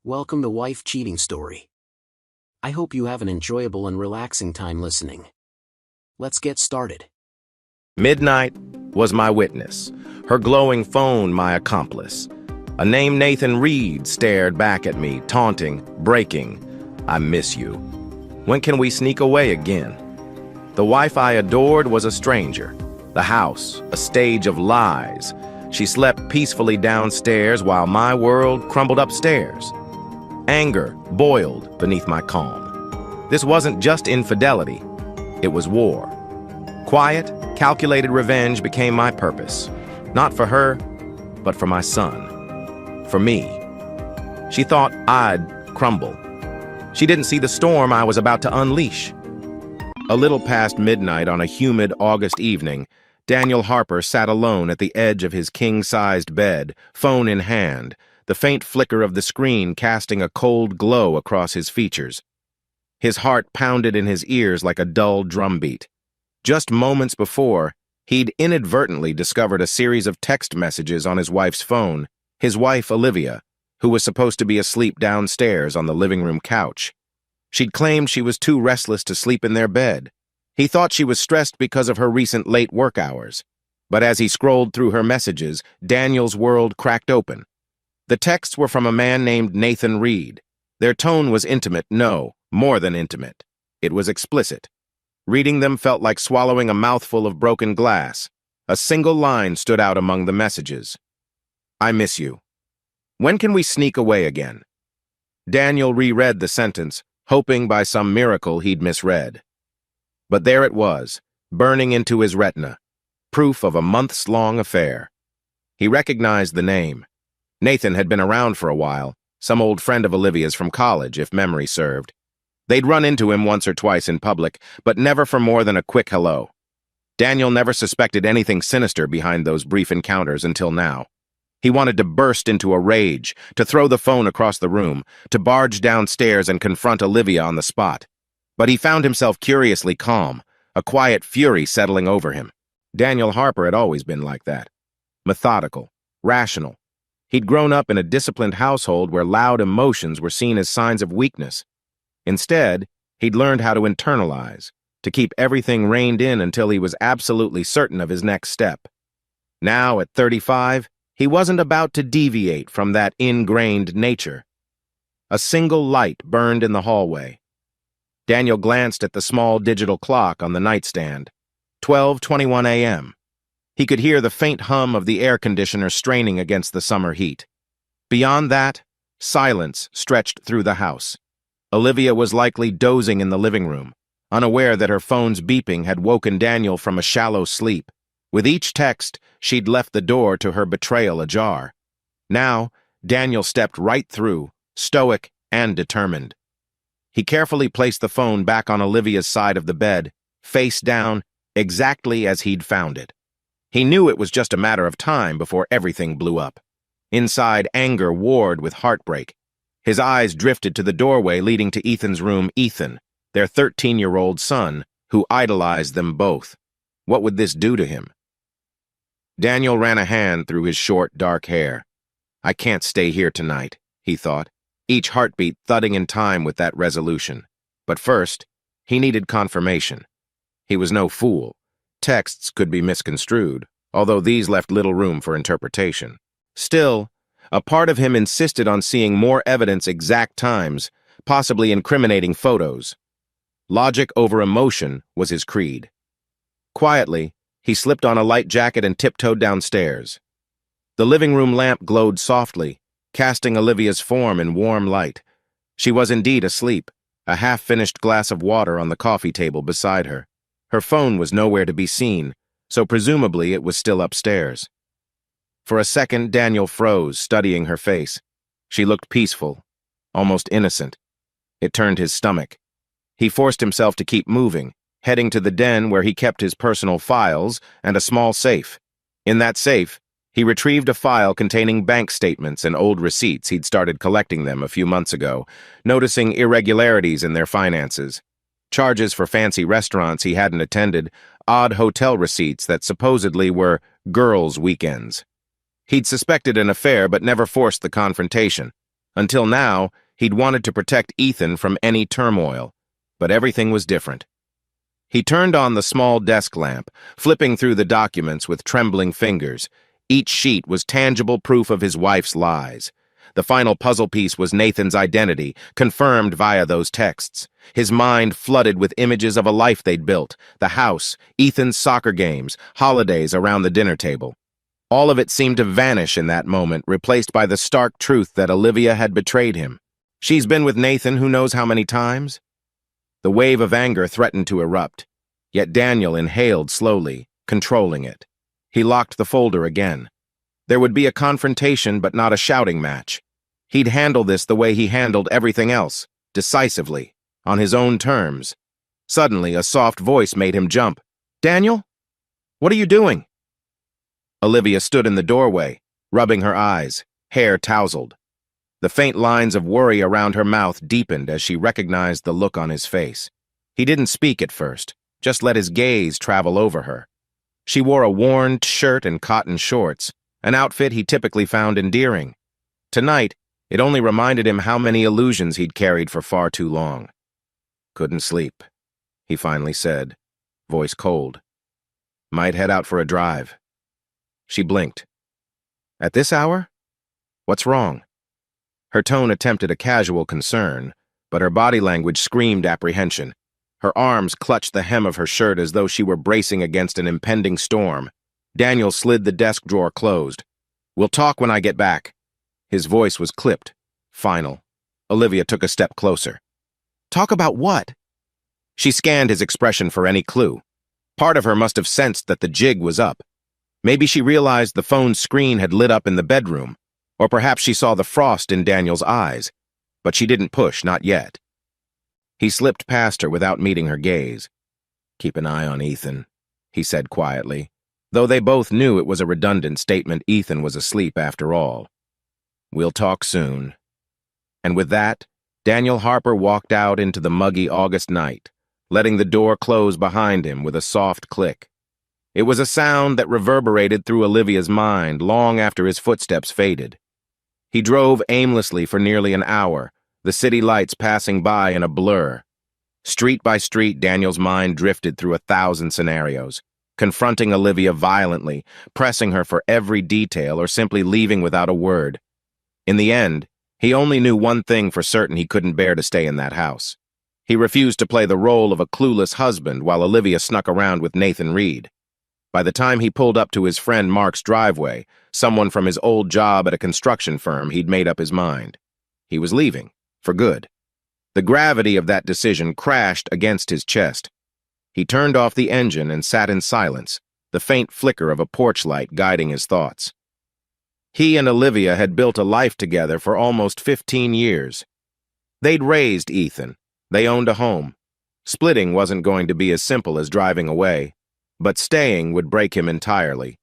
Welcome to Wife Cheating Story. I hope you have an enjoyable and relaxing time listening. Let's get started. Midnight was my witness, her glowing phone my accomplice. A name Nathan Reed stared back at me, taunting, breaking. I miss you. When can we sneak away again? The wife I adored was a stranger. The house, a stage of lies. She slept peacefully downstairs while my world crumbled upstairs. Anger boiled beneath my calm. This wasn't just infidelity, it was war. Quiet, calculated revenge became my purpose. Not for her, but for my son. For me. She thought I'd crumble. She didn't see the storm I was about to unleash. A little past midnight on a humid August evening, Daniel Harper sat alone at the edge of his king-sized bed, phone in hand, the faint flicker of the screen casting a cold glow across his features. His heart pounded in his ears like a dull drumbeat. Just moments before, he'd inadvertently discovered a series of text messages on his wife's phone, his wife Olivia, who was supposed to be asleep downstairs on the living room couch. She'd claimed she was too restless to sleep in their bed. He thought she was stressed because of her recent late work hours. But as he scrolled through her messages, Daniel's world cracked open. The texts were from a man named Nathan Reed. Their tone was intimate, no, more than intimate. It was explicit. Reading them felt like swallowing a mouthful of broken glass. A single line stood out among the messages. I miss you. When can we sneak away again? Daniel reread the sentence, hoping by some miracle he'd misread. But there it was, burning into his retina, proof of a months-long affair. He recognized the name. Nathan had been around for a while, some old friend of Olivia's from college, if memory served. They'd run into him once or twice in public, but never for more than a quick hello. Daniel never suspected anything sinister behind those brief encounters until now. He wanted to burst into a rage, to throw the phone across the room, to barge downstairs and confront Olivia on the spot. But he found himself curiously calm, a quiet fury settling over him. Daniel Harper had always been like that. Methodical, rational. He'd grown up in a disciplined household where loud emotions were seen as signs of weakness. Instead, he'd learned how to internalize, to keep everything reined in until he was absolutely certain of his next step. Now, at 35, he wasn't about to deviate from that ingrained nature. A single light burned in the hallway. Daniel glanced at the small digital clock on the nightstand. 12:21 a.m. He could hear the faint hum of the air conditioner straining against the summer heat. Beyond that, silence stretched through the house. Olivia was likely dozing in the living room, unaware that her phone's beeping had woken Daniel from a shallow sleep. With each text, she'd left the door to her betrayal ajar. Now, Daniel stepped right through, stoic and determined. He carefully placed the phone back on Olivia's side of the bed, face down, exactly as he'd found it. He knew it was just a matter of time before everything blew up. Inside, anger warred with heartbreak. His eyes drifted to the doorway leading to Ethan's room. Ethan, their 13-year-old son, who idolized them both. What would this do to him? Daniel ran a hand through his short, dark hair. I can't stay here tonight, he thought, each heartbeat thudding in time with that resolution. But first, he needed confirmation. He was no fool. Texts could be misconstrued, although these left little room for interpretation. Still, a part of him insisted on seeing more evidence, exact times, possibly incriminating photos. Logic over emotion was his creed. Quietly, he slipped on a light jacket and tiptoed downstairs. The living room lamp glowed softly, casting Olivia's form in warm light. She was indeed asleep, a half-finished glass of water on the coffee table beside her. Her phone was nowhere to be seen, so presumably it was still upstairs. For a second, Daniel froze, studying her face. She looked peaceful, almost innocent. It turned his stomach. He forced himself to keep moving, heading to the den where he kept his personal files and a small safe. In that safe, he retrieved a file containing bank statements and old receipts. He'd started collecting them a few months ago, noticing irregularities in their finances. Charges for fancy restaurants he hadn't attended, odd hotel receipts that supposedly were girls' weekends. He'd suspected an affair but never forced the confrontation. Until now, he'd wanted to protect Ethan from any turmoil, but everything was different. He turned on the small desk lamp, flipping through the documents with trembling fingers. Each sheet was tangible proof of his wife's lies. The final puzzle piece was Nathan's identity, confirmed via those texts. His mind flooded with images of a life they'd built, the house, Ethan's soccer games, holidays around the dinner table. All of it seemed to vanish in that moment, replaced by the stark truth that Olivia had betrayed him. She's been with Nathan who knows how many times? The wave of anger threatened to erupt, yet Daniel inhaled slowly, controlling it. He locked the folder again. There would be a confrontation, but not a shouting match. He'd handle this the way he handled everything else, decisively, on his own terms. Suddenly, a soft voice made him jump. "Daniel? What are you doing?" Olivia stood in the doorway, rubbing her eyes, hair tousled. The faint lines of worry around her mouth deepened as she recognized the look on his face. He didn't speak at first, just let his gaze travel over her. She wore a worn shirt and cotton shorts, an outfit he typically found endearing. Tonight, it only reminded him how many illusions he'd carried for far too long. "Couldn't sleep," he finally said, voice cold. "Might head out for a drive." She blinked. "At this hour? What's wrong?" Her tone attempted a casual concern, but her body language screamed apprehension. Her arms clutched the hem of her shirt as though she were bracing against an impending storm. Daniel slid the desk drawer closed. "We'll talk when I get back." His voice was clipped, final. Olivia took a step closer. "Talk about what?" She scanned his expression for any clue. Part of her must have sensed that the jig was up. Maybe she realized the phone's screen had lit up in the bedroom, or perhaps she saw the frost in Daniel's eyes. But she didn't push, not yet. He slipped past her without meeting her gaze. "Keep an eye on Ethan," he said quietly, though they both knew it was a redundant statement. Ethan was asleep after all. "We'll talk soon." And with that, Daniel Harper walked out into the muggy August night, letting the door close behind him with a soft click. It was a sound that reverberated through Olivia's mind long after his footsteps faded. He drove aimlessly for nearly an hour, the city lights passing by in a blur. Street by street, Daniel's mind drifted through 1,000 scenarios, confronting Olivia violently, pressing her for every detail, or simply leaving without a word. In the end, he only knew one thing for certain: he couldn't bear to stay in that house. He refused to play the role of a clueless husband while Olivia snuck around with Nathan Reed. By the time he pulled up to his friend Mark's driveway, someone from his old job at a construction firm, he'd made up his mind. He was leaving, for good. The gravity of that decision crashed against his chest. He turned off the engine and sat in silence, the faint flicker of a porch light guiding his thoughts. He and Olivia had built a life together for almost 15 years. They'd raised Ethan. They owned a home. Splitting wasn't going to be as simple as driving away, but staying would break him entirely.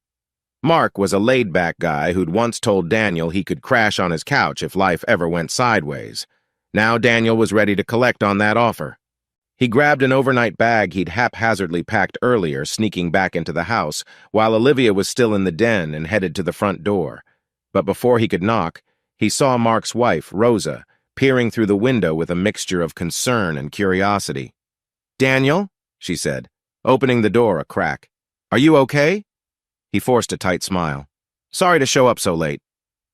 Mark was a laid-back guy who'd once told Daniel he could crash on his couch if life ever went sideways. Now Daniel was ready to collect on that offer. He grabbed an overnight bag he'd haphazardly packed earlier, sneaking back into the house, while Olivia was still in the den, and headed to the front door. But before he could knock, he saw Mark's wife, Rosa, peering through the window with a mixture of concern and curiosity. "Daniel," she said, opening the door a crack. "Are you okay?" He forced a tight smile. "Sorry to show up so late."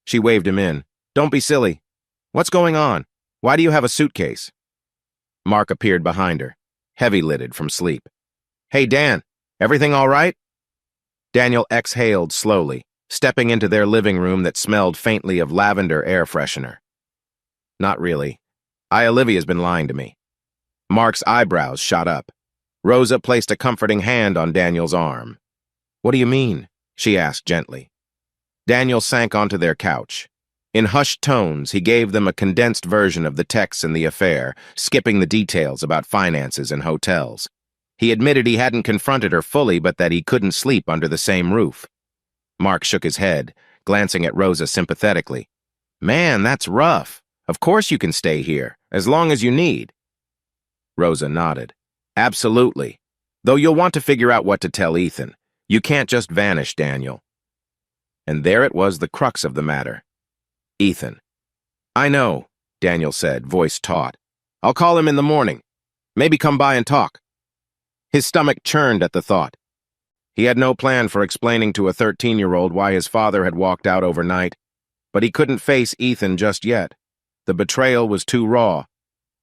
She waved him in. "Don't be silly. What's going on? Why do you have a suitcase?" Mark appeared behind her, heavy-lidded from sleep. "Hey, Dan, everything all right?" Daniel exhaled slowly, stepping into their living room that smelled faintly of lavender air freshener. "Not really. Olivia's been lying to me." Mark's eyebrows shot up. Rosa placed a comforting hand on Daniel's arm. "What do you mean?" she asked gently. Daniel sank onto their couch. In hushed tones, he gave them a condensed version of the texts in the affair, skipping the details about finances and hotels. He admitted he hadn't confronted her fully, but that he couldn't sleep under the same roof. Mark shook his head, glancing at Rosa sympathetically. "Man, that's rough. Of course you can stay here, as long as you need." Rosa nodded. "Absolutely. Though you'll want to figure out what to tell Ethan. You can't just vanish, Daniel." And there it was, the crux of the matter. Ethan. I know, Daniel said, voice taut. I'll call him in the morning. Maybe come by and talk. His stomach churned at the thought. He had no plan for explaining to a 13-year-old why his father had walked out overnight, but he couldn't face Ethan just yet. The betrayal was too raw.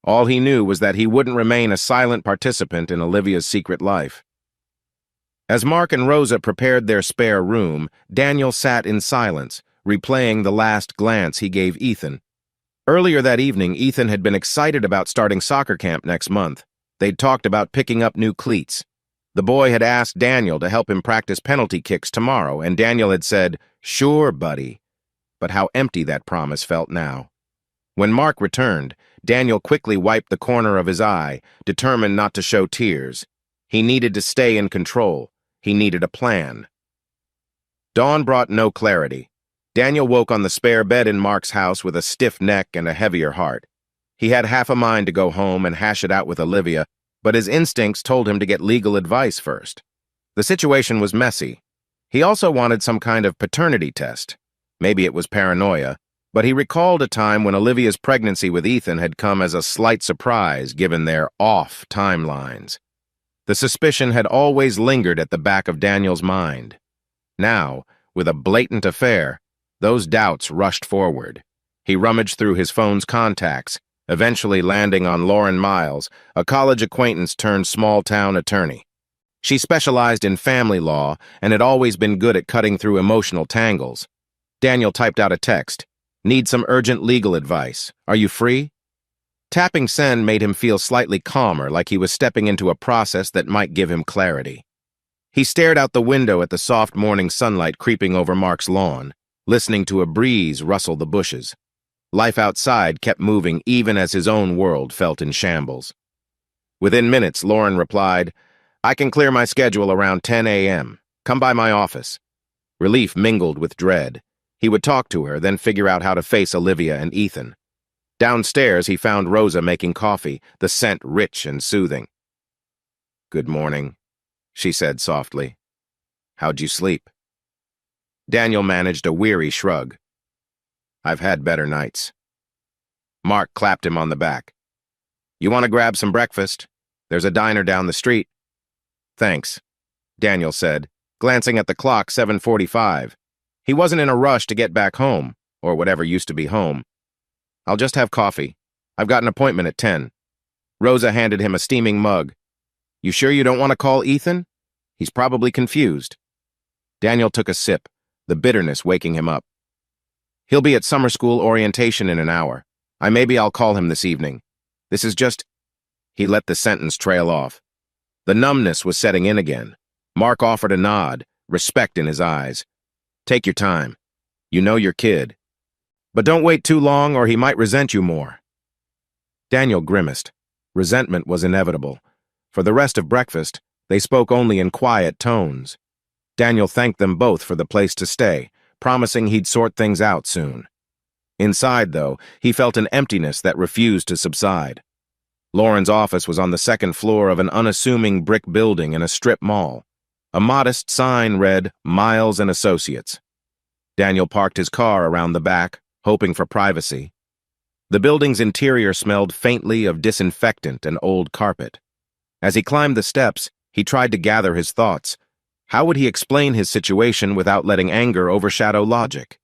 All he knew was that he wouldn't remain a silent participant in Olivia's secret life. As Mark and Rosa prepared their spare room, Daniel sat in silence, replaying the last glance he gave Ethan. Earlier that evening, Ethan had been excited about starting soccer camp next month. They'd talked about picking up new cleats. The boy had asked Daniel to help him practice penalty kicks tomorrow, and Daniel had said, "Sure, buddy." But how empty that promise felt now. When Mark returned, Daniel quickly wiped the corner of his eye, determined not to show tears. He needed to stay in control. He needed a plan. Dawn brought no clarity. Daniel woke on the spare bed in Mark's house with a stiff neck and a heavier heart. He had half a mind to go home and hash it out with Olivia, but his instincts told him to get legal advice first. The situation was messy. He also wanted some kind of paternity test. Maybe it was paranoia, but he recalled a time when Olivia's pregnancy with Ethan had come as a slight surprise given their off timelines. The suspicion had always lingered at the back of Daniel's mind. Now, with a blatant affair, those doubts rushed forward. He rummaged through his phone's contacts, eventually landing on Lauren Miles, a college acquaintance turned small-town attorney. She specialized in family law and had always been good at cutting through emotional tangles. Daniel typed out a text. "Need some urgent legal advice. Are you free?" Tapping send made him feel slightly calmer, like he was stepping into a process that might give him clarity. He stared out the window at the soft morning sunlight creeping over Mark's lawn, listening to a breeze rustle the bushes. Life outside kept moving even as his own world felt in shambles. Within minutes, Lauren replied, "I can clear my schedule around 10 a.m. Come by my office." Relief mingled with dread. He would talk to her, then figure out how to face Olivia and Ethan. Downstairs, he found Rosa making coffee, the scent rich and soothing. "Good morning," she said softly. "How'd you sleep?" Daniel managed a weary shrug. "I've had better nights." Mark clapped him on the back. "You want to grab some breakfast? There's a diner down the street." "Thanks," Daniel said, glancing at the clock, 7:45. He wasn't in a rush to get back home, or whatever used to be home. "I'll just have coffee. I've got an appointment at 10. Rosa handed him a steaming mug. "You sure you don't want to call Ethan? He's probably confused." Daniel took a sip, the bitterness waking him up. "He'll be at summer school orientation in an hour. Maybe I'll call him this evening. This is just—" He let the sentence trail off. The numbness was setting in again. Mark offered a nod, respect in his eyes. "Take your time. You know your kid. But don't wait too long or he might resent you more." Daniel grimaced. Resentment was inevitable. For the rest of breakfast, they spoke only in quiet tones. Daniel thanked them both for the place to stay, promising he'd sort things out soon. Inside, though, he felt an emptiness that refused to subside. Lauren's office was on the second floor of an unassuming brick building in a strip mall. A modest sign read, "Miles and Associates." Daniel parked his car around the back, hoping for privacy. The building's interior smelled faintly of disinfectant and old carpet. As he climbed the steps, he tried to gather his thoughts. How would he explain his situation without letting anger overshadow logic?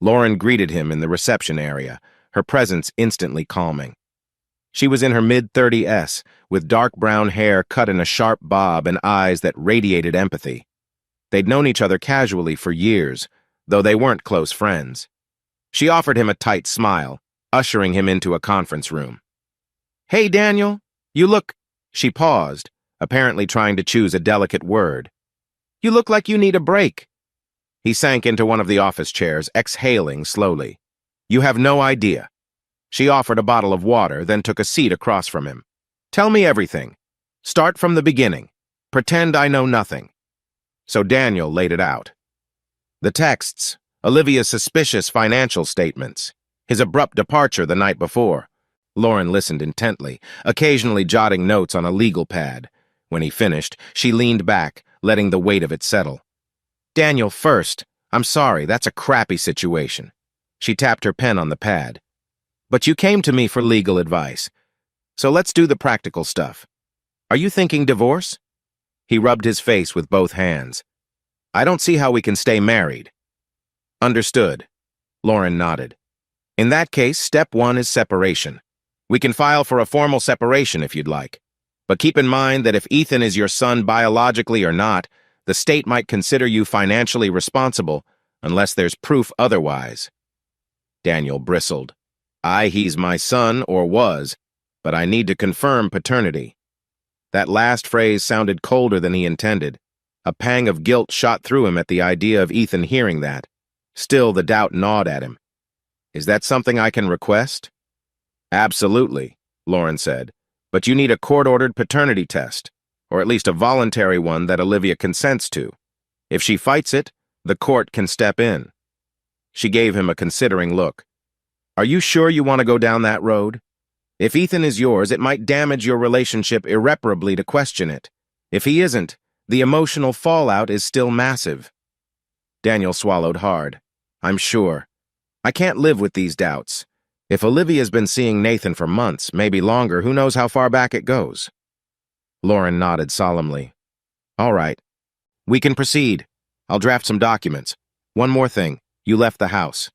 Lauren greeted him in the reception area, her presence instantly calming. She was in her mid-30s, with dark brown hair cut in a sharp bob and eyes that radiated empathy. They'd known each other casually for years, though they weren't close friends. She offered him a tight smile, ushering him into a conference room. "Hey, Daniel, you look—" She paused, apparently trying to choose a delicate word. "You look like you need a break." He sank into one of the office chairs, exhaling slowly. "You have no idea." She offered a bottle of water, then took a seat across from him. "Tell me everything. Start from the beginning. Pretend I know nothing." So Daniel laid it out. The texts, Olivia's suspicious financial statements, his abrupt departure the night before. Lauren listened intently, occasionally jotting notes on a legal pad. When he finished, she leaned back, letting the weight of it settle. "Daniel, first, I'm sorry, that's a crappy situation." She tapped her pen on the pad. But you came to me for legal advice. So let's do the practical stuff. Are you thinking divorce? He rubbed his face with both hands. I don't see how we can stay married. Understood. Lauren nodded. In that case, step 1 is separation. We can file for a formal separation if you'd like. But keep in mind that if Ethan is your son biologically or not, the state might consider you financially responsible unless there's proof otherwise. Daniel bristled. He's my son, or was, but I need to confirm paternity. That last phrase sounded colder than he intended. A pang of guilt shot through him at the idea of Ethan hearing that. Still, the doubt gnawed at him. Is that something I can request? Absolutely, Lauren said, but you need a court-ordered paternity test, or at least a voluntary one that Olivia consents to. If she fights it, the court can step in. She gave him a considering look. Are you sure you want to go down that road? If Ethan is yours, it might damage your relationship irreparably to question it. If he isn't, the emotional fallout is still massive. Daniel swallowed hard. I'm sure. I can't live with these doubts. If Olivia's been seeing Nathan for months, maybe longer, who knows how far back it goes? Lauren nodded solemnly. All right. We can proceed. I'll draft some documents. One more thing. You left the house.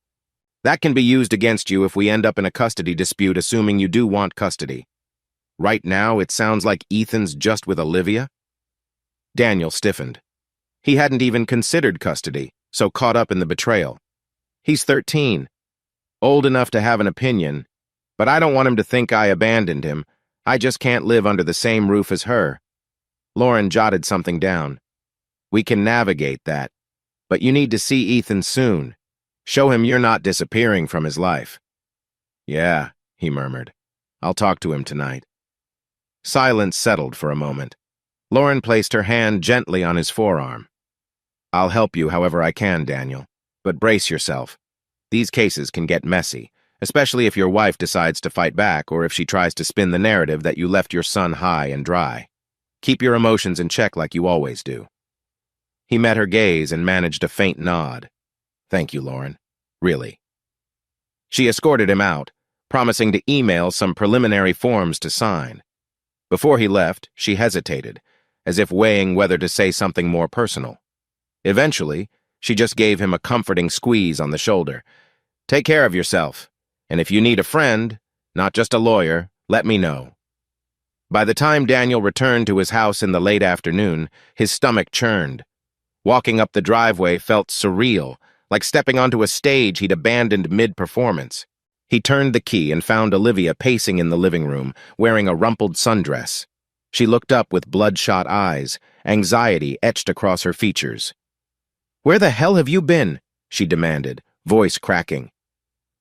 That can be used against you if we end up in a custody dispute, assuming you do want custody. Right now, it sounds like Ethan's just with Olivia? Daniel stiffened. He hadn't even considered custody, so caught up in the betrayal. He's 13. Old enough to have an opinion, but I don't want him to think I abandoned him. I just can't live under the same roof as her. Lauren jotted something down. We can navigate that, but you need to see Ethan soon. Show him you're not disappearing from his life. Yeah, he murmured. I'll talk to him tonight. Silence settled for a moment. Lauren placed her hand gently on his forearm. I'll help you however I can, Daniel, but brace yourself. These cases can get messy, especially if your wife decides to fight back or if she tries to spin the narrative that you left your son high and dry. Keep your emotions in check like you always do. He met her gaze and managed a faint nod. Thank you, Lauren. Really. She escorted him out, promising to email some preliminary forms to sign. Before he left, she hesitated, as if weighing whether to say something more personal. Eventually, she just gave him a comforting squeeze on the shoulder. Take care of yourself, and if you need a friend, not just a lawyer, let me know. By the time Daniel returned to his house in the late afternoon, his stomach churned. Walking up the driveway felt surreal, like stepping onto a stage he'd abandoned mid-performance. He turned the key and found Olivia pacing in the living room, wearing a rumpled sundress. She looked up with bloodshot eyes, anxiety etched across her features. Where the hell have you been? She demanded, voice cracking.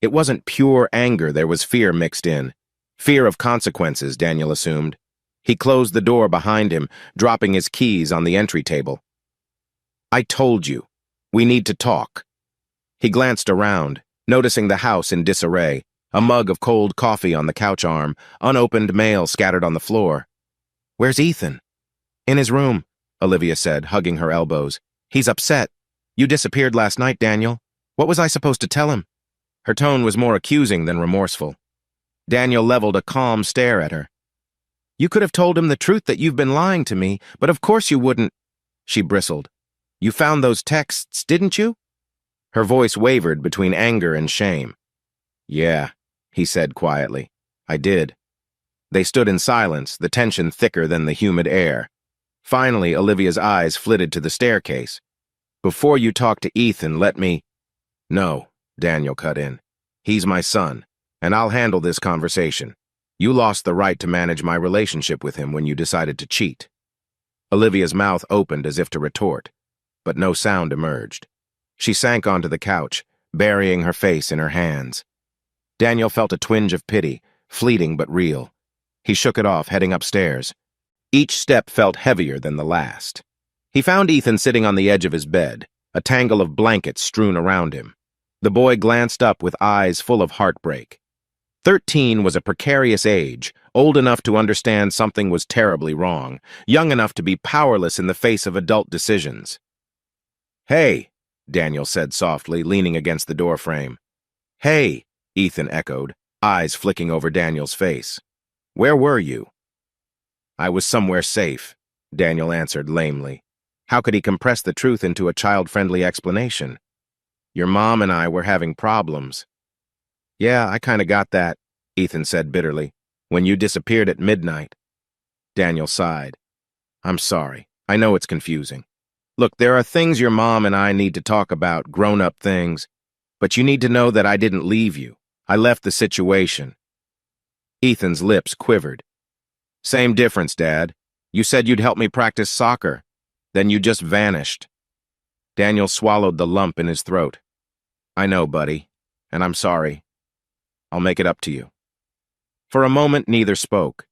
It wasn't pure anger, there was fear mixed in. Fear of consequences, Daniel assumed. He closed the door behind him, dropping his keys on the entry table. I told you. We need to talk. He glanced around, noticing the house in disarray, a mug of cold coffee on the couch arm, unopened mail scattered on the floor. Where's Ethan? In his room, Olivia said, hugging her elbows. He's upset. You disappeared last night, Daniel. What was I supposed to tell him? Her tone was more accusing than remorseful. Daniel leveled a calm stare at her. You could have told him the truth that you've been lying to me, but of course you wouldn't. She bristled. You found those texts, didn't you? Her voice wavered between anger and shame. Yeah, he said quietly. I did. They stood in silence, the tension thicker than the humid air. Finally, Olivia's eyes flitted to the staircase. Before you talk to Ethan, let me... No, Daniel cut in. He's my son, and I'll handle this conversation. You lost the right to manage my relationship with him when you decided to cheat. Olivia's mouth opened as if to retort, but no sound emerged. She sank onto the couch, burying her face in her hands. Daniel felt a twinge of pity, fleeting but real. He shook it off, heading upstairs. Each step felt heavier than the last. He found Ethan sitting on the edge of his bed, a tangle of blankets strewn around him. The boy glanced up with eyes full of heartbreak. 13 was a precarious age, old enough to understand something was terribly wrong, young enough to be powerless in the face of adult decisions. Hey, Daniel said softly, leaning against the doorframe. Hey, Ethan echoed, eyes flicking over Daniel's face. "Where were you?" "I was somewhere safe," Daniel answered lamely. How could he compress the truth into a child-friendly explanation? "Your mom and I were having problems." "Yeah, I kinda got that," Ethan said bitterly, "when you disappeared at midnight." Daniel sighed. "I'm sorry. I know it's confusing. Look, there are things your mom and I need to talk about, grown-up things, but you need to know that I didn't leave you. I left the situation." Ethan's lips quivered. "Same difference, Dad. You said you'd help me practice soccer. Then you just vanished." Daniel swallowed the lump in his throat. "I know, buddy, and I'm sorry. I'll make it up to you." For a moment, neither spoke.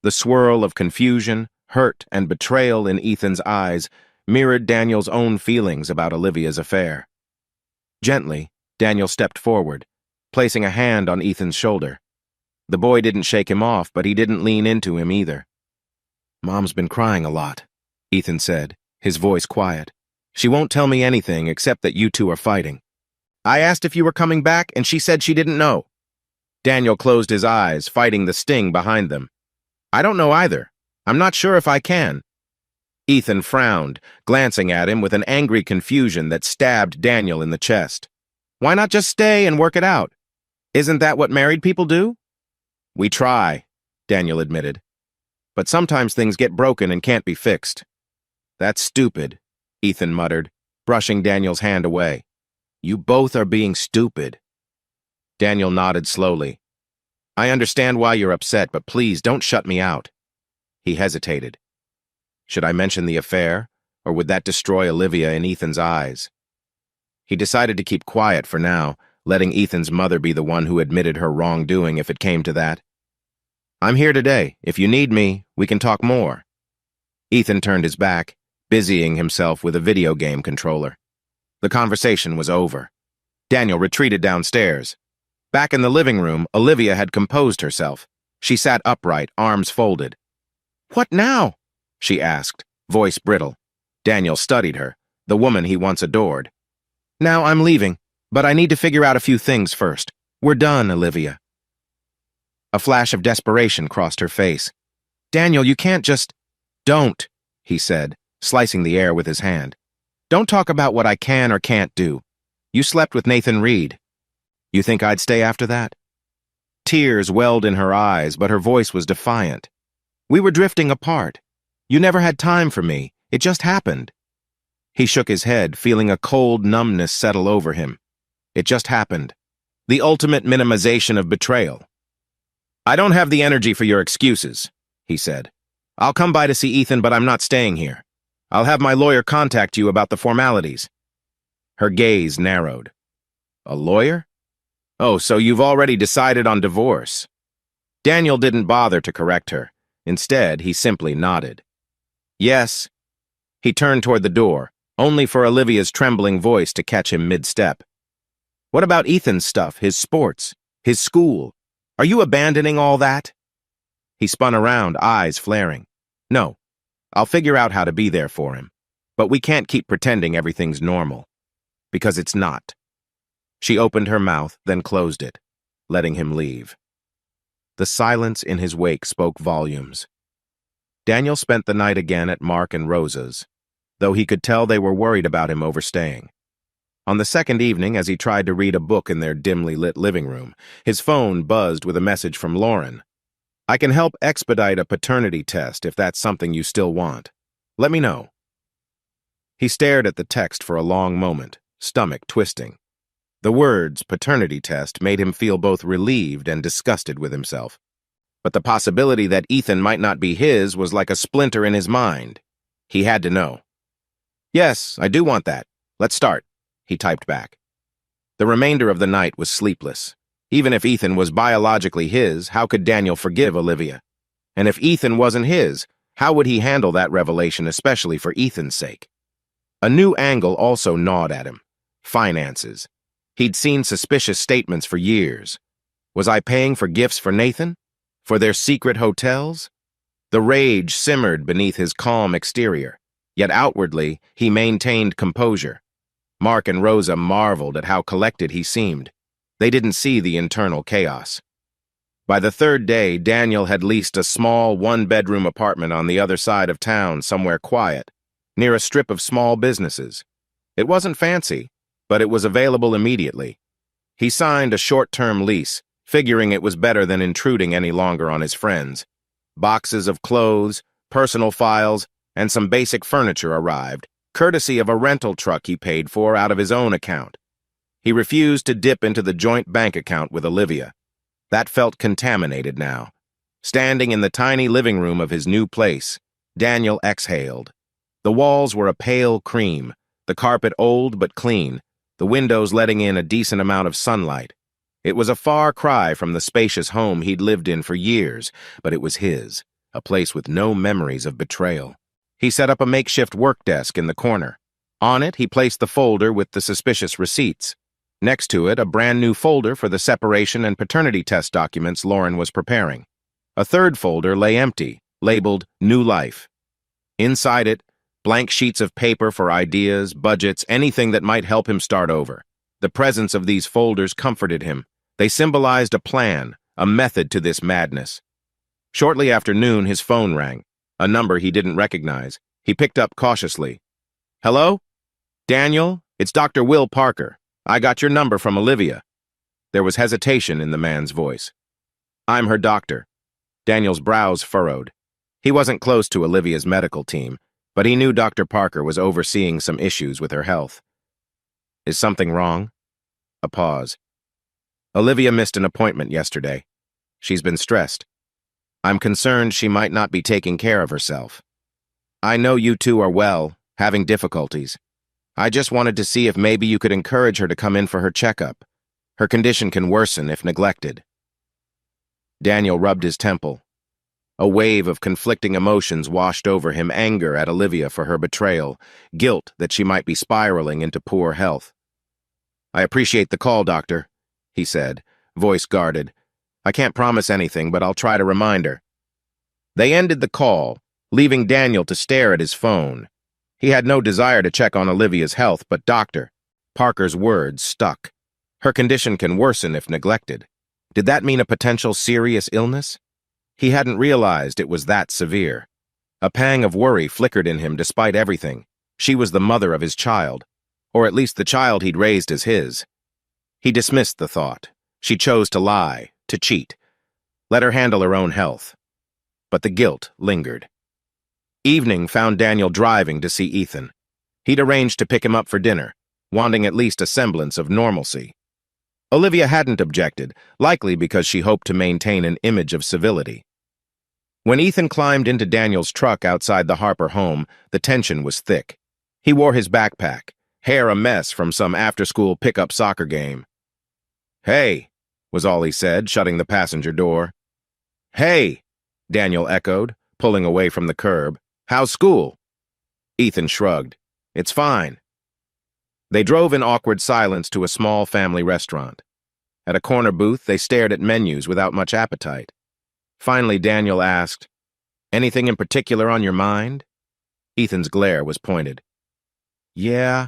The swirl of confusion, hurt, and betrayal in Ethan's eyes mirrored Daniel's own feelings about Olivia's affair. Gently, Daniel stepped forward, placing a hand on Ethan's shoulder. The boy didn't shake him off, but he didn't lean into him either. "Mom's been crying a lot," Ethan said, his voice quiet. "She won't tell me anything except that you two are fighting. I asked if you were coming back, and she said she didn't know." Daniel closed his eyes, fighting the sting behind them. "I don't know either. I'm not sure if I can." Ethan frowned, glancing at him with an angry confusion that stabbed Daniel in the chest. "Why not just stay and work it out? Isn't that what married people do?" "We try," Daniel admitted. "But sometimes things get broken and can't be fixed." "That's stupid," Ethan muttered, brushing Daniel's hand away. "You both are being stupid." Daniel nodded slowly. "I understand why you're upset, but please don't shut me out." He hesitated. Should I mention the affair, or would that destroy Olivia in Ethan's eyes? He decided to keep quiet for now, letting Ethan's mother be the one who admitted her wrongdoing if it came to that. "I'm here today. If you need me, we can talk more." Ethan turned his back, busying himself with a video game controller. The conversation was over. Daniel retreated downstairs. Back in the living room, Olivia had composed herself. She sat upright, arms folded. "What now?" she asked, voice brittle. Daniel studied her, the woman he once adored. "Now I'm leaving, but I need to figure out a few things first. We're done, Olivia." A flash of desperation crossed her face. "Daniel, you can't just—" "Don't," he said, slicing the air with his hand. "Don't talk about what I can or can't do. You slept with Nathan Reed. You think I'd stay after that?" Tears welled in her eyes, but her voice was defiant. "We were drifting apart. You never had time for me. It just happened." He shook his head, feeling a cold numbness settle over him. It just happened. The ultimate minimization of betrayal. "I don't have the energy for your excuses," he said. "I'll come by to see Ethan, but I'm not staying here. I'll have my lawyer contact you about the formalities." Her gaze narrowed. "A lawyer? Oh, so you've already decided on divorce." Daniel didn't bother to correct her. Instead, he simply nodded. "Yes." He turned toward the door, only for Olivia's trembling voice to catch him mid-step. "What about Ethan's stuff, his sports, his school? Are you abandoning all that?" He spun around, eyes flaring. "No, I'll figure out how to be there for him. But we can't keep pretending everything's normal. Because it's not." She opened her mouth, then closed it, letting him leave. The silence in his wake spoke volumes. Daniel spent the night again at Mark and Rosa's, though he could tell they were worried about him overstaying. On the second evening, as he tried to read a book in their dimly lit living room, his phone buzzed with a message from Lauren. "I can help expedite a paternity test if that's something you still want. Let me know." He stared at the text for a long moment, stomach twisting. The words paternity test made him feel both relieved and disgusted with himself. But the possibility that Ethan might not be his was like a splinter in his mind. He had to know. "Yes, I do want that. Let's start," he typed back. The remainder of the night was sleepless. Even if Ethan was biologically his, how could Daniel forgive Olivia? And if Ethan wasn't his, how would he handle that revelation, especially for Ethan's sake? A new angle also gnawed at him. Finances. He'd seen suspicious statements for years. Was I paying for gifts for Nathan? For their secret hotels? The rage simmered beneath his calm exterior, yet outwardly he maintained composure. Mark and Rosa marveled at how collected he seemed. They didn't see the internal chaos. By the third day, Daniel had leased a small one-bedroom apartment on the other side of town, somewhere quiet, near a strip of small businesses. It wasn't fancy, but it was available immediately. He signed a short-term lease, figuring it was better than intruding any longer on his friends. Boxes of clothes, personal files, and some basic furniture arrived, courtesy of a rental truck he paid for out of his own account. He refused to dip into the joint bank account with Olivia. That felt contaminated now. Standing in the tiny living room of his new place, Daniel exhaled. The walls were a pale cream, the carpet old but clean, the windows letting in a decent amount of sunlight. It was a far cry from the spacious home he'd lived in for years, but it was his, a place with no memories of betrayal. He set up a makeshift work desk in the corner. On it, he placed the folder with the suspicious receipts. Next to it, a brand new folder for the separation and paternity test documents Lauren was preparing. A third folder lay empty, labeled New Life. Inside it, blank sheets of paper for ideas, budgets, anything that might help him start over. The presence of these folders comforted him. They symbolized a plan, a method to this madness. Shortly after noon, his phone rang, a number he didn't recognize. He picked up cautiously. "Hello? Daniel, it's Dr. Will Parker. I got your number from Olivia." There was hesitation in the man's voice. "I'm her doctor." Daniel's brows furrowed. He wasn't close to Olivia's medical team, but he knew Dr. Parker was overseeing some issues with her health. "Is something wrong?" A pause. "Olivia missed an appointment yesterday. She's been stressed. I'm concerned she might not be taking care of herself. I know you two are well, having difficulties. I just wanted to see if maybe you could encourage her to come in for her checkup. Her condition can worsen if neglected." Daniel rubbed his temple. A wave of conflicting emotions washed over him, anger at Olivia for her betrayal, guilt that she might be spiraling into poor health. "I appreciate the call, doctor," he said, voice guarded. "I can't promise anything, but I'll try to remind her." They ended the call, leaving Daniel to stare at his phone. He had no desire to check on Olivia's health, but Dr. Parker's words stuck. Her condition can worsen if neglected. Did that mean a potential serious illness? He hadn't realized it was that severe. A pang of worry flickered in him despite everything. She was the mother of his child, or at least the child he'd raised as his. He dismissed the thought. She chose to lie, to cheat. Let her handle her own health. But the guilt lingered. Evening found Daniel driving to see Ethan. He'd arranged to pick him up for dinner, wanting at least a semblance of normalcy. Olivia hadn't objected, likely because she hoped to maintain an image of civility. When Ethan climbed into Daniel's truck outside the Harper home, the tension was thick. He wore his backpack, hair a mess from some after-school pickup soccer game. "Hey," was all he said, shutting the passenger door. "Hey," Daniel echoed, pulling away from the curb. "How's school?" Ethan shrugged. "It's fine." They drove in awkward silence to a small family restaurant. At a corner booth, they stared at menus without much appetite. Finally, Daniel asked, "Anything in particular on your mind?" Ethan's glare was pointed. "Yeah.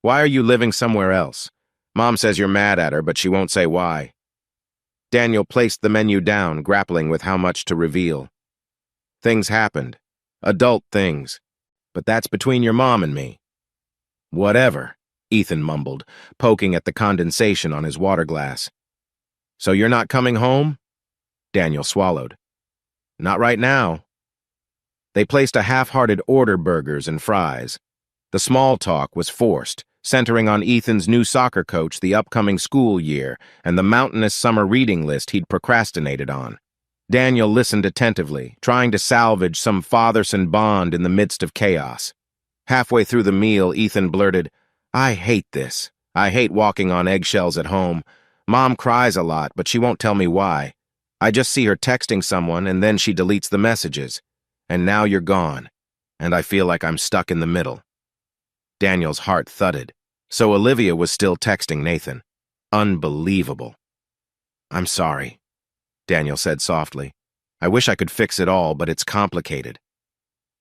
Why are you living somewhere else? Mom says you're mad at her, but she won't say why." Daniel placed the menu down, grappling with how much to reveal. "Things happened. Adult things. But that's between your mom and me." "Whatever," Ethan mumbled, poking at the condensation on his water glass. "So you're not coming home?" Daniel swallowed. "Not right now." They placed a half-hearted order burgers and fries. The small talk was forced, centering on Ethan's new soccer coach, the upcoming school year, and the mountainous summer reading list he'd procrastinated on. Daniel listened attentively, trying to salvage some father-son bond in the midst of chaos. Halfway through the meal, Ethan blurted, "I hate this. I hate walking on eggshells at home. Mom cries a lot, but she won't tell me why. I just see her texting someone, and then she deletes the messages. And now you're gone, and I feel like I'm stuck in the middle." Daniel's heart thudded. So Olivia was still texting Nathan. Unbelievable. "I'm sorry," Daniel said softly. "I wish I could fix it all, but it's complicated."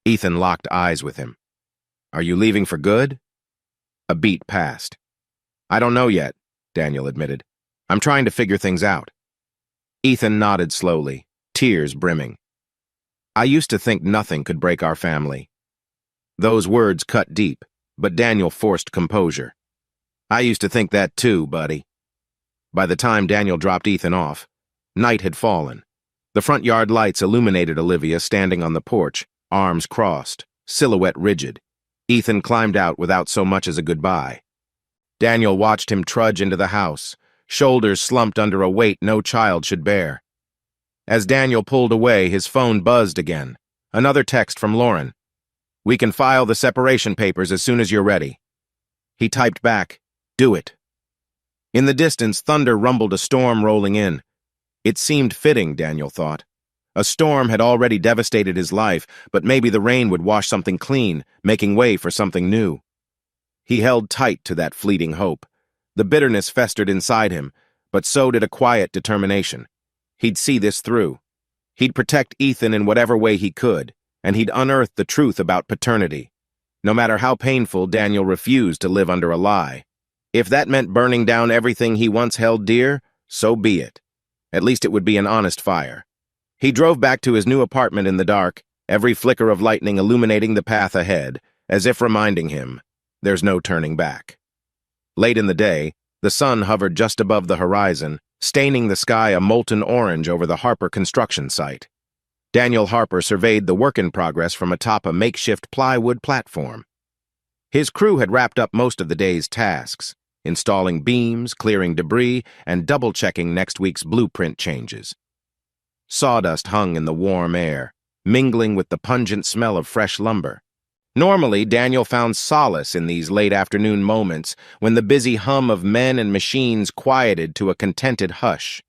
Ethan locked eyes with him. "Are you leaving for good?" A beat passed. "I don't know yet," Daniel admitted. "I'm trying to figure things out." Ethan nodded slowly, tears brimming. I used to think nothing could break our family. Those words cut deep, but Daniel forced composure. I used to think that too, buddy. By the time Daniel dropped Ethan off, night had fallen. The front yard lights illuminated Olivia standing on the porch, arms crossed, silhouette rigid. Ethan climbed out without so much as a goodbye. Daniel watched him trudge into the house, shoulders slumped under a weight no child should bear. As Daniel pulled away, his phone buzzed again. Another text from Lauren. "We can file the separation papers as soon as you're ready." He typed back, "Do it." In the distance, thunder rumbled, a storm rolling in. It seemed fitting, Daniel thought. A storm had already devastated his life, but maybe the rain would wash something clean, making way for something new. He held tight to that fleeting hope. The bitterness festered inside him, but so did a quiet determination. He'd see this through. He'd protect Ethan in whatever way he could, and he'd unearth the truth about paternity. No matter how painful, Daniel refused to live under a lie. If that meant burning down everything he once held dear, so be it. At least it would be an honest fire. He drove back to his new apartment in the dark, every flicker of lightning illuminating the path ahead, as if reminding him, there's no turning back. Late in the day, the sun hovered just above the horizon, staining the sky a molten orange over the Harper construction site. Daniel Harper surveyed the work in progress from atop a makeshift plywood platform. His crew had wrapped up most of the day's tasks, installing beams, clearing debris, and double-checking next week's blueprint changes. Sawdust hung in the warm air, mingling with the pungent smell of fresh lumber. Normally, Daniel found solace in these late-afternoon moments when the busy hum of men and machines quieted to a contented hush.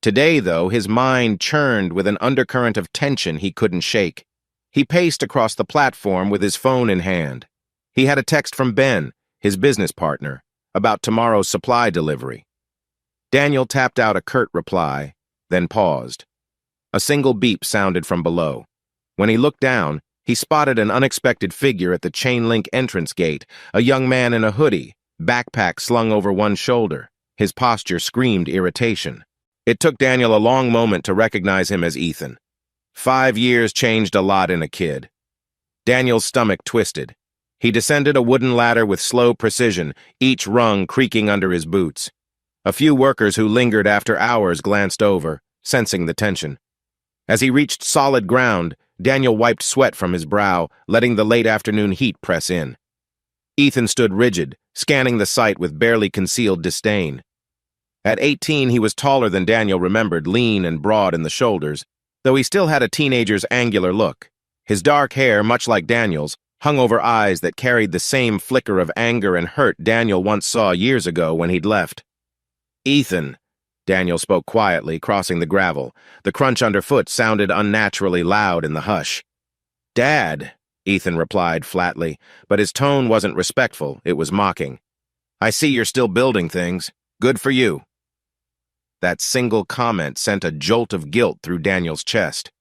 Today, though, his mind churned with an undercurrent of tension he couldn't shake. He paced across the platform with his phone in hand. He had a text from Ben, his business partner, about tomorrow's supply delivery. Daniel tapped out a curt reply, then paused. A single beep sounded from below. When he looked down, he spotted an unexpected figure at the chain-link entrance gate, a young man in a hoodie, backpack slung over one shoulder. His posture screamed irritation. It took Daniel a long moment to recognize him as Ethan. 5 years changed a lot in a kid. Daniel's stomach twisted. He descended a wooden ladder with slow precision, each rung creaking under his boots. A few workers who lingered after hours glanced over, sensing the tension. As he reached solid ground, Daniel wiped sweat from his brow, letting the late afternoon heat press in. Ethan stood rigid, scanning the site with barely concealed disdain. At 18, he was taller than Daniel remembered, lean and broad in the shoulders, though he still had a teenager's angular look. His dark hair, much like Daniel's, hung over eyes that carried the same flicker of anger and hurt Daniel once saw years ago when he'd left. "Ethan," Daniel spoke quietly, crossing the gravel. The crunch underfoot sounded unnaturally loud in the hush. "Dad," Ethan replied flatly, but his tone wasn't respectful, it was mocking. "I see you're still building things. Good for you." That single comment sent a jolt of guilt through Daniel's chest.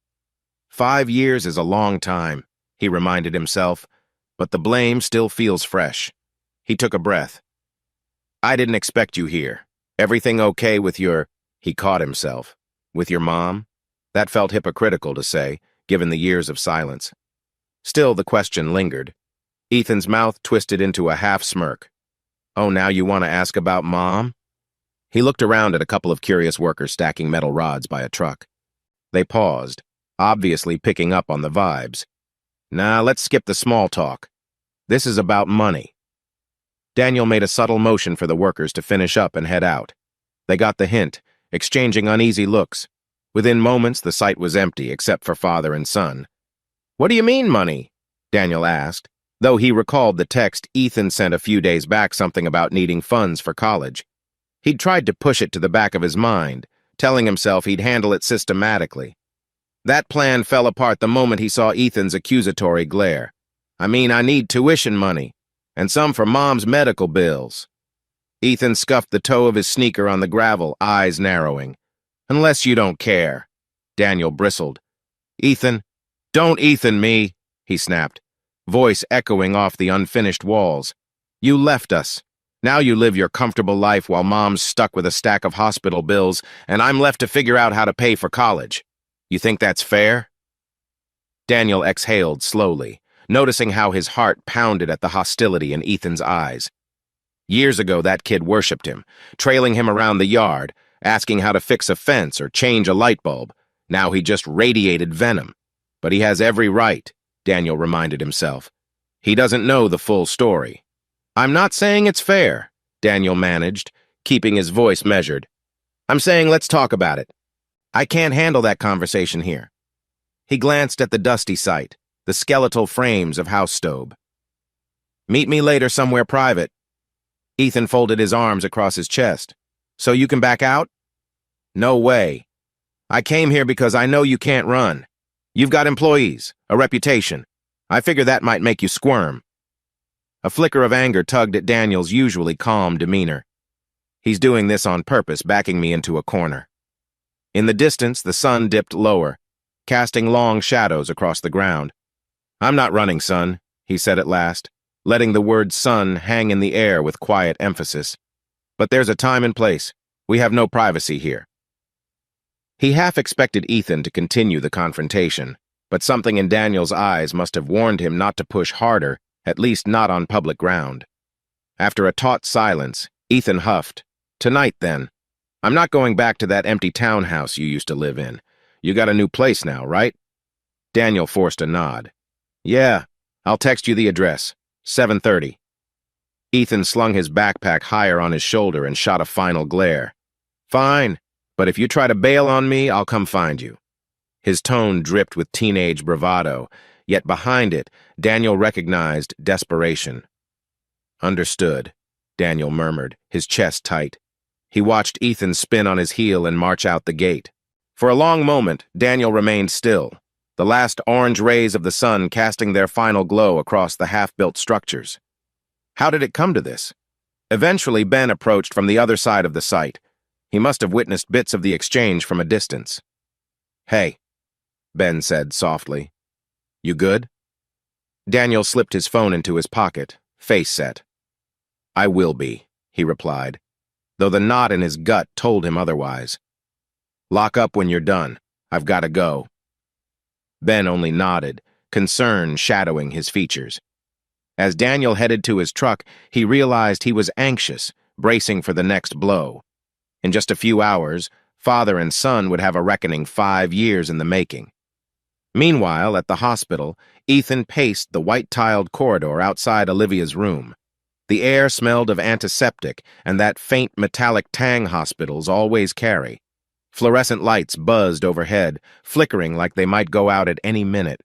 5 years is a long time, he reminded himself, but the blame still feels fresh. He took a breath. "I didn't expect you here. Everything okay with your—" He caught himself. "With your mom?" That felt hypocritical to say, given the years of silence. Still, the question lingered. Ethan's mouth twisted into a half-smirk. "Oh, now you want to ask about Mom?" He looked around at a couple of curious workers stacking metal rods by a truck. They paused, obviously picking up on the vibes. "Nah, let's skip the small talk. This is about money." Daniel made a subtle motion for the workers to finish up and head out. They got the hint, exchanging uneasy looks. Within moments, the site was empty, except for father and son. "What do you mean, money?" Daniel asked, though he recalled the text Ethan sent a few days back, something about needing funds for college. He'd tried to push it to the back of his mind, telling himself he'd handle it systematically. That plan fell apart the moment he saw Ethan's accusatory glare. "I mean, I need tuition money, and some for Mom's medical bills." Ethan scuffed the toe of his sneaker on the gravel, eyes narrowing. "Unless you don't care." Daniel bristled. "Ethan, don't Ethan me," he snapped, voice echoing off the unfinished walls. "You left us. Now you live your comfortable life while mom's stuck with a stack of hospital bills, and I'm left to figure out how to pay for college. You think that's fair?" Daniel exhaled slowly, noticing how his heart pounded at the hostility in Ethan's eyes. Years ago, that kid worshipped him, trailing him around the yard, asking how to fix a fence or change a light bulb. Now he just radiated venom. But he has every right, Daniel reminded himself. He doesn't know the full story. "I'm not saying it's fair," Daniel managed, keeping his voice measured. "I'm saying let's talk about it. I can't handle that conversation here." He glanced at the dusty site, the skeletal frames of house stove. "Meet me later somewhere private." Ethan folded his arms across his chest. "So you can back out?" "No way. I came here because I know you can't run. You've got employees, a reputation. I figure that might make you squirm." A flicker of anger tugged at Daniel's usually calm demeanor. "He's doing this on purpose, backing me into a corner." In the distance, the sun dipped lower, casting long shadows across the ground. "I'm not running, son," he said at last, letting the word son hang in the air with quiet emphasis. "But there's a time and place. We have no privacy here." He half expected Ethan to continue the confrontation, but something in Daniel's eyes must have warned him not to push harder, at least not on public ground. After a taut silence, Ethan huffed. "Tonight, then. I'm not going back to that empty townhouse you used to live in. You got a new place now, right?" Daniel forced a nod. "Yeah, I'll text you the address. 7:30. Ethan slung his backpack higher on his shoulder and shot a final glare. "Fine, but if you try to bail on me, I'll come find you." His tone dripped with teenage bravado, yet behind it, Daniel recognized desperation. "Understood," Daniel murmured, his chest tight. He watched Ethan spin on his heel and march out the gate. For a long moment, Daniel remained still, the last orange rays of the sun casting their final glow across the half-built structures. How did it come to this? Eventually, Ben approached from the other side of the site. He must have witnessed bits of the exchange from a distance. "Hey," Ben said softly. "You good?" Daniel slipped his phone into his pocket, face set. "I will be," he replied, though the knot in his gut told him otherwise. "Lock up when you're done. I've got to go." Ben only nodded, concern shadowing his features. As Daniel headed to his truck, he realized he was anxious, bracing for the next blow. In just a few hours, father and son would have a reckoning 5 years in the making. Meanwhile, at the hospital, Ethan paced the white-tiled corridor outside Olivia's room. The air smelled of antiseptic and that faint metallic tang hospitals always carry. Fluorescent lights buzzed overhead, flickering like they might go out at any minute.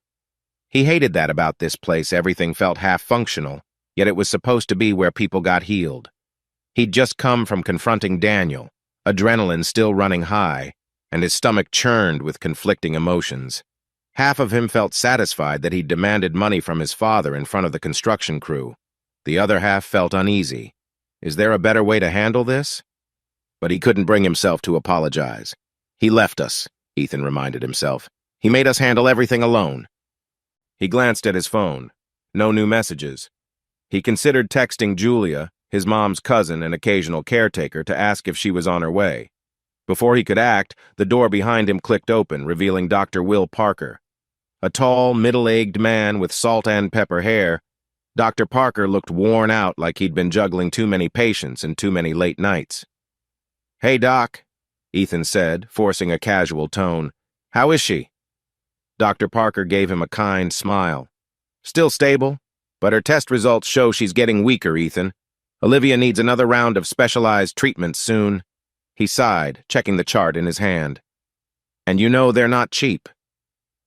He hated that about this place. Everything felt half-functional, yet it was supposed to be where people got healed. He'd just come from confronting Daniel, adrenaline still running high, and his stomach churned with conflicting emotions. Half of him felt satisfied that he'd demanded money from his father in front of the construction crew. The other half felt uneasy. Is there a better way to handle this? But he couldn't bring himself to apologize. "He left us," Ethan reminded himself. "He made us handle everything alone." He glanced at his phone. No new messages. He considered texting Julia, his mom's cousin and occasional caretaker, to ask if she was on her way. Before he could act, the door behind him clicked open, revealing Dr. Will Parker. A tall, middle-aged man with salt and pepper hair, Dr. Parker looked worn out, like he'd been juggling too many patients and too many late nights. "Hey, Doc," Ethan said, forcing a casual tone. "How is she?" Dr. Parker gave him a kind smile. "Still stable, but her test results show she's getting weaker, Ethan. Olivia needs another round of specialized treatments soon." He sighed, checking the chart in his hand. "And you know they're not cheap."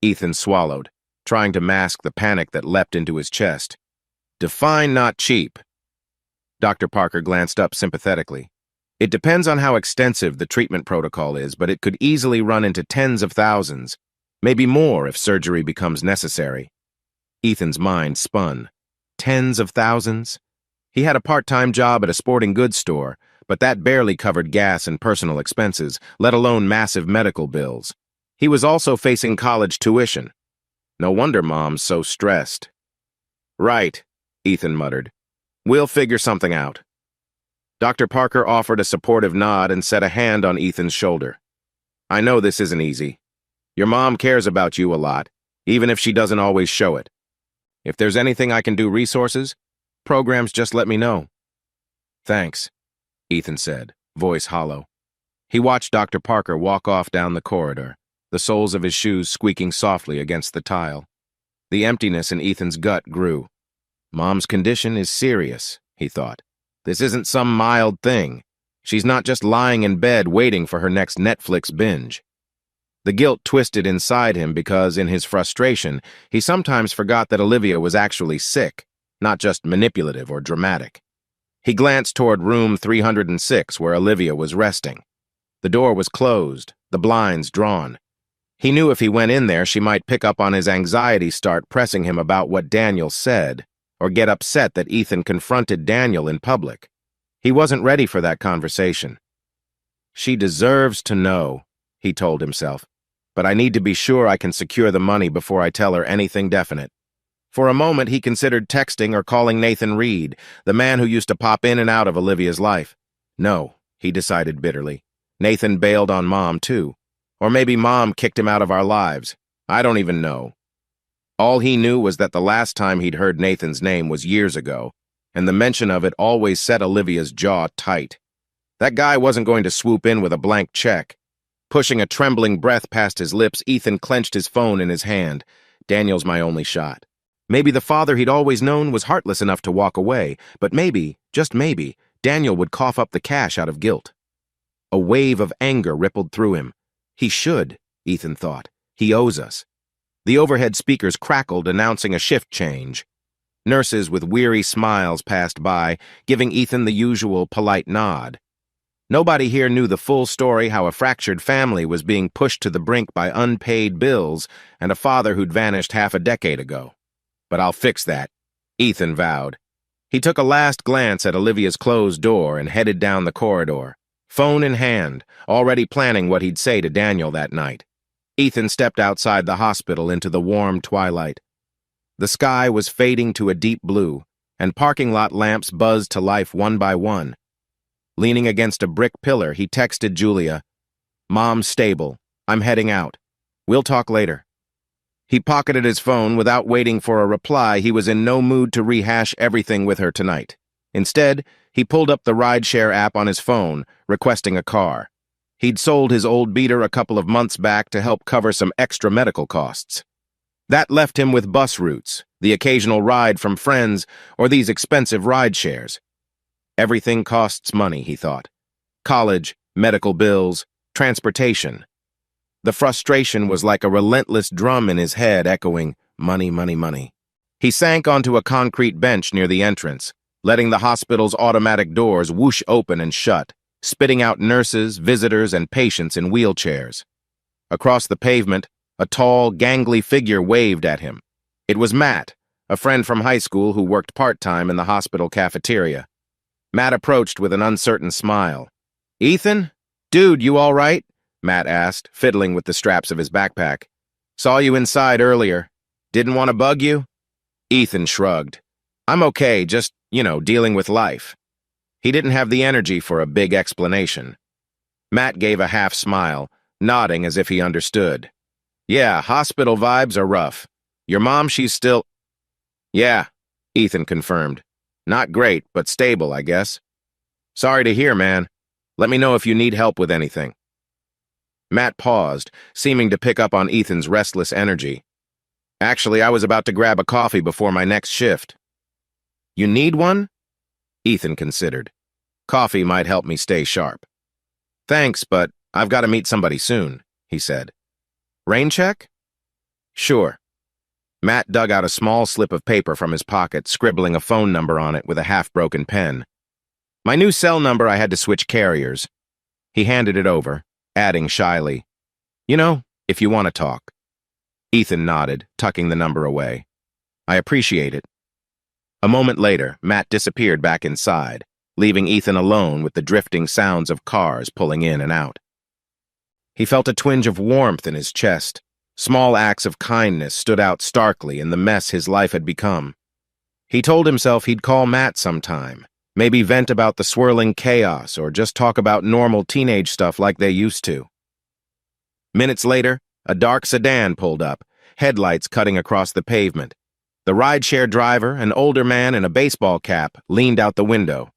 Ethan swallowed, trying to mask the panic that leapt into his chest. "Define not cheap." Dr. Parker glanced up sympathetically. "It depends on how extensive the treatment protocol is, but it could easily run into tens of thousands, maybe more if surgery becomes necessary." Ethan's mind spun. Tens of thousands? He had a part-time job at a sporting goods store, but that barely covered gas and personal expenses, let alone massive medical bills. He was also facing college tuition. No wonder Mom's so stressed. "Right," Ethan muttered. "We'll figure something out." Dr. Parker offered a supportive nod and set a hand on Ethan's shoulder. I know this isn't easy. Your mom cares about you a lot, even if she doesn't always show it. If there's anything I can do programs, just let me know. Thanks, Ethan said, voice hollow. He watched Dr. Parker walk off down the corridor, the soles of his shoes squeaking softly against the tile. The emptiness in Ethan's gut grew. Mom's condition is serious, he thought. This isn't some mild thing. She's not just lying in bed waiting for her next Netflix binge. The guilt twisted inside him because, in his frustration, he sometimes forgot that Olivia was actually sick, not just manipulative or dramatic. He glanced toward room 306 where Olivia was resting. The door was closed, the blinds drawn. He knew if he went in there, she might pick up on his anxiety start pressing him about what Daniel said, or get upset that Ethan confronted Daniel in public. He wasn't ready for that conversation. She deserves to know, he told himself, but I need to be sure I can secure the money before I tell her anything definite. For a moment, he considered texting or calling Nathan Reed, the man who used to pop in and out of Olivia's life. No, he decided bitterly. Nathan bailed on Mom, too. Or maybe Mom kicked him out of our lives. I don't even know. All he knew was that the last time he'd heard Nathan's name was years ago, and the mention of it always set Olivia's jaw tight. That guy wasn't going to swoop in with a blank check. Pushing a trembling breath past his lips, Ethan clenched his phone in his hand. Daniel's my only shot. Maybe the father he'd always known was heartless enough to walk away, but maybe, just maybe, Daniel would cough up the cash out of guilt. A wave of anger rippled through him. He should, Ethan thought. He owes us. The overhead speakers crackled, announcing a shift change. Nurses with weary smiles passed by, giving Ethan the usual polite nod. Nobody here knew the full story how a fractured family was being pushed to the brink by unpaid bills and a father who'd vanished half a decade ago. But I'll fix that, Ethan vowed. He took a last glance at Olivia's closed door and headed down the corridor, phone in hand, already planning what he'd say to Daniel that night. Ethan stepped outside the hospital into the warm twilight. The sky was fading to a deep blue, and parking lot lamps buzzed to life one by one. Leaning against a brick pillar, he texted Julia, "Mom's stable. I'm heading out. We'll talk later." He pocketed his phone without waiting for a reply. He was in no mood to rehash everything with her tonight. Instead, he pulled up the rideshare app on his phone, requesting a car. He'd sold his old beater a couple of months back to help cover some extra medical costs. That left him with bus routes, the occasional ride from friends, or these expensive ride shares. Everything costs money, he thought. College, medical bills, transportation. The frustration was like a relentless drum in his head echoing, money, money, money. He sank onto a concrete bench near the entrance, letting the hospital's automatic doors whoosh open and shut, spitting out nurses, visitors, and patients in wheelchairs. Across the pavement, a tall, gangly figure waved at him. It was Matt, a friend from high school who worked part-time in the hospital cafeteria. Matt approached with an uncertain smile. "Ethan? Dude, you all right?" Matt asked, fiddling with the straps of his backpack. "Saw you inside earlier. Didn't want to bug you?" Ethan shrugged. "I'm okay, just, dealing with life." He didn't have the energy for a big explanation. Matt gave a half smile, nodding as if he understood. "Yeah, hospital vibes are rough. Your mom, she's still—" "Yeah," Ethan confirmed. "Not great, but stable, I guess." "Sorry to hear, man. Let me know if you need help with anything." Matt paused, seeming to pick up on Ethan's restless energy. "Actually, I was about to grab a coffee before my next shift." "You need one?" Ethan considered. "Coffee might help me stay sharp." "Thanks, but I've got to meet somebody soon," he said. "Rain check?" "Sure." Matt dug out a small slip of paper from his pocket, scribbling a phone number on it with a half-broken pen. "My new cell number, I had to switch carriers." He handed it over, adding shyly, "If you want to talk." Ethan nodded, tucking the number away. "I appreciate it." A moment later, Matt disappeared back inside, leaving Ethan alone with the drifting sounds of cars pulling in and out. He felt a twinge of warmth in his chest. Small acts of kindness stood out starkly in the mess his life had become. He told himself he'd call Matt sometime, Maybe vent about the swirling chaos or just talk about normal teenage stuff like they used to. Minutes later, a dark sedan pulled up, headlights cutting across the pavement. The rideshare driver, an older man in a baseball cap, leaned out the window.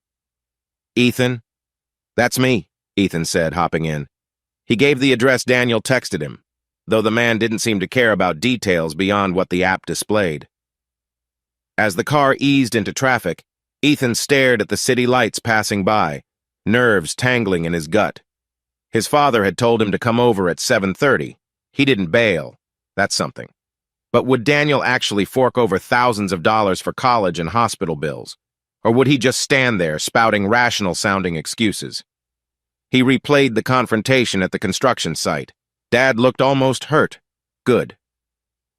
"Ethan?" "That's me," Ethan said, hopping in. He gave the address Daniel texted him, though the man didn't seem to care about details beyond what the app displayed. As the car eased into traffic, Ethan stared at the city lights passing by, nerves tangling in his gut. His father had told him to come over at 7:30. He didn't bail. That's something. But would Daniel actually fork over thousands of dollars for college and hospital bills? Or would he just stand there spouting rational-sounding excuses? He replayed the confrontation at the construction site. Dad looked almost hurt. Good.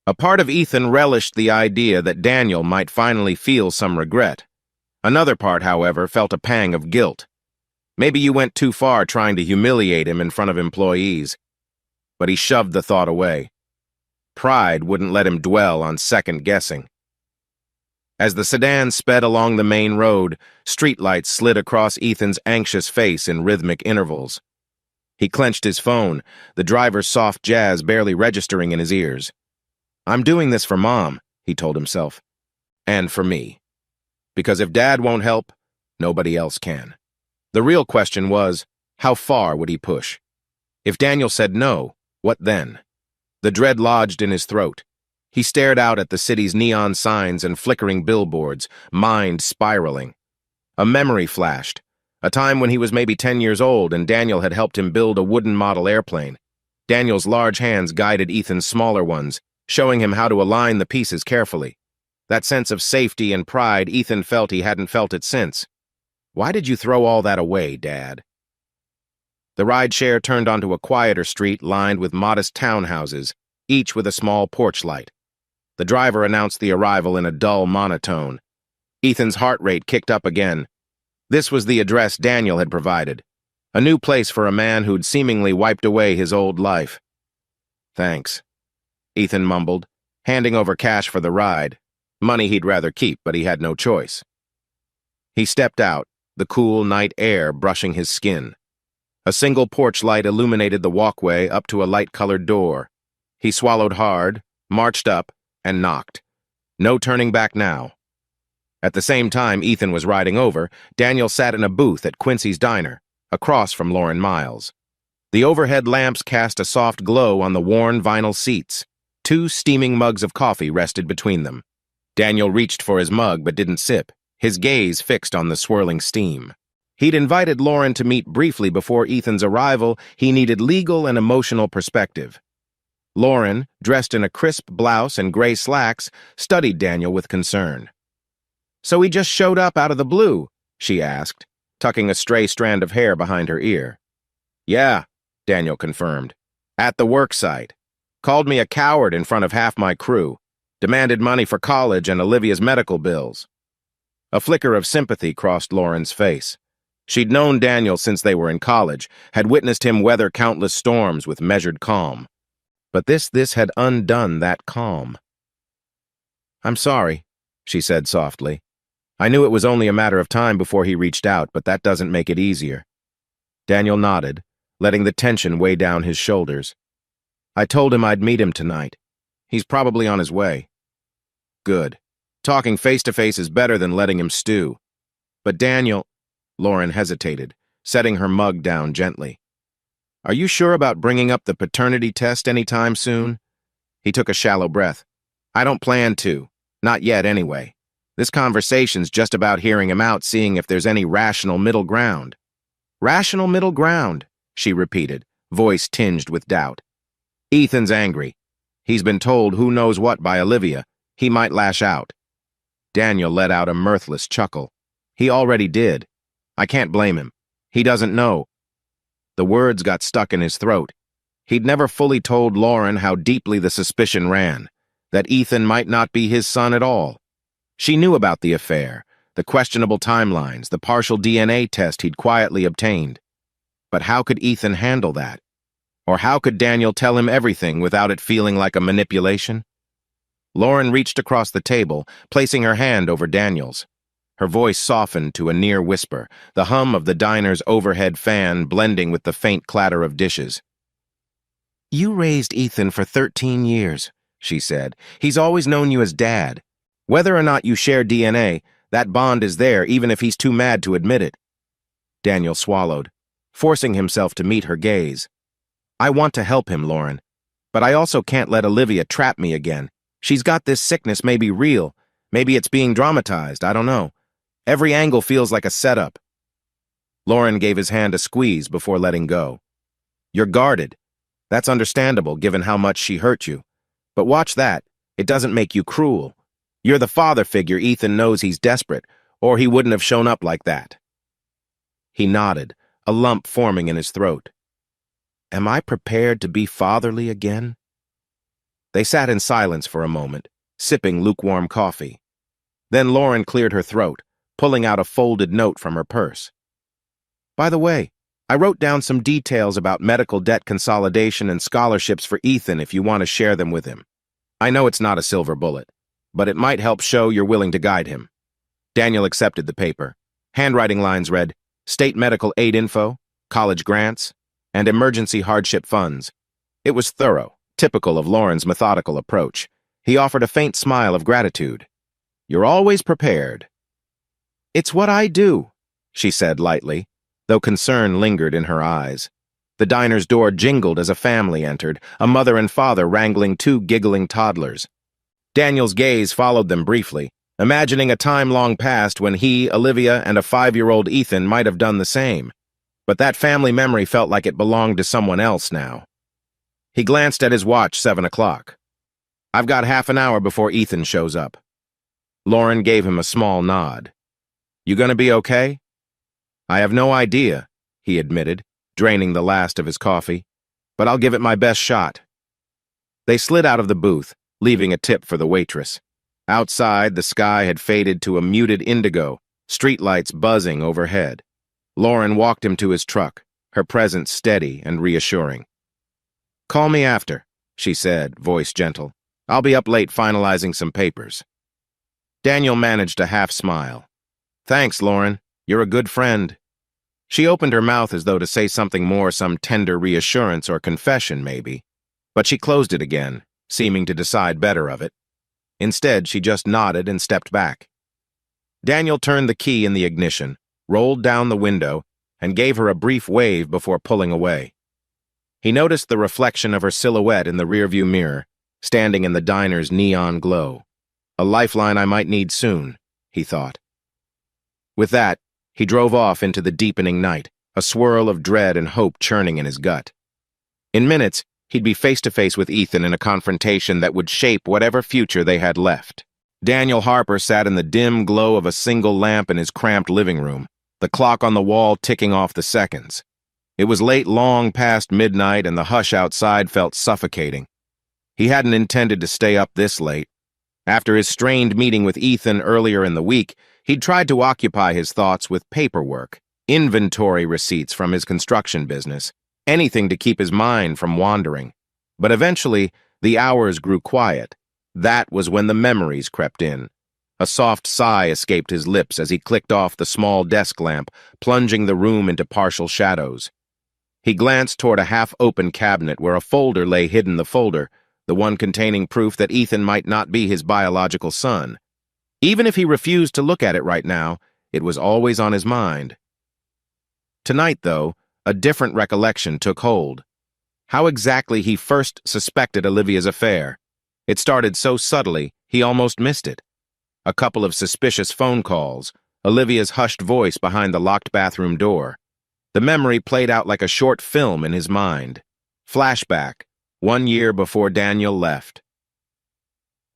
A part of Ethan relished the idea that Daniel might finally feel some regret. Another part, however, felt a pang of guilt. Maybe you went too far trying to humiliate him in front of employees. But he shoved the thought away. Pride wouldn't let him dwell on second-guessing. As the sedan sped along the main road, streetlights slid across Ethan's anxious face in rhythmic intervals. He clenched his phone, the driver's soft jazz barely registering in his ears. "I'm doing this for Mom," he told himself. "And for me. Because if Dad won't help, nobody else can." The real question was, how far would he push? If Daniel said no, what then? The dread lodged in his throat. He stared out at the city's neon signs and flickering billboards, mind spiraling. A memory flashed, a time when he was maybe 10 years old and Daniel had helped him build a wooden model airplane. Daniel's large hands guided Ethan's smaller ones, showing him how to align the pieces carefully. That sense of safety and pride Ethan felt he hadn't felt it since. "Why did you throw all that away, Dad?" The rideshare turned onto a quieter street lined with modest townhouses, each with a small porch light. The driver announced the arrival in a dull monotone. Ethan's heart rate kicked up again. This was the address Daniel had provided, a new place for a man who'd seemingly wiped away his old life. "Thanks," Ethan mumbled, handing over cash for the ride, money he'd rather keep, but he had no choice. He stepped out, the cool night air brushing his skin. A single porch light illuminated the walkway up to a light-colored door. He swallowed hard, marched up, and knocked. No turning back now. At the same time Ethan was riding over, Daniel sat in a booth at Quincy's Diner, across from Lauren Miles. The overhead lamps cast a soft glow on the worn vinyl seats. 2 steaming mugs of coffee rested between them. Daniel reached for his mug but didn't sip, his gaze fixed on the swirling steam. He'd invited Lauren to meet briefly before Ethan's arrival. He needed legal and emotional perspective. Lauren, dressed in a crisp blouse and gray slacks, studied Daniel with concern. "So he just showed up out of the blue?" she asked, tucking a stray strand of hair behind her ear. "Yeah," Daniel confirmed. "At the work site. Called me a coward in front of half my crew. Demanded money for college and Olivia's medical bills." A flicker of sympathy crossed Lauren's face. She'd known Daniel since they were in college, had witnessed him weather countless storms with measured calm. But this had undone that calm. "I'm sorry," she said softly. "I knew it was only a matter of time before he reached out, but that doesn't make it easier." Daniel nodded, letting the tension weigh down his shoulders. "I told him I'd meet him tonight. He's probably on his way." "Good. Talking face-to-face is better than letting him stew." "But Daniel—" Lauren hesitated, setting her mug down gently. "Are you sure about bringing up the paternity test anytime soon?" He took a shallow breath. "I don't plan to. Not yet, anyway. This conversation's just about hearing him out, seeing if there's any rational middle ground." "Rational middle ground," she repeated, voice tinged with doubt. "Ethan's angry. He's been told who knows what by Olivia. He might lash out." Daniel let out a mirthless chuckle. "He already did. I can't blame him. He doesn't know." The words got stuck in his throat. He'd never fully told Lauren how deeply the suspicion ran, that Ethan might not be his son at all. She knew about the affair, the questionable timelines, the partial DNA test he'd quietly obtained. But how could Ethan handle that? Or how could Daniel tell him everything without it feeling like a manipulation? Lauren reached across the table, placing her hand over Daniel's. Her voice softened to a near whisper, the hum of the diner's overhead fan blending with the faint clatter of dishes. "You raised Ethan for 13 years, she said. "He's always known you as Dad. Whether or not you share DNA, that bond is there even if he's too mad to admit it." Daniel swallowed, forcing himself to meet her gaze. "I want to help him, Lauren. But I also can't let Olivia trap me again. She's got this sickness may be real. Maybe it's being dramatized, I don't know. Every angle feels like a setup." Lauren gave his hand a squeeze before letting go. "You're guarded. That's understandable given how much she hurt you. But watch that. It doesn't make you cruel. You're the father figure Ethan knows he's desperate, or he wouldn't have shown up like that." He nodded, a lump forming in his throat. Am I prepared to be fatherly again? They sat in silence for a moment, sipping lukewarm coffee. Then Lauren cleared her throat, pulling out a folded note from her purse. "By the way, I wrote down some details about medical debt consolidation and scholarships for Ethan if you want to share them with him. I know it's not a silver bullet, but it might help show you're willing to guide him." Daniel accepted the paper. Handwriting lines read, "State medical aid info, college grants, and emergency hardship funds." It was thorough, typical of Lauren's methodical approach. He offered a faint smile of gratitude. "You're always prepared." "It's what I do," she said lightly, though concern lingered in her eyes. The diner's door jingled as a family entered, a mother and father wrangling two giggling toddlers. Daniel's gaze followed them briefly, imagining a time long past when he, Olivia, and a 5-year-old Ethan might have done the same. But that family memory felt like it belonged to someone else now. He glanced at his watch, 7 o'clock. "I've got half an hour before Ethan shows up." Lauren gave him a small nod. "You gonna be okay?" "I have no idea," he admitted, draining the last of his coffee. "But I'll give it my best shot." They slid out of the booth, leaving a tip for the waitress. Outside, the sky had faded to a muted indigo, streetlights buzzing overhead. Lauren walked him to his truck, her presence steady and reassuring. "Call me after," she said, voice gentle. "I'll be up late finalizing some papers." Daniel managed a half-smile. "Thanks, Lauren. You're a good friend." She opened her mouth as though to say something more, some tender reassurance or confession, maybe. But she closed it again, seeming to decide better of it. Instead, she just nodded and stepped back. Daniel turned the key in the ignition, rolled down the window, and gave her a brief wave before pulling away. He noticed the reflection of her silhouette in the rearview mirror, standing in the diner's neon glow. A lifeline I might need soon, he thought. With that, he drove off into the deepening night, a swirl of dread and hope churning in his gut. In minutes, he'd be face to face with Ethan in a confrontation that would shape whatever future they had left. Daniel Harper sat in the dim glow of a single lamp in his cramped living room, the clock on the wall ticking off the seconds. It was late long past midnight and the hush outside felt suffocating. He hadn't intended to stay up this late. After his strained meeting with Ethan earlier in the week, he'd tried to occupy his thoughts with paperwork, inventory receipts from his construction business, anything to keep his mind from wandering. But eventually, the hours grew quiet. That was when the memories crept in. A soft sigh escaped his lips as he clicked off the small desk lamp, plunging the room into partial shadows. He glanced toward a half-open cabinet where a folder lay hidden the folder, the one containing proof that Ethan might not be his biological son. Even if he refused to look at it right now, it was always on his mind. Tonight, though, a different recollection took hold. How exactly he first suspected Olivia's affair. It started so subtly, he almost missed it. A couple of suspicious phone calls, Olivia's hushed voice behind the locked bathroom door. The memory played out like a short film in his mind. Flashback, 1 year before Daniel left.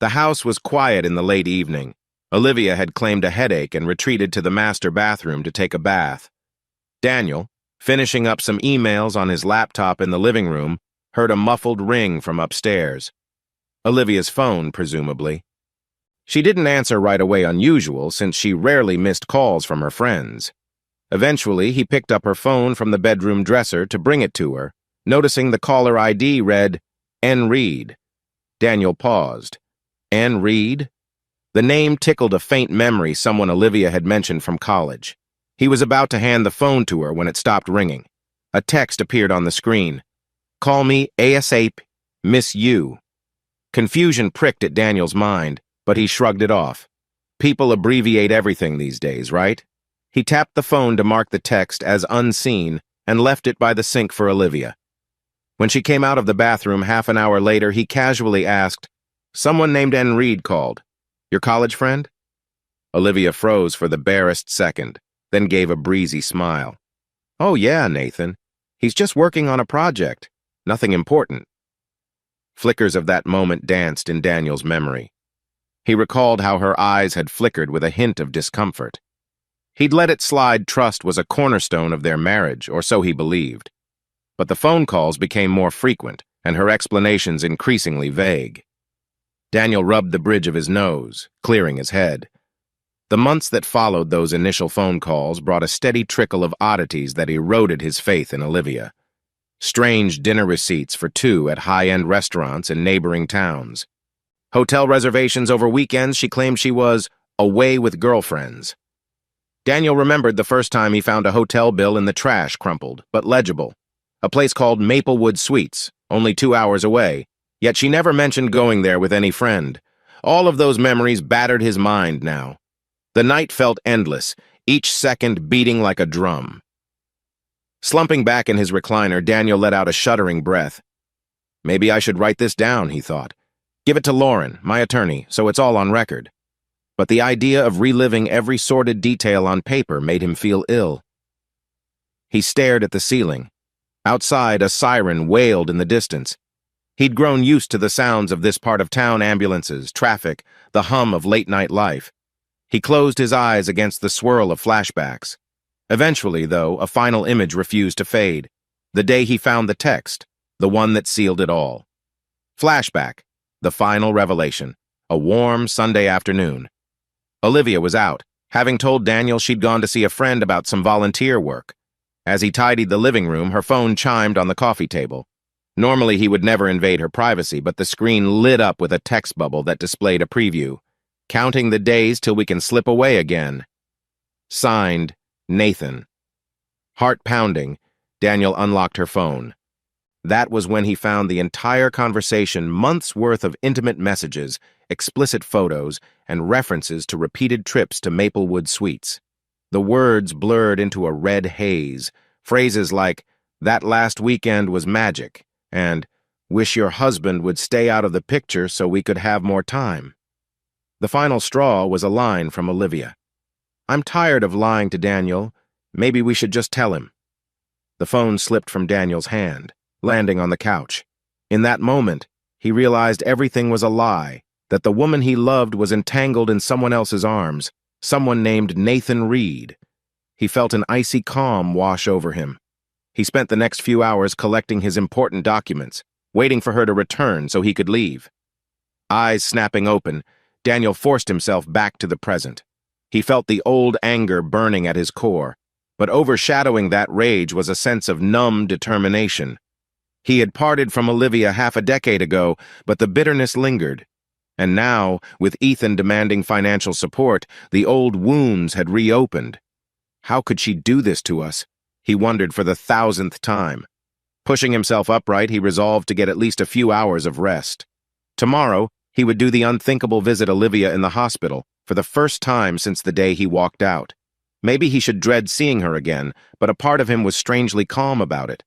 The house was quiet in the late evening. Olivia had claimed a headache and retreated to the master bathroom to take a bath. Daniel, finishing up some emails on his laptop in the living room, heard a muffled ring from upstairs. Olivia's phone, presumably. She didn't answer right away, unusual, since she rarely missed calls from her friends. Eventually, he picked up her phone from the bedroom dresser to bring it to her, noticing the caller ID read, N. Reed. Daniel paused. N. Reed? The name tickled a faint memory someone Olivia had mentioned from college. He was about to hand the phone to her when it stopped ringing. A text appeared on the screen. "Call me ASAP, Miss You." Confusion pricked at Daniel's mind, but he shrugged it off. People abbreviate everything these days, right? He tapped the phone to mark the text as unseen and left it by the sink for Olivia. When she came out of the bathroom half an hour later, he casually asked, "Someone named N. Reed called. Your college friend?" Olivia froze for the barest second, then gave a breezy smile. "Oh yeah, Nathan. He's just working on a project. Nothing important." Flickers of that moment danced in Daniel's memory. He recalled how her eyes had flickered with a hint of discomfort. He'd let it slide trust was a cornerstone of their marriage, or so he believed. But the phone calls became more frequent, and her explanations increasingly vague. Daniel rubbed the bridge of his nose, clearing his head. The months that followed those initial phone calls brought a steady trickle of oddities that eroded his faith in Olivia. Strange dinner receipts for two at high-end restaurants in neighboring towns. Hotel reservations over weekends she claimed she was away with girlfriends. Daniel remembered the first time he found a hotel bill in the trash, crumpled, but legible. A place called Maplewood Suites, only 2 hours away, yet she never mentioned going there with any friend. All of those memories battered his mind now. The night felt endless, each second beating like a drum. Slumping back in his recliner, Daniel let out a shuddering breath. Maybe I should write this down, he thought. Give it to Lauren, my attorney, so it's all on record. But the idea of reliving every sordid detail on paper made him feel ill. He stared at the ceiling. Outside, a siren wailed in the distance. He'd grown used to the sounds of this part of town: ambulances, traffic, the hum of late-night life. He closed his eyes against the swirl of flashbacks. Eventually, though, a final image refused to fade. The day he found the text, the one that sealed it all. Flashback, the final revelation, a warm Sunday afternoon. Olivia was out, having told Daniel she'd gone to see a friend about some volunteer work. As he tidied the living room, her phone chimed on the coffee table. Normally, he would never invade her privacy, but the screen lit up with a text bubble that displayed a preview. "Counting the days till we can slip away again." Signed, Nathan. Heart pounding, Daniel unlocked her phone. That was when he found the entire conversation, months' worth of intimate messages, explicit photos, and references to repeated trips to Maplewood Suites. The words blurred into a red haze, phrases like, "That last weekend was magic," and "Wish your husband would stay out of the picture so we could have more time." The final straw was a line from Olivia. "I'm tired of lying to Daniel. Maybe we should just tell him." The phone slipped from Daniel's hand, landing on the couch. In that moment, he realized everything was a lie, that the woman he loved was entangled in someone else's arms, someone named Nathan Reed. He felt an icy calm wash over him. He spent the next few hours collecting his important documents, waiting for her to return so he could leave. Eyes snapping open, Daniel forced himself back to the present. He felt the old anger burning at his core, but overshadowing that rage was a sense of numb determination. He had parted from Olivia half a decade ago, but the bitterness lingered. And now, with Ethan demanding financial support, the old wounds had reopened. How could she do this to us? He wondered for the 1,000th time. Pushing himself upright, he resolved to get at least a few hours of rest. Tomorrow, he would do the unthinkable visit Olivia in the hospital, for the first time since the day he walked out. Maybe he should dread seeing her again, but a part of him was strangely calm about it.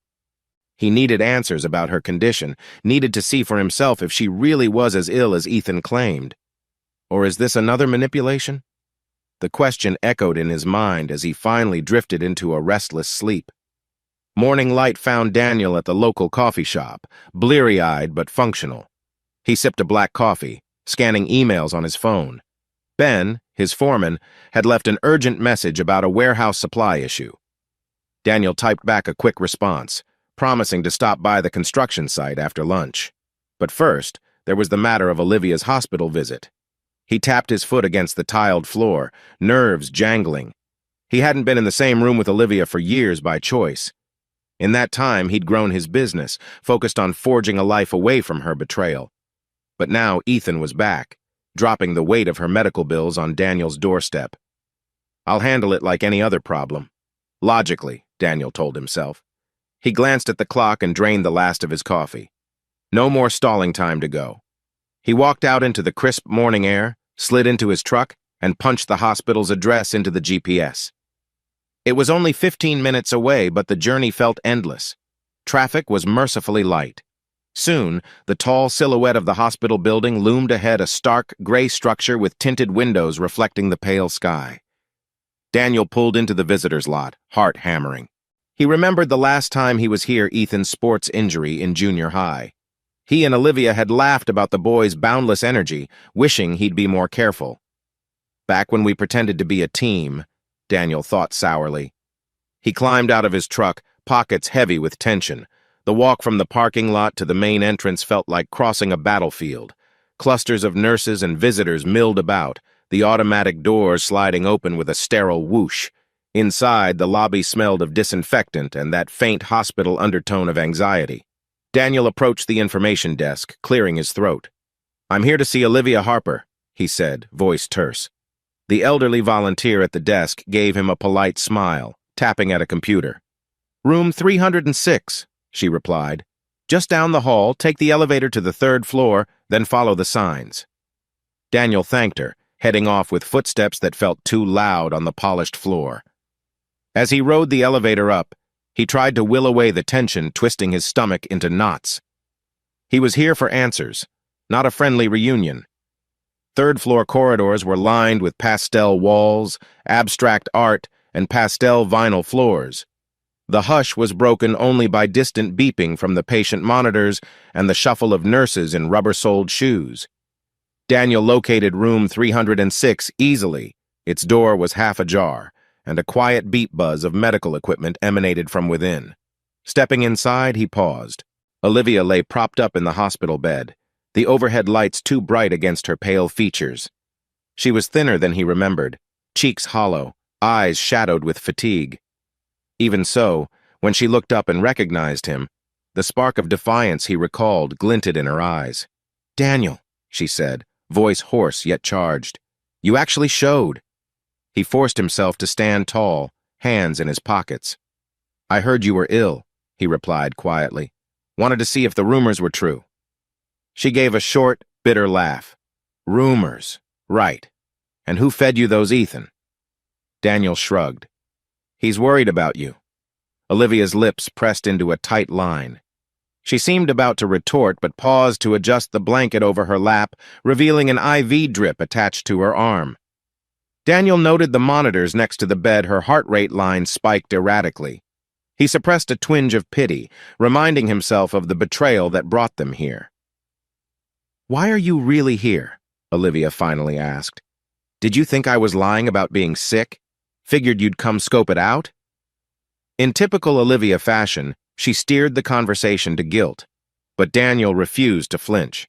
He needed answers about her condition, needed to see for himself if she really was as ill as Ethan claimed. Or is this another manipulation? The question echoed in his mind as he finally drifted into a restless sleep. Morning light found Daniel at the local coffee shop, bleary-eyed but functional. He sipped a black coffee, scanning emails on his phone. Ben, his foreman, had left an urgent message about a warehouse supply issue. Daniel typed back a quick response, promising to stop by the construction site after lunch. But first, there was the matter of Olivia's hospital visit. He tapped his foot against the tiled floor, nerves jangling. He hadn't been in the same room with Olivia for years by choice. In that time, he'd grown his business, focused on forging a life away from her betrayal. But now Ethan was back. dropping the weight of her medical bills on Daniel's doorstep. "I'll handle it like any other problem." Logically, Daniel told himself. He glanced at the clock and drained the last of his coffee. No more stalling time to go. He walked out into the crisp morning air, slid into his truck, and punched the hospital's address into the GPS. It was only 15 minutes away, but the journey felt endless. Traffic was mercifully light. Soon, the tall silhouette of the hospital building loomed ahead, a stark, gray structure with tinted windows reflecting the pale sky. Daniel pulled into the visitor's lot, heart hammering. He remembered the last time he was here, Ethan's sports injury in junior high. He and Olivia had laughed about the boy's boundless energy, wishing he'd be more careful. Back when we pretended to be a team, Daniel thought sourly. He climbed out of his truck, pockets heavy with tension. The walk from the parking lot to the main entrance felt like crossing a battlefield. Clusters of nurses and visitors milled about, the automatic doors sliding open with a sterile whoosh. Inside, the lobby smelled of disinfectant and that faint hospital undertone of anxiety. Daniel approached the information desk, clearing his throat. "I'm here to see Olivia Harper," he said, voice terse. The elderly volunteer at the desk gave him a polite smile, tapping at a computer. "Room 306, she replied. "Just down the hall, take the elevator to the 3rd floor, then follow the signs." Daniel thanked her, heading off with footsteps that felt too loud on the polished floor. As he rode the elevator up, he tried to will away the tension twisting his stomach into knots. He was here for answers, not a friendly reunion. 3rd-floor corridors were lined with pastel walls, abstract art, and pastel vinyl floors. The hush was broken only by distant beeping from the patient monitors and the shuffle of nurses in rubber-soled shoes. Daniel located room 306 easily. Its door was half ajar, and a quiet beep buzz of medical equipment emanated from within. Stepping inside, he paused. Olivia lay propped up in the hospital bed, the overhead lights too bright against her pale features. She was thinner than he remembered, cheeks hollow, eyes shadowed with fatigue. Even so, when she looked up and recognized him, the spark of defiance he recalled glinted in her eyes. "Daniel," she said, voice hoarse yet charged. "You actually showed." He forced himself to stand tall, hands in his pockets. "I heard you were ill," he replied quietly. "Wanted to see if the rumors were true." She gave a short, bitter laugh. "Rumors, right. And who fed you those, Ethan?" Daniel shrugged. "He's worried about you." Olivia's lips pressed into a tight line. She seemed about to retort, but paused to adjust the blanket over her lap, revealing an IV drip attached to her arm. Daniel noted the monitors next to the bed. Her heart rate line spiked erratically. He suppressed a twinge of pity, reminding himself of the betrayal that brought them here. "Why are you really here?" Olivia finally asked. "Did you think I was lying about being sick? Figured you'd come scope it out?" In typical Olivia fashion, she steered the conversation to guilt, but Daniel refused to flinch.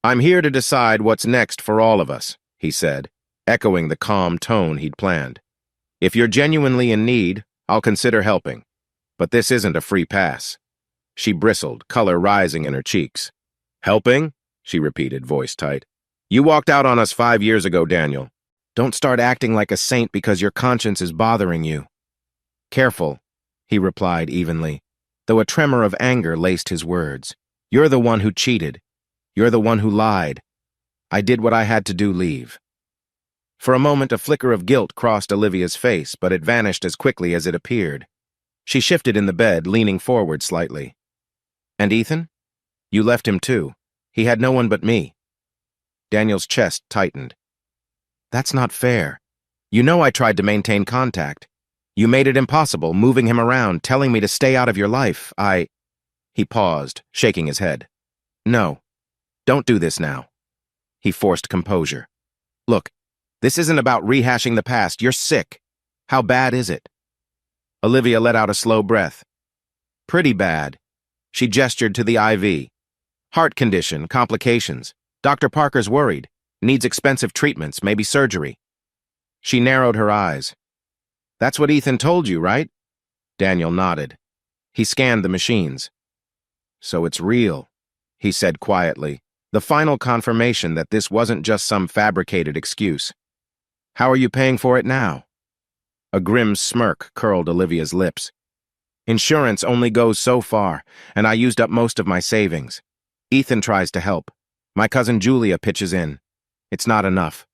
"I'm here to decide what's next for all of us," he said, echoing the calm tone he'd planned. "If you're genuinely in need, I'll consider helping. But this isn't a free pass." She bristled, color rising in her cheeks. "Helping?" she repeated, voice tight. "You walked out on us 5 years ago, Daniel. Don't start acting like a saint because your conscience is bothering you." "Careful," he replied evenly, though a tremor of anger laced his words. "You're the one who cheated. You're the one who lied. I did what I had to do, leave." For a moment, a flicker of guilt crossed Olivia's face, but it vanished as quickly as it appeared. She shifted in the bed, leaning forward slightly. "And Ethan? You left him too. He had no one but me." Daniel's chest tightened. "That's not fair. You know I tried to maintain contact. You made it impossible, moving him around, telling me to stay out of your life. He paused, shaking his head. "No, don't do this now." He forced composure. "Look, this isn't about rehashing the past. You're sick. How bad is it?" Olivia let out a slow breath. "Pretty bad." She gestured to the IV. "Heart condition, complications. Dr. Parker's worried. Needs expensive treatments, maybe surgery." She narrowed her eyes. "That's what Ethan told you, right?" Daniel nodded. He scanned the machines. "So it's real," he said quietly, The final confirmation that this wasn't just some fabricated excuse. How are you paying for it now? A grim smirk curled Olivia's lips. Insurance only goes so far, and I used up most of my savings. Ethan tries to help. My cousin Julia pitches in. It's not enough.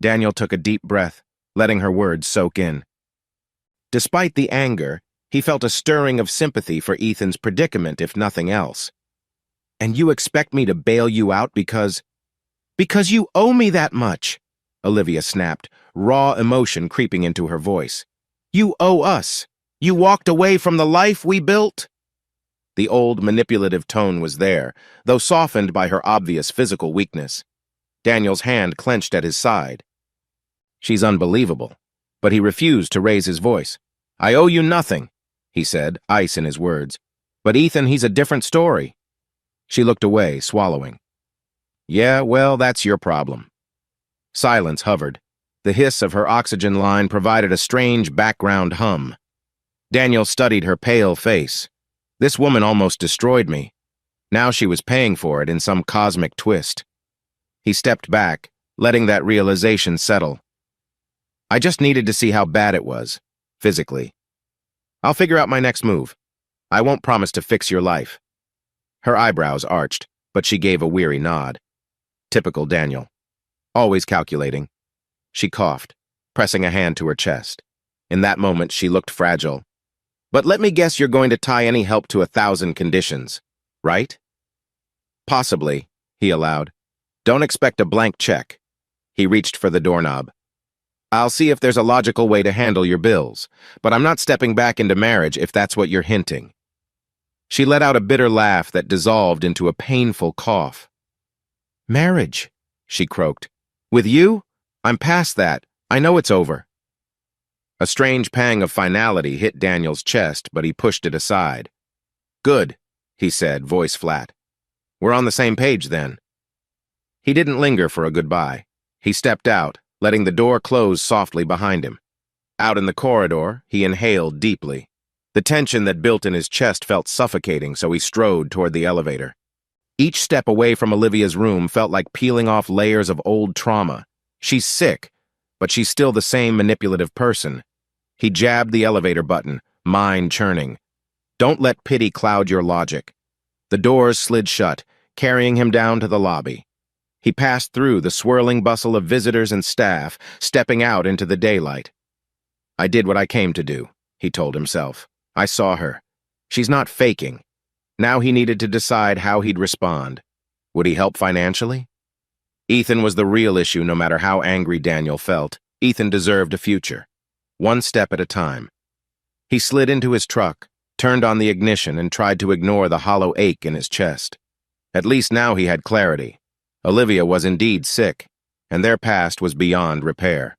Daniel took a deep breath, letting her words soak in. Despite the anger, he felt a stirring of sympathy for Ethan's predicament, if nothing else. And you expect me to bail you out because you owe me that much, Olivia snapped, raw emotion creeping into her voice. You owe us. You walked away from the life we built. The old manipulative tone was there, though softened by her obvious physical weakness. Daniel's hand clenched at his side. She's unbelievable, but he refused to raise his voice. I owe you nothing, he said, ice in his words. But Ethan, he's a different story. She looked away, swallowing. Yeah, well, that's your problem. Silence hovered. The hiss of her oxygen line provided a strange background hum. Daniel studied her pale face. This woman almost destroyed me. Now she was paying for it in some cosmic twist. He stepped back, letting that realization settle. I just needed to see how bad it was, physically. I'll figure out my next move. I won't promise to fix your life. Her eyebrows arched, but she gave a weary nod. Typical Daniel. Always calculating. She coughed, pressing a hand to her chest. In that moment, she looked fragile. But let me guess you're going to tie any help to 1,000 conditions, right? Possibly, he allowed. Don't expect a blank check. He reached for the doorknob. I'll see if there's a logical way to handle your bills, but I'm not stepping back into marriage if that's what you're hinting. She let out a bitter laugh that dissolved into a painful cough. Marriage, she croaked. With you? I'm past that. I know it's over. A strange pang of finality hit Daniel's chest, but he pushed it aside. Good, he said, voice flat. We're on the same page then. He didn't linger for a goodbye. He stepped out, letting the door close softly behind him. Out in the corridor, he inhaled deeply. The tension that built in his chest felt suffocating, so he strode toward the elevator. Each step away from Olivia's room felt like peeling off layers of old trauma. She's sick, but she's still the same manipulative person. He jabbed the elevator button, mind churning. Don't let pity cloud your logic. The doors slid shut, carrying him down to the lobby. He passed through the swirling bustle of visitors and staff, stepping out into the daylight. I did what I came to do, he told himself. I saw her. She's not faking. Now he needed to decide how he'd respond. Would he help financially? Ethan was the real issue, no matter how angry Daniel felt. Ethan deserved a future. One step at a time. He slid into his truck, turned on the ignition, and tried to ignore the hollow ache in his chest. At least now he had clarity. Olivia was indeed sick, and their past was beyond repair.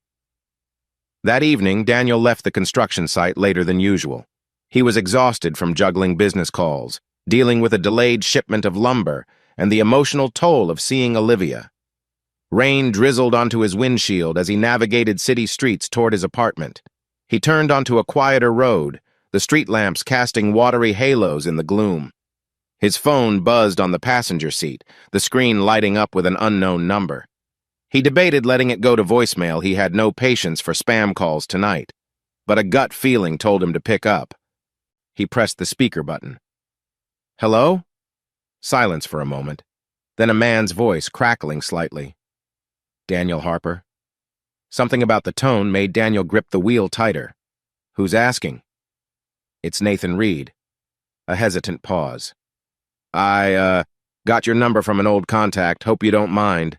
That evening, Daniel left the construction site later than usual. He was exhausted from juggling business calls, dealing with a delayed shipment of lumber, and the emotional toll of seeing Olivia. Rain drizzled onto his windshield as he navigated city streets toward his apartment. He turned onto a quieter road, the street lamps casting watery halos in the gloom. His phone buzzed on the passenger seat, the screen lighting up with an unknown number. He debated letting it go to voicemail. He had no patience for spam calls tonight, but a gut feeling told him to pick up. He pressed the speaker button. Hello? Silence for a moment, then a man's voice crackling slightly. Daniel Harper. Something about the tone made Daniel grip the wheel tighter. Who's asking? It's Nathan Reed. A hesitant pause. I, got your number from an old contact. Hope you don't mind.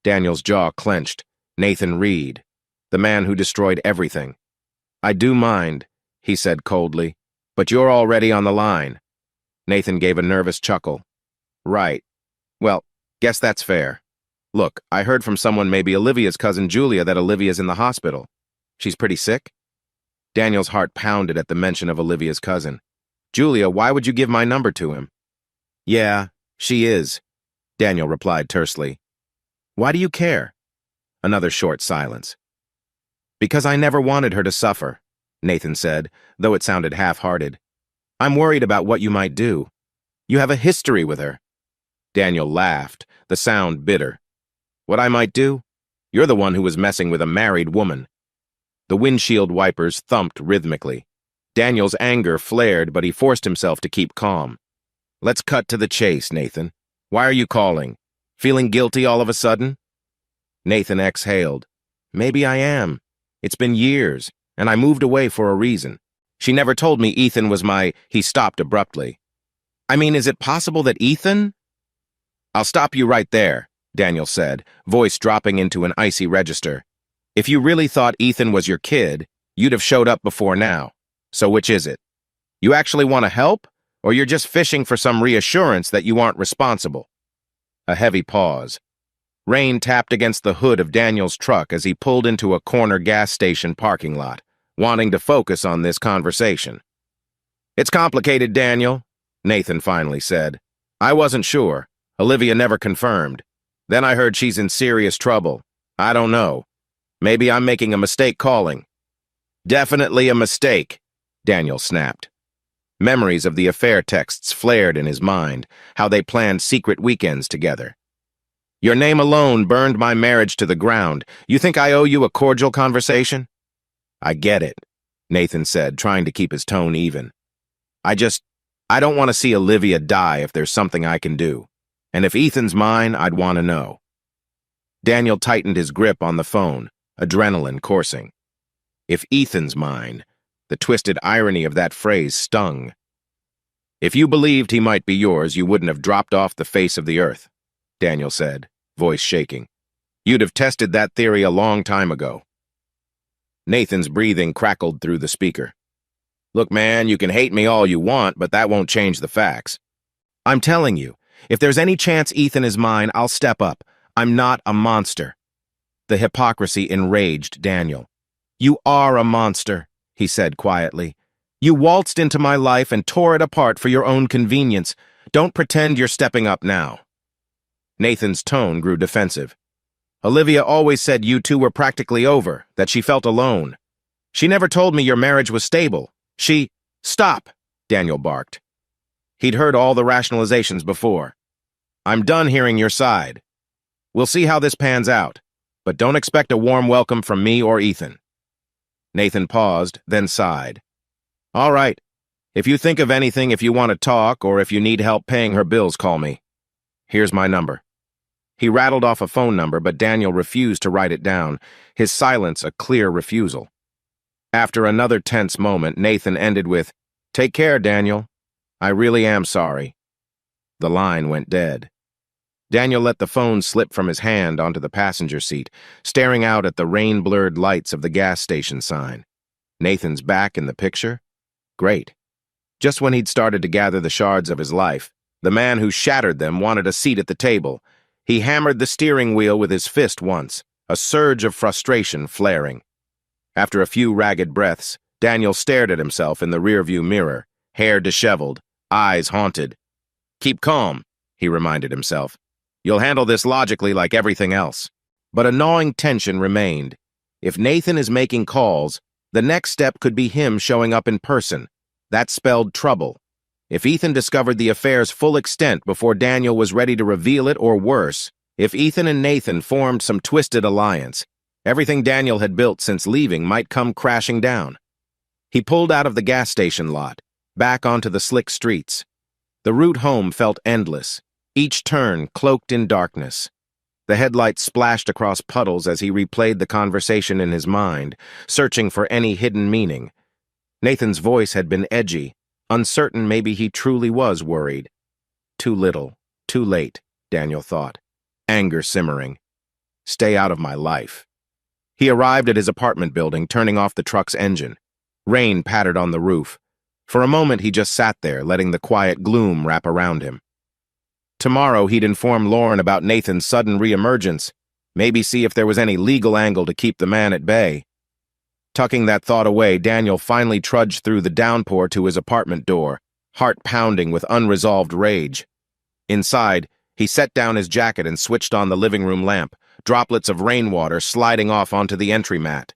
Daniel's jaw clenched. Nathan Reed. The man who destroyed everything. I do mind, he said coldly. But you're already on the line. Nathan gave a nervous chuckle. Right. Well, guess that's fair. Look, I heard from someone, maybe Olivia's cousin Julia, that Olivia's in the hospital. She's pretty sick? Daniel's heart pounded at the mention of Olivia's cousin. Julia, why would you give my number to him? Yeah, she is, Daniel replied tersely. Why do you care? Another short silence. Because I never wanted her to suffer, Nathan said, though it sounded half-hearted. I'm worried about what you might do. You have a history with her. Daniel laughed, the sound bitter. What I might do? You're the one who was messing with a married woman. The windshield wipers thumped rhythmically. Daniel's anger flared, but he forced himself to keep calm. Let's cut to the chase, Nathan. Why are you calling? Feeling guilty all of a sudden? Nathan exhaled. Maybe I am. It's been years, and I moved away for a reason. She never told me Ethan was my... He stopped abruptly. I mean, is it possible that Ethan... I'll stop you right there, Daniel said, voice dropping into an icy register. If you really thought Ethan was your kid, you'd have showed up before now. So which is it? You actually want to help, or you're just fishing for some reassurance that you aren't responsible? A heavy pause. Rain tapped against the hood of Daniel's truck as he pulled into a corner gas station parking lot, wanting to focus on this conversation. It's complicated, Daniel, Nathan finally said. I wasn't sure. Olivia never confirmed. Then I heard she's in serious trouble. I don't know. Maybe I'm making a mistake calling. Definitely a mistake, Daniel snapped. Memories of the affair texts flared in his mind, how they planned secret weekends together. Your name alone burned my marriage to the ground. You think I owe you a cordial conversation? I get it, Nathan said, trying to keep his tone even. I don't want to see Olivia die if there's something I can do. And if Ethan's mine, I'd want to know. Daniel tightened his grip on the phone, adrenaline coursing. If Ethan's mine, the twisted irony of that phrase stung. If you believed he might be yours, you wouldn't have dropped off the face of the earth, Daniel said, voice shaking. You'd have tested that theory a long time ago. Nathan's breathing crackled through the speaker. Look, man, you can hate me all you want, but that won't change the facts. I'm telling you, if there's any chance Ethan is mine, I'll step up. I'm not a monster. The hypocrisy enraged Daniel. You are a monster, he said quietly. You waltzed into my life and tore it apart for your own convenience. Don't pretend you're stepping up now. Nathan's tone grew defensive. Olivia always said you two were practically over, that she felt alone. She never told me your marriage was stable. Stop, Daniel barked. He'd heard all the rationalizations before. I'm done hearing your side. We'll see how this pans out, but don't expect a warm welcome from me or Ethan. Nathan paused, then sighed. All right. If you think of anything, if you want to talk, or if you need help paying her bills, call me. Here's my number. He rattled off a phone number, but Daniel refused to write it down, his silence a clear refusal. After another tense moment, Nathan ended with, Take care, Daniel. I really am sorry. The line went dead. Daniel let the phone slip from his hand onto the passenger seat, staring out at the rain-blurred lights of the gas station sign. Nathan's back in the picture? Great. Just when he'd started to gather the shards of his life, the man who shattered them wanted a seat at the table. He hammered the steering wheel with his fist once, a surge of frustration flaring. After a few ragged breaths, Daniel stared at himself in the rearview mirror, hair disheveled, eyes haunted. Keep calm, he reminded himself. You'll handle this logically like everything else. But a gnawing tension remained. If Nathan is making calls, the next step could be him showing up in person. That spelled trouble. If Ethan discovered the affair's full extent before Daniel was ready to reveal it, or worse, if Ethan and Nathan formed some twisted alliance, everything Daniel had built since leaving might come crashing down. He pulled out of the gas station lot, back onto the slick streets. The route home felt endless, each turn cloaked in darkness. The headlights splashed across puddles as he replayed the conversation in his mind, searching for any hidden meaning. Nathan's voice had been edgy, uncertain maybe he truly was worried. Too little, too late, Daniel thought, anger simmering. Stay out of my life. He arrived at his apartment building, turning off the truck's engine. Rain pattered on the roof. For a moment he just sat there, letting the quiet gloom wrap around him. Tomorrow he'd inform Lauren about Nathan's sudden reemergence, maybe see if there was any legal angle to keep the man at bay. Tucking that thought away, Daniel finally trudged through the downpour to his apartment door, heart pounding with unresolved rage. Inside, he set down his jacket and switched on the living room lamp, droplets of rainwater sliding off onto the entry mat.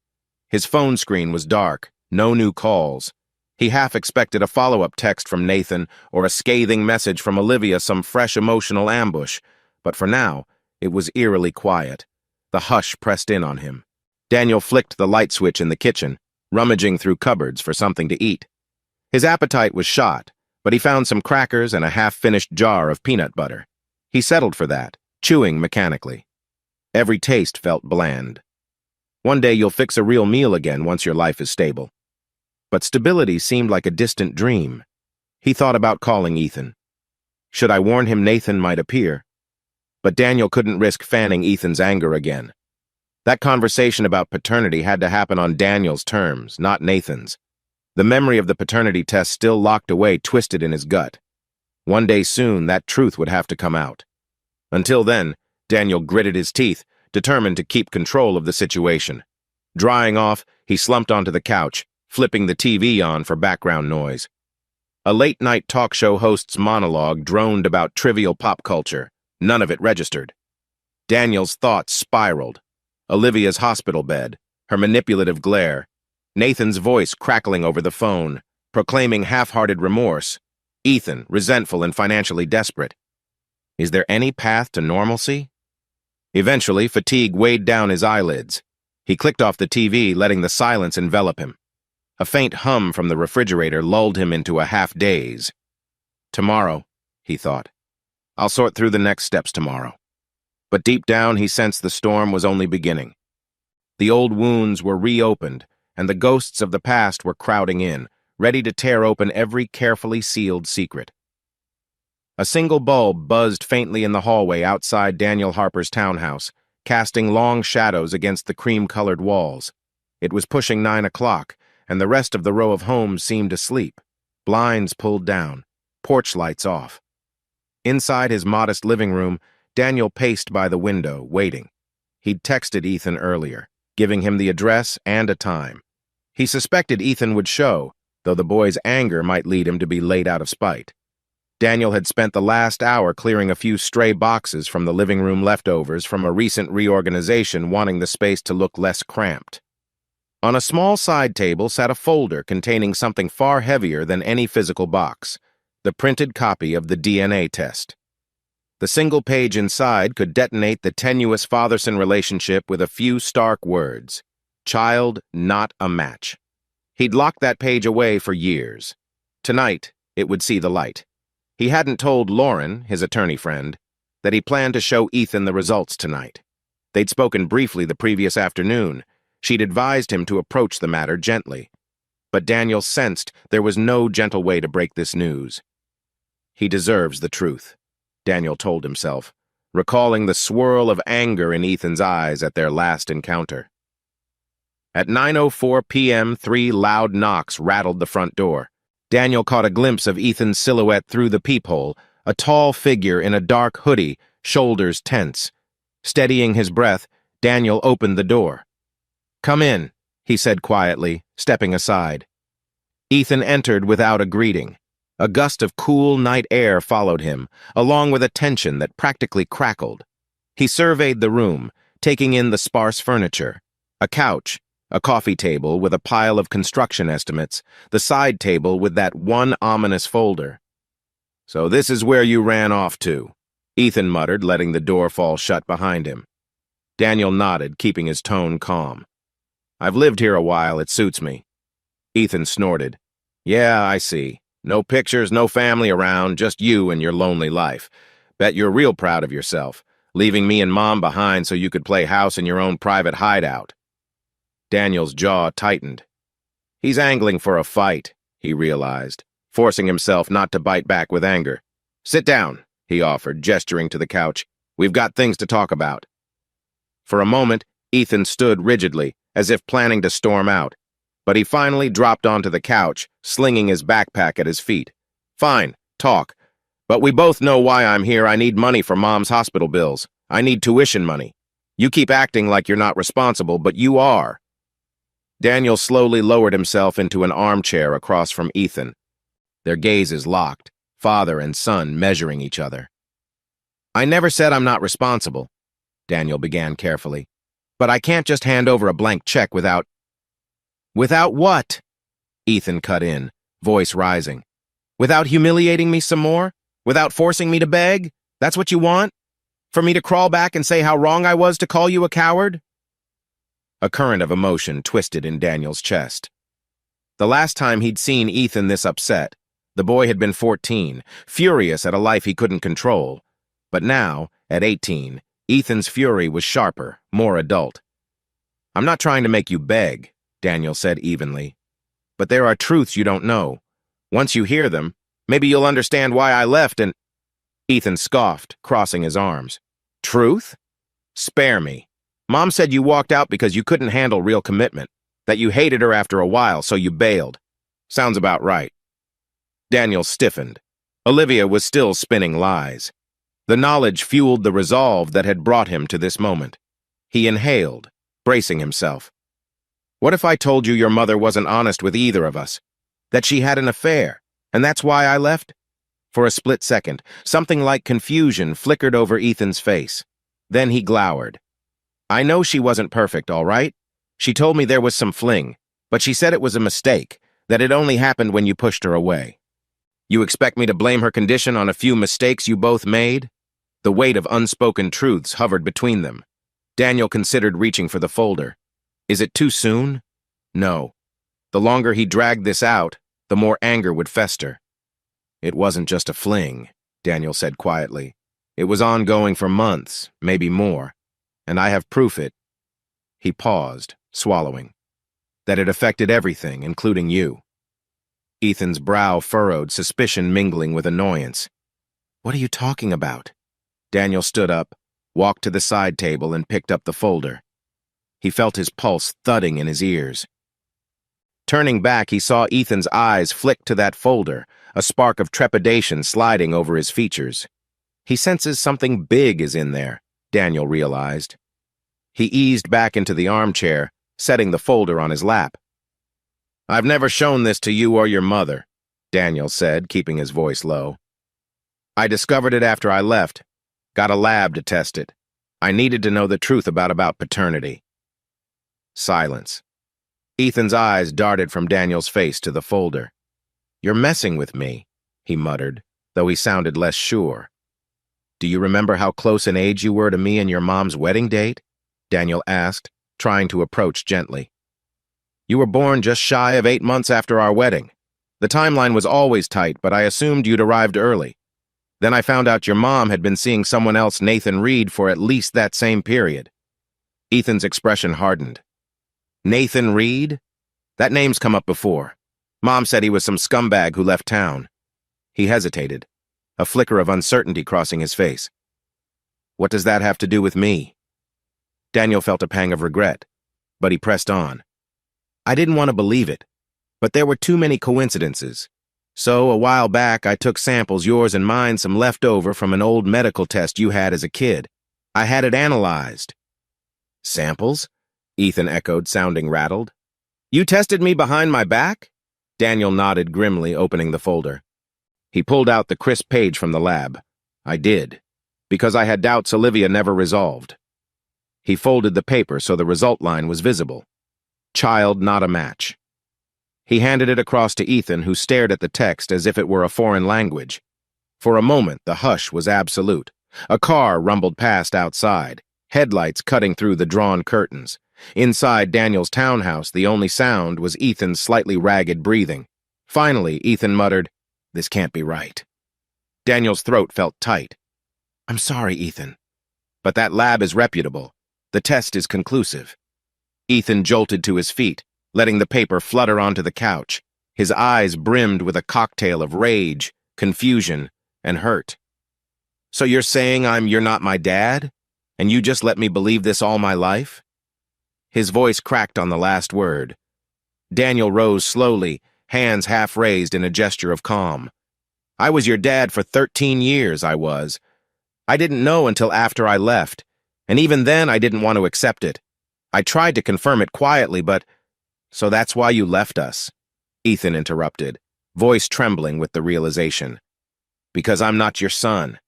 His phone screen was dark, no new calls. He half expected a follow-up text from Nathan or a scathing message from Olivia, some fresh emotional ambush. But for now, it was eerily quiet. The hush pressed in on him. Daniel flicked the light switch in the kitchen, rummaging through cupboards for something to eat. His appetite was shot, but he found some crackers and a half-finished jar of peanut butter. He settled for that, chewing mechanically. Every taste felt bland. One day you'll fix a real meal again once your life is stable. But stability seemed like a distant dream. He thought about calling Ethan. Should I warn him Nathan might appear? But Daniel couldn't risk fanning Ethan's anger again. That conversation about paternity had to happen on Daniel's terms, not Nathan's. The memory of the paternity test still locked away, twisted in his gut. One day soon, that truth would have to come out. Until then, Daniel gritted his teeth, determined to keep control of the situation. Drying off, he slumped onto the couch, flipping the TV on for background noise. A late-night talk show host's monologue droned about trivial pop culture. None of it registered. Daniel's thoughts spiraled. Olivia's hospital bed, her manipulative glare, Nathan's voice crackling over the phone, proclaiming half-hearted remorse, Ethan, resentful and financially desperate. Is there any path to normalcy? Eventually, fatigue weighed down his eyelids. He clicked off the TV, letting the silence envelop him. A faint hum from the refrigerator lulled him into a half-daze. Tomorrow, he thought. I'll sort through the next steps tomorrow. But deep down, he sensed the storm was only beginning. The old wounds were reopened, and the ghosts of the past were crowding in, ready to tear open every carefully sealed secret. A single bulb buzzed faintly in the hallway outside Daniel Harper's townhouse, casting long shadows against the cream-colored walls. It was pushing 9 o'clock, and the rest of the row of homes seemed asleep, blinds pulled down, porch lights off. Inside his modest living room, Daniel paced by the window, waiting. He'd texted Ethan earlier, giving him the address and a time. He suspected Ethan would show, though the boy's anger might lead him to be late out of spite. Daniel had spent the last hour clearing a few stray boxes from the living room leftovers from a recent reorganization, wanting the space to look less cramped. On a small side table sat a folder containing something far heavier than any physical box, the printed copy of the DNA test. The single page inside could detonate the tenuous father-son relationship with a few stark words. Child not a match. He'd locked that page away for years. Tonight, it would see the light. He hadn't told Lauren, his attorney friend, that he planned to show Ethan the results tonight. They'd spoken briefly the previous afternoon. She'd advised him to approach the matter gently. But Daniel sensed there was no gentle way to break this news. He deserves the truth, Daniel told himself, recalling the swirl of anger in Ethan's eyes at their last encounter. At 9:04 p.m., 3 loud knocks rattled the front door. Daniel caught a glimpse of Ethan's silhouette through the peephole, a tall figure in a dark hoodie, shoulders tense. Steadying his breath, Daniel opened the door. "Come in," he said quietly, stepping aside. Ethan entered without a greeting. A gust of cool night air followed him, along with a tension that practically crackled. He surveyed the room, taking in the sparse furniture. A couch, a coffee table with a pile of construction estimates, the side table with that one ominous folder. "So this is where you ran off to," Ethan muttered, letting the door fall shut behind him. Daniel nodded, keeping his tone calm. "I've lived here a while, it suits me." Ethan snorted. "Yeah, I see. No pictures, no family around, just you and your lonely life. Bet you're real proud of yourself, leaving me and Mom behind so you could play house in your own private hideout." Daniel's jaw tightened. He's angling for a fight, he realized, forcing himself not to bite back with anger. "Sit down," he offered, gesturing to the couch. "We've got things to talk about." For a moment, Ethan stood rigidly, as if planning to storm out, but he finally dropped onto the couch, slinging his backpack at his feet. "Fine, talk. But we both know why I'm here. I need money for Mom's hospital bills. I need tuition money. You keep acting like you're not responsible, but you are." Daniel slowly lowered himself into an armchair across from Ethan. Their gazes locked, father and son measuring each other. "I never said I'm not responsible," Daniel began carefully. "But I can't just hand over a blank check without—" "Without what?" Ethan cut in, voice rising. Without humiliating me some more? Without forcing me to beg? That's what you want? For me to crawl back and say how wrong I was to call you a coward? A current of emotion twisted in Daniel's chest. The last time he'd seen Ethan this upset, the boy had been 14, furious at a life he couldn't control. But now, at 18, Ethan's fury was sharper, more adult. I'm not trying to make you beg, Daniel said evenly. But there are truths you don't know. Once you hear them, maybe you'll understand why I left and... Ethan scoffed, crossing his arms. Truth? Spare me. Mom said you walked out because you couldn't handle real commitment, that you hated her after a while, so you bailed. Sounds about right. Daniel stiffened. Olivia was still spinning lies. The knowledge fueled the resolve that had brought him to this moment. He inhaled, bracing himself. What if I told you your mother wasn't honest with either of us? That she had an affair, and that's why I left? For a split second, something like confusion flickered over Ethan's face. Then he glowered. I know she wasn't perfect, all right? She told me there was some fling, but she said it was a mistake, that it only happened when you pushed her away. You expect me to blame her condition on a few mistakes you both made? The weight of unspoken truths hovered between them. Daniel considered reaching for the folder. Is it too soon? No. The longer he dragged this out, the more anger would fester. It wasn't just a fling, Daniel said quietly. It was ongoing for months, maybe more, and I have proof it. He paused, swallowing. That it affected everything, including you. Ethan's brow furrowed, suspicion mingling with annoyance. What are you talking about? Daniel stood up, walked to the side table, and picked up the folder. He felt his pulse thudding in his ears. Turning back, he saw Ethan's eyes flick to that folder, a spark of trepidation sliding over his features. He senses something big is in there, Daniel realized. He eased back into the armchair, setting the folder on his lap. I've never shown this to you or your mother, Daniel said, keeping his voice low. I discovered it after I left. Got a lab to test it. I needed to know the truth about paternity. Silence. Ethan's eyes darted from Daniel's face to the folder. You're messing with me, he muttered, though he sounded less sure. Do you remember how close in age you were to me and your mom's wedding date? Daniel asked, trying to approach gently. You were born just shy of 8 months after our wedding. The timeline was always tight, but I assumed you'd arrived early. Then I found out your mom had been seeing someone else, Nathan Reed, for at least that same period. Ethan's expression hardened. Nathan Reed? That name's come up before. Mom said he was some scumbag who left town. He hesitated, a flicker of uncertainty crossing his face. What does that have to do with me? Daniel felt a pang of regret, but he pressed on. I didn't want to believe it, but there were too many coincidences. So, a while back, I took samples, yours and mine, some leftover from an old medical test you had as a kid. I had it analyzed. Samples? Ethan echoed, sounding rattled. You tested me behind my back? Daniel nodded grimly, opening the folder. He pulled out the crisp page from the lab. I did, because I had doubts Olivia never resolved. He folded the paper so the result line was visible. Child not a match. He handed it across to Ethan, who stared at the text as if it were a foreign language. For a moment, the hush was absolute. A car rumbled past outside, headlights cutting through the drawn curtains. Inside Daniel's townhouse, the only sound was Ethan's slightly ragged breathing. Finally, Ethan muttered, This can't be right. Daniel's throat felt tight. I'm sorry, Ethan. But that lab is reputable. The test is conclusive. Ethan jolted to his feet, letting the paper flutter onto the couch. His eyes brimmed with a cocktail of rage, confusion, and hurt. So you're saying you're not my dad? And you just let me believe this all my life? His voice cracked on the last word. Daniel rose slowly, hands half raised in a gesture of calm. I was your dad for 13 years, I was. I didn't know until after I left, and even then I didn't want to accept it. I tried to confirm it quietly, but... So that's why you left us, Ethan interrupted, voice trembling with the realization. Because I'm not your son.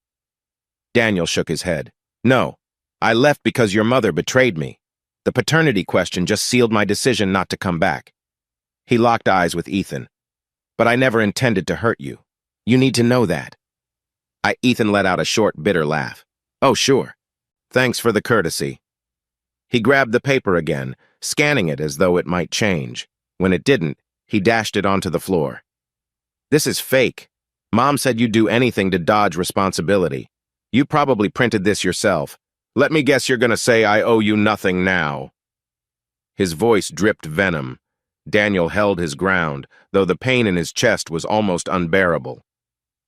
Daniel shook his head. No, I left because your mother betrayed me. The paternity question just sealed my decision not to come back. He locked eyes with Ethan. But I never intended to hurt you. You need to know that. Ethan let out a short, bitter laugh. Oh, sure. Thanks for the courtesy. He grabbed the paper again, scanning it as though it might change. When it didn't, he dashed it onto the floor. This is fake. Mom said you'd do anything to dodge responsibility. You probably printed this yourself. Let me guess you're gonna say I owe you nothing now. His voice dripped venom. Daniel held his ground, though the pain in his chest was almost unbearable.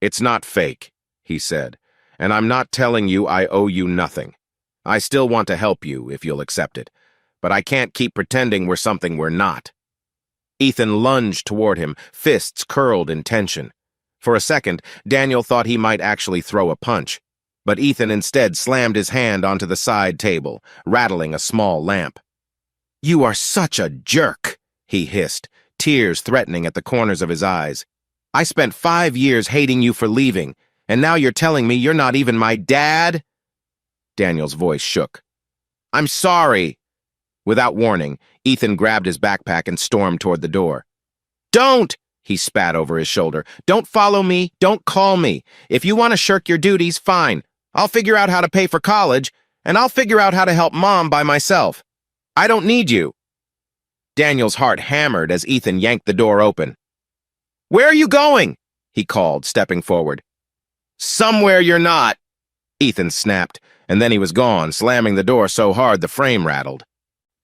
It's not fake, he said, and I'm not telling you I owe you nothing. I still want to help you, if you'll accept it, but I can't keep pretending we're something we're not. Ethan lunged toward him, fists curled in tension. For a second, Daniel thought he might actually throw a punch, but Ethan instead slammed his hand onto the side table, rattling a small lamp. You are such a jerk, he hissed, tears threatening at the corners of his eyes. I spent 5 years hating you for leaving, and now you're telling me you're not even my dad? Daniel's voice shook. I'm sorry. Without warning, Ethan grabbed his backpack and stormed toward the door. Don't! He spat over his shoulder. Don't follow me. Don't call me. If you want to shirk your duties, fine. I'll figure out how to pay for college, and I'll figure out how to help Mom by myself. I don't need you. Daniel's heart hammered as Ethan yanked the door open. Where are you going? He called, stepping forward. Somewhere you're not, Ethan snapped, and then he was gone, slamming the door so hard the frame rattled.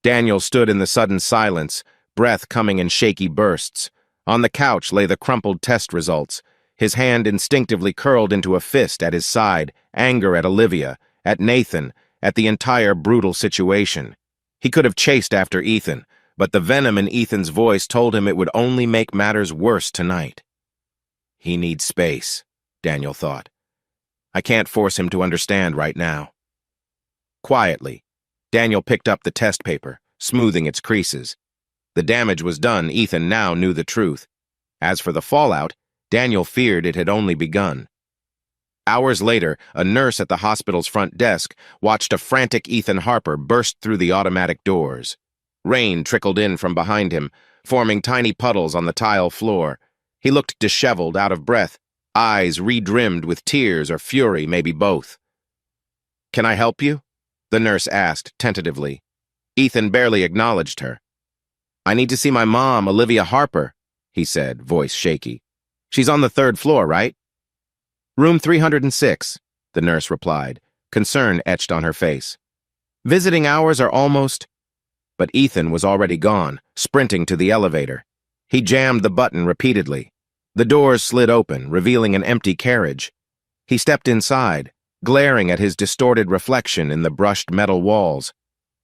Daniel stood in the sudden silence, breath coming in shaky bursts. On the couch lay the crumpled test results, his hand instinctively curled into a fist at his side, anger at Olivia, at Nathan, at the entire brutal situation. He could have chased after Ethan, but the venom in Ethan's voice told him it would only make matters worse tonight. He needs space, Daniel thought. I can't force him to understand right now. Quietly, Daniel picked up the test paper, smoothing its creases. The damage was done. Ethan now knew the truth. As for the fallout, Daniel feared it had only begun. Hours later, a nurse at the hospital's front desk watched a frantic Ethan Harper burst through the automatic doors. Rain trickled in from behind him, forming tiny puddles on the tile floor. He looked disheveled, out of breath, eyes redrimmed with tears or fury, maybe both. Can I help you? The nurse asked, tentatively. Ethan barely acknowledged her. I need to see my mom, Olivia Harper, he said, voice shaky. She's on the 3rd floor, right? Room 306, the nurse replied, concern etched on her face. Visiting hours are almost... But Ethan was already gone, sprinting to the elevator. He jammed the button repeatedly. The doors slid open, revealing an empty carriage. He stepped inside, glaring at his distorted reflection in the brushed metal walls.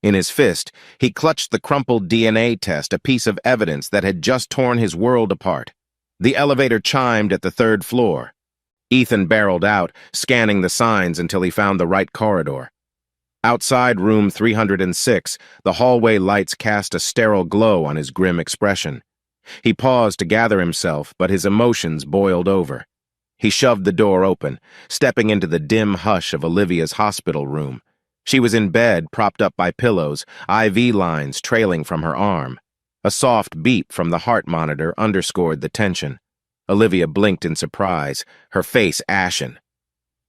In his fist, he clutched the crumpled DNA test, a piece of evidence that had just torn his world apart. The elevator chimed at the 3rd floor. Ethan barreled out, scanning the signs until he found the right corridor. Outside room 306, the hallway lights cast a sterile glow on his grim expression. He paused to gather himself, but his emotions boiled over. He shoved the door open, stepping into the dim hush of Olivia's hospital room. She was in bed, propped up by pillows, IV lines trailing from her arm. A soft beep from the heart monitor underscored the tension. Olivia blinked in surprise, her face ashen.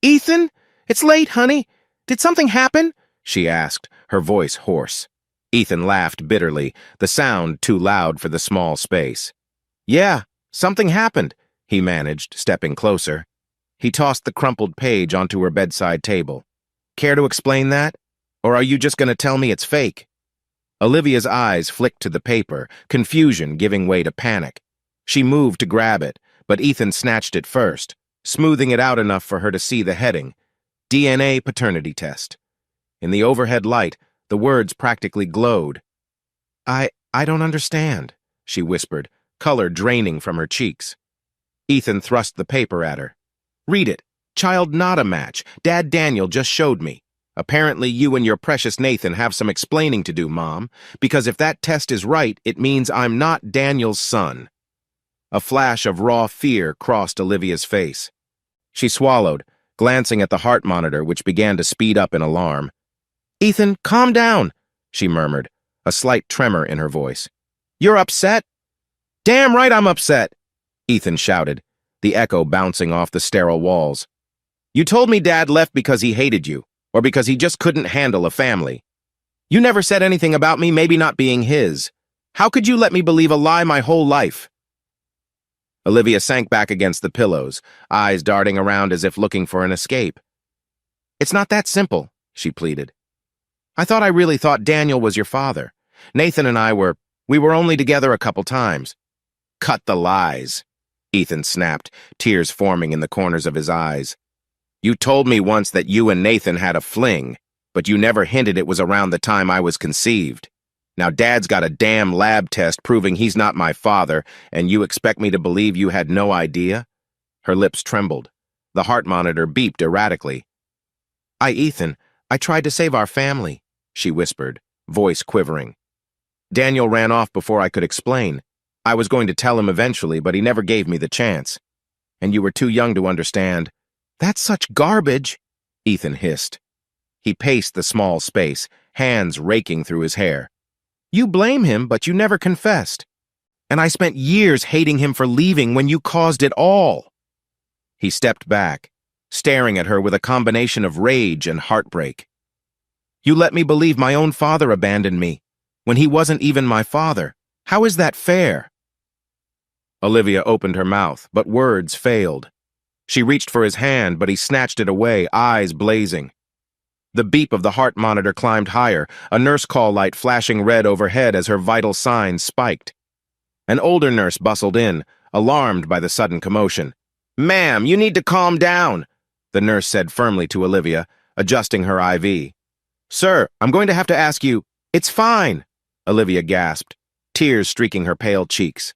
Ethan? It's late, honey. Did something happen? She asked, her voice hoarse. Ethan laughed bitterly, the sound too loud for the small space. Yeah, something happened, he managed, stepping closer. He tossed the crumpled page onto her bedside table. Care to explain that? Or are you just going to tell me it's fake? Olivia's eyes flicked to the paper, confusion giving way to panic. She moved to grab it, but Ethan snatched it first, smoothing it out enough for her to see the heading, DNA paternity test. In the overhead light, the words practically glowed. I don't understand, she whispered, color draining from her cheeks. Ethan thrust the paper at her. Read it. Child not a match. Dad Daniel just showed me. Apparently you and your precious Nathan have some explaining to do, Mom, because if that test is right, it means I'm not Daniel's son. A flash of raw fear crossed Olivia's face. She swallowed, glancing at the heart monitor, which began to speed up in alarm. Ethan, calm down, she murmured, a slight tremor in her voice. You're upset? Damn right I'm upset. Ethan shouted, the echo bouncing off the sterile walls. You told me Dad left because he hated you, or because he just couldn't handle a family. You never said anything about me maybe not being his. How could you let me believe a lie my whole life? Olivia sank back against the pillows, eyes darting around as if looking for an escape. It's not that simple, she pleaded. I really thought Daniel was your father. Nathan and we were only together a couple times. Cut the lies, Ethan snapped, tears forming in the corners of his eyes. You told me once that you and Nathan had a fling, but you never hinted it was around the time I was conceived. Now Dad's got a damn lab test proving he's not my father, and you expect me to believe you had no idea? Her lips trembled. The heart monitor beeped erratically. Ethan, I tried to save our family, she whispered, voice quivering. Daniel ran off before I could explain. I was going to tell him eventually, but he never gave me the chance. And you were too young to understand. That's such garbage, Ethan hissed. He paced the small space, hands raking through his hair. You blame him, but you never confessed. And I spent years hating him for leaving when you caused it all. He stepped back, staring at her with a combination of rage and heartbreak. You let me believe my own father abandoned me, when he wasn't even my father. How is that fair? Olivia opened her mouth, but words failed. She reached for his hand, but he snatched it away, eyes blazing. The beep of the heart monitor climbed higher, a nurse call light flashing red overhead as her vital signs spiked. An older nurse bustled in, alarmed by the sudden commotion. Ma'am, you need to calm down, the nurse said firmly to Olivia, adjusting her IV. Sir, I'm going to have to ask you. It's fine, Olivia gasped, tears streaking her pale cheeks.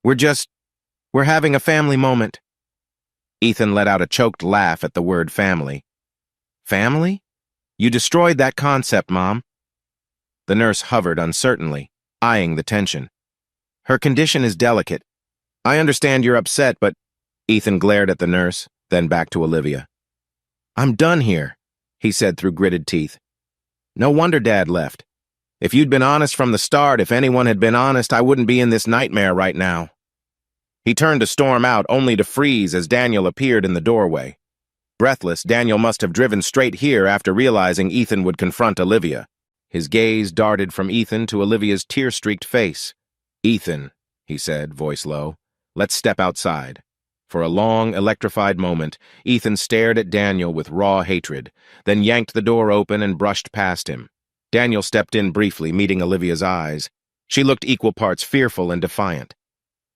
We're having a family moment. Ethan let out a choked laugh at the word family. Family? You destroyed that concept, Mom. The nurse hovered uncertainly, eyeing the tension. Her condition is delicate. I understand you're upset, but... Ethan glared at the nurse, then back to Olivia. I'm done here, he said through gritted teeth. No wonder Dad left. If you'd been honest from the start, if anyone had been honest, I wouldn't be in this nightmare right now. He turned to storm out, only to freeze as Daniel appeared in the doorway. Breathless, Daniel must have driven straight here after realizing Ethan would confront Olivia. His gaze darted from Ethan to Olivia's tear-streaked face. Ethan, he said, voice low, let's step outside. For a long, electrified moment, Ethan stared at Daniel with raw hatred, then yanked the door open and brushed past him. Daniel stepped in briefly, meeting Olivia's eyes. She looked equal parts fearful and defiant.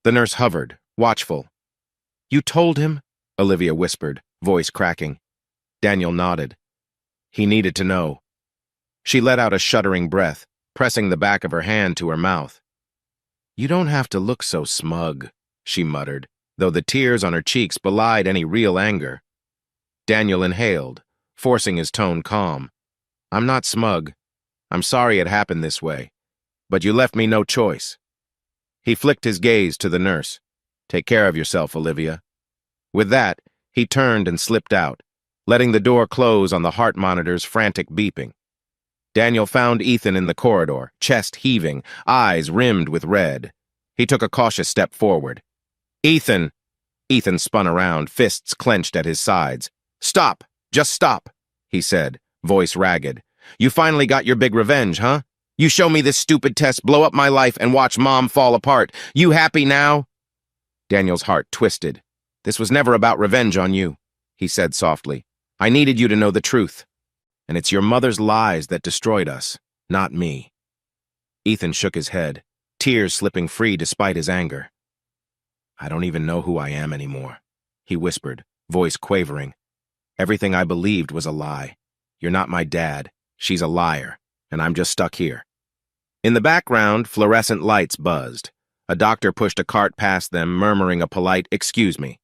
The nurse hovered, watchful. You told him? Olivia whispered, voice cracking. Daniel nodded. He needed to know. She let out a shuddering breath, pressing the back of her hand to her mouth. You don't have to look so smug, she muttered, though the tears on her cheeks belied any real anger. Daniel inhaled, forcing his tone calm. I'm not smug. I'm sorry it happened this way, but you left me no choice. He flicked his gaze to the nurse. Take care of yourself, Olivia. With that, he turned and slipped out, letting the door close on the heart monitor's frantic beeping. Daniel found Ethan in the corridor, chest heaving, eyes rimmed with red. He took a cautious step forward. Ethan! Ethan spun around, fists clenched at his sides. Stop! Just stop! He said, voice ragged. You finally got your big revenge, huh? You show me this stupid test, blow up my life, and watch Mom fall apart. You happy now? Daniel's heart twisted. This was never about revenge on you, he said softly. I needed you to know the truth. And it's your mother's lies that destroyed us, not me. Ethan shook his head, tears slipping free despite his anger. I don't even know who I am anymore, he whispered, voice quavering. Everything I believed was a lie. You're not my dad. She's a liar, and I'm just stuck here. In the background, fluorescent lights buzzed. A doctor pushed a cart past them, murmuring a polite, "Excuse me."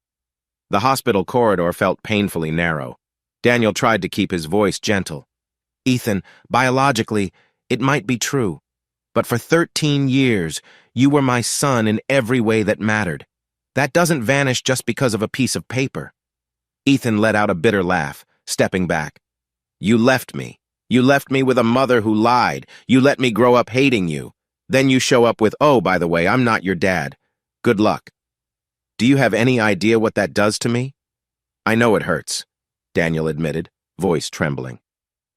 The hospital corridor felt painfully narrow. Daniel tried to keep his voice gentle. Ethan, biologically, it might be true. But for 13 years, you were my son in every way that mattered. That doesn't vanish just because of a piece of paper. Ethan let out a bitter laugh, stepping back. You left me. You left me with a mother who lied. You let me grow up hating you. Then you show up with, oh, by the way, I'm not your dad. Good luck. Do you have any idea what that does to me? I know it hurts, Daniel admitted, voice trembling.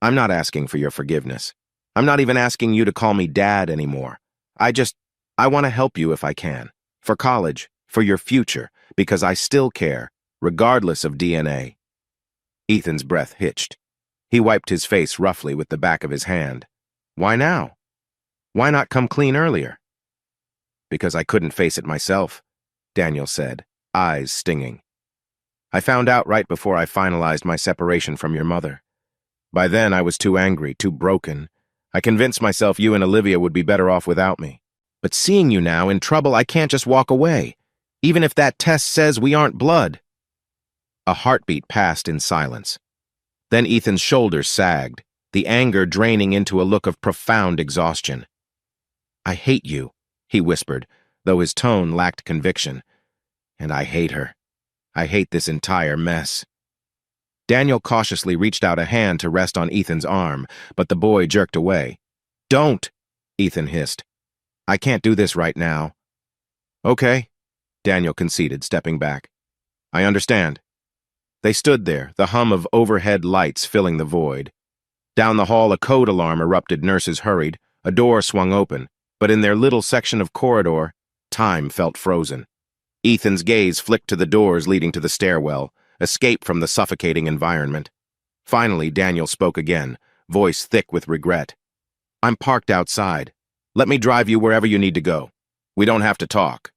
I'm not asking for your forgiveness. I'm not even asking you to call me Dad anymore. I want to help you if I can. For college, for your future, because I still care, regardless of DNA. Ethan's breath hitched. He wiped his face roughly with the back of his hand. Why now? Why not come clean earlier? Because I couldn't face it myself, Daniel said, eyes stinging. I found out right before I finalized my separation from your mother. By then, I was too angry, too broken. I convinced myself you and Olivia would be better off without me. But seeing you now in trouble, I can't just walk away, even if that test says we aren't blood. A heartbeat passed in silence. Then Ethan's shoulders sagged, the anger draining into a look of profound exhaustion. I hate you, he whispered, though his tone lacked conviction. And I hate her. I hate this entire mess. Daniel cautiously reached out a hand to rest on Ethan's arm, but the boy jerked away. Don't, Ethan hissed. I can't do this right now. Okay, Daniel conceded, stepping back. I understand. They stood there, the hum of overhead lights filling the void. Down the hall, a code alarm erupted. Nurses hurried. A door swung open, but in their little section of corridor, time felt frozen. Ethan's gaze flicked to the doors leading to the stairwell, escape from the suffocating environment. Finally, Daniel spoke again, voice thick with regret. I'm parked outside. Let me drive you wherever you need to go. We don't have to talk.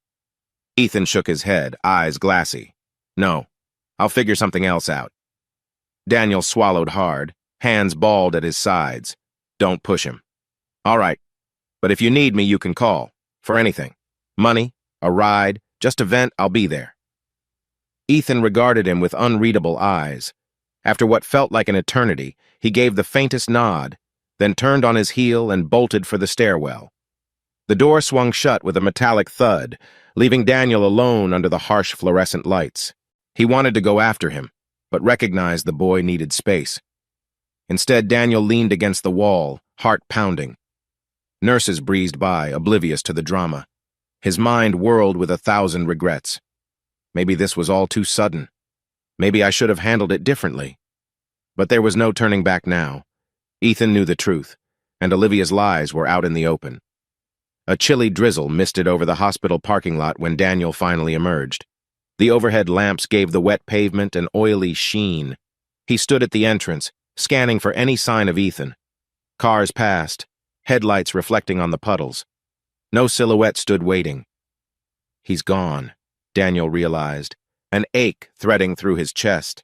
Ethan shook his head, eyes glassy. No, I'll figure something else out. Daniel swallowed hard, hands balled at his sides. Don't push him. All right, but if you need me, you can call. For anything. Money, a ride, just a vent, I'll be there. Ethan regarded him with unreadable eyes. After what felt like an eternity, he gave the faintest nod, then turned on his heel and bolted for the stairwell. The door swung shut with a metallic thud, leaving Daniel alone under the harsh fluorescent lights. He wanted to go after him, but recognized the boy needed space. Instead, Daniel leaned against the wall, heart pounding. Nurses breezed by, oblivious to the drama. His mind whirled with 1,000 regrets. Maybe this was all too sudden. Maybe I should have handled it differently. But there was no turning back now. Ethan knew the truth, and Olivia's lies were out in the open. A chilly drizzle misted over the hospital parking lot when Daniel finally emerged. The overhead lamps gave the wet pavement an oily sheen. He stood at the entrance, scanning for any sign of Ethan. Cars passed, headlights reflecting on the puddles. No silhouette stood waiting. He's gone, Daniel realized, an ache threading through his chest.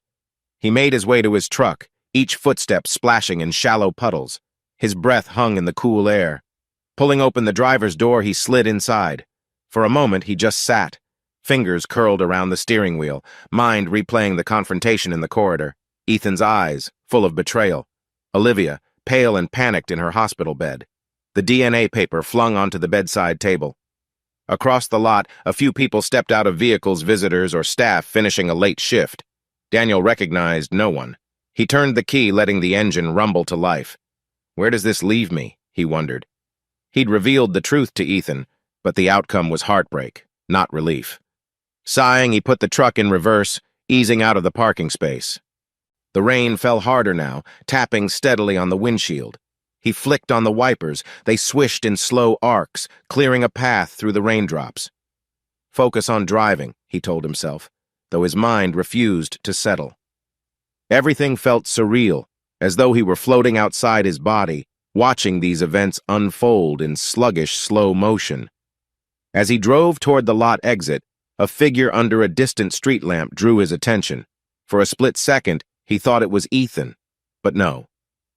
He made his way to his truck, each footstep splashing in shallow puddles. His breath hung in the cool air. Pulling open the driver's door, he slid inside. For a moment, he just sat, fingers curled around the steering wheel, mind replaying the confrontation in the corridor. Ethan's eyes, full of betrayal. Olivia, pale and panicked in her hospital bed. The DNA paper flung onto the bedside table. Across the lot, a few people stepped out of vehicles, visitors or staff finishing a late shift. Daniel recognized no one. He turned the key, letting the engine rumble to life. Where does this leave me? He wondered. He'd revealed the truth to Ethan, but the outcome was heartbreak, not relief. Sighing, he put the truck in reverse, easing out of the parking space. The rain fell harder now, tapping steadily on the windshield. He flicked on the wipers. They swished in slow arcs, clearing a path through the raindrops. Focus on driving, he told himself, though his mind refused to settle. Everything felt surreal, as though he were floating outside his body, watching these events unfold in sluggish, slow motion. As he drove toward the lot exit, a figure under a distant street lamp drew his attention. For a split second, he thought it was Ethan. But no,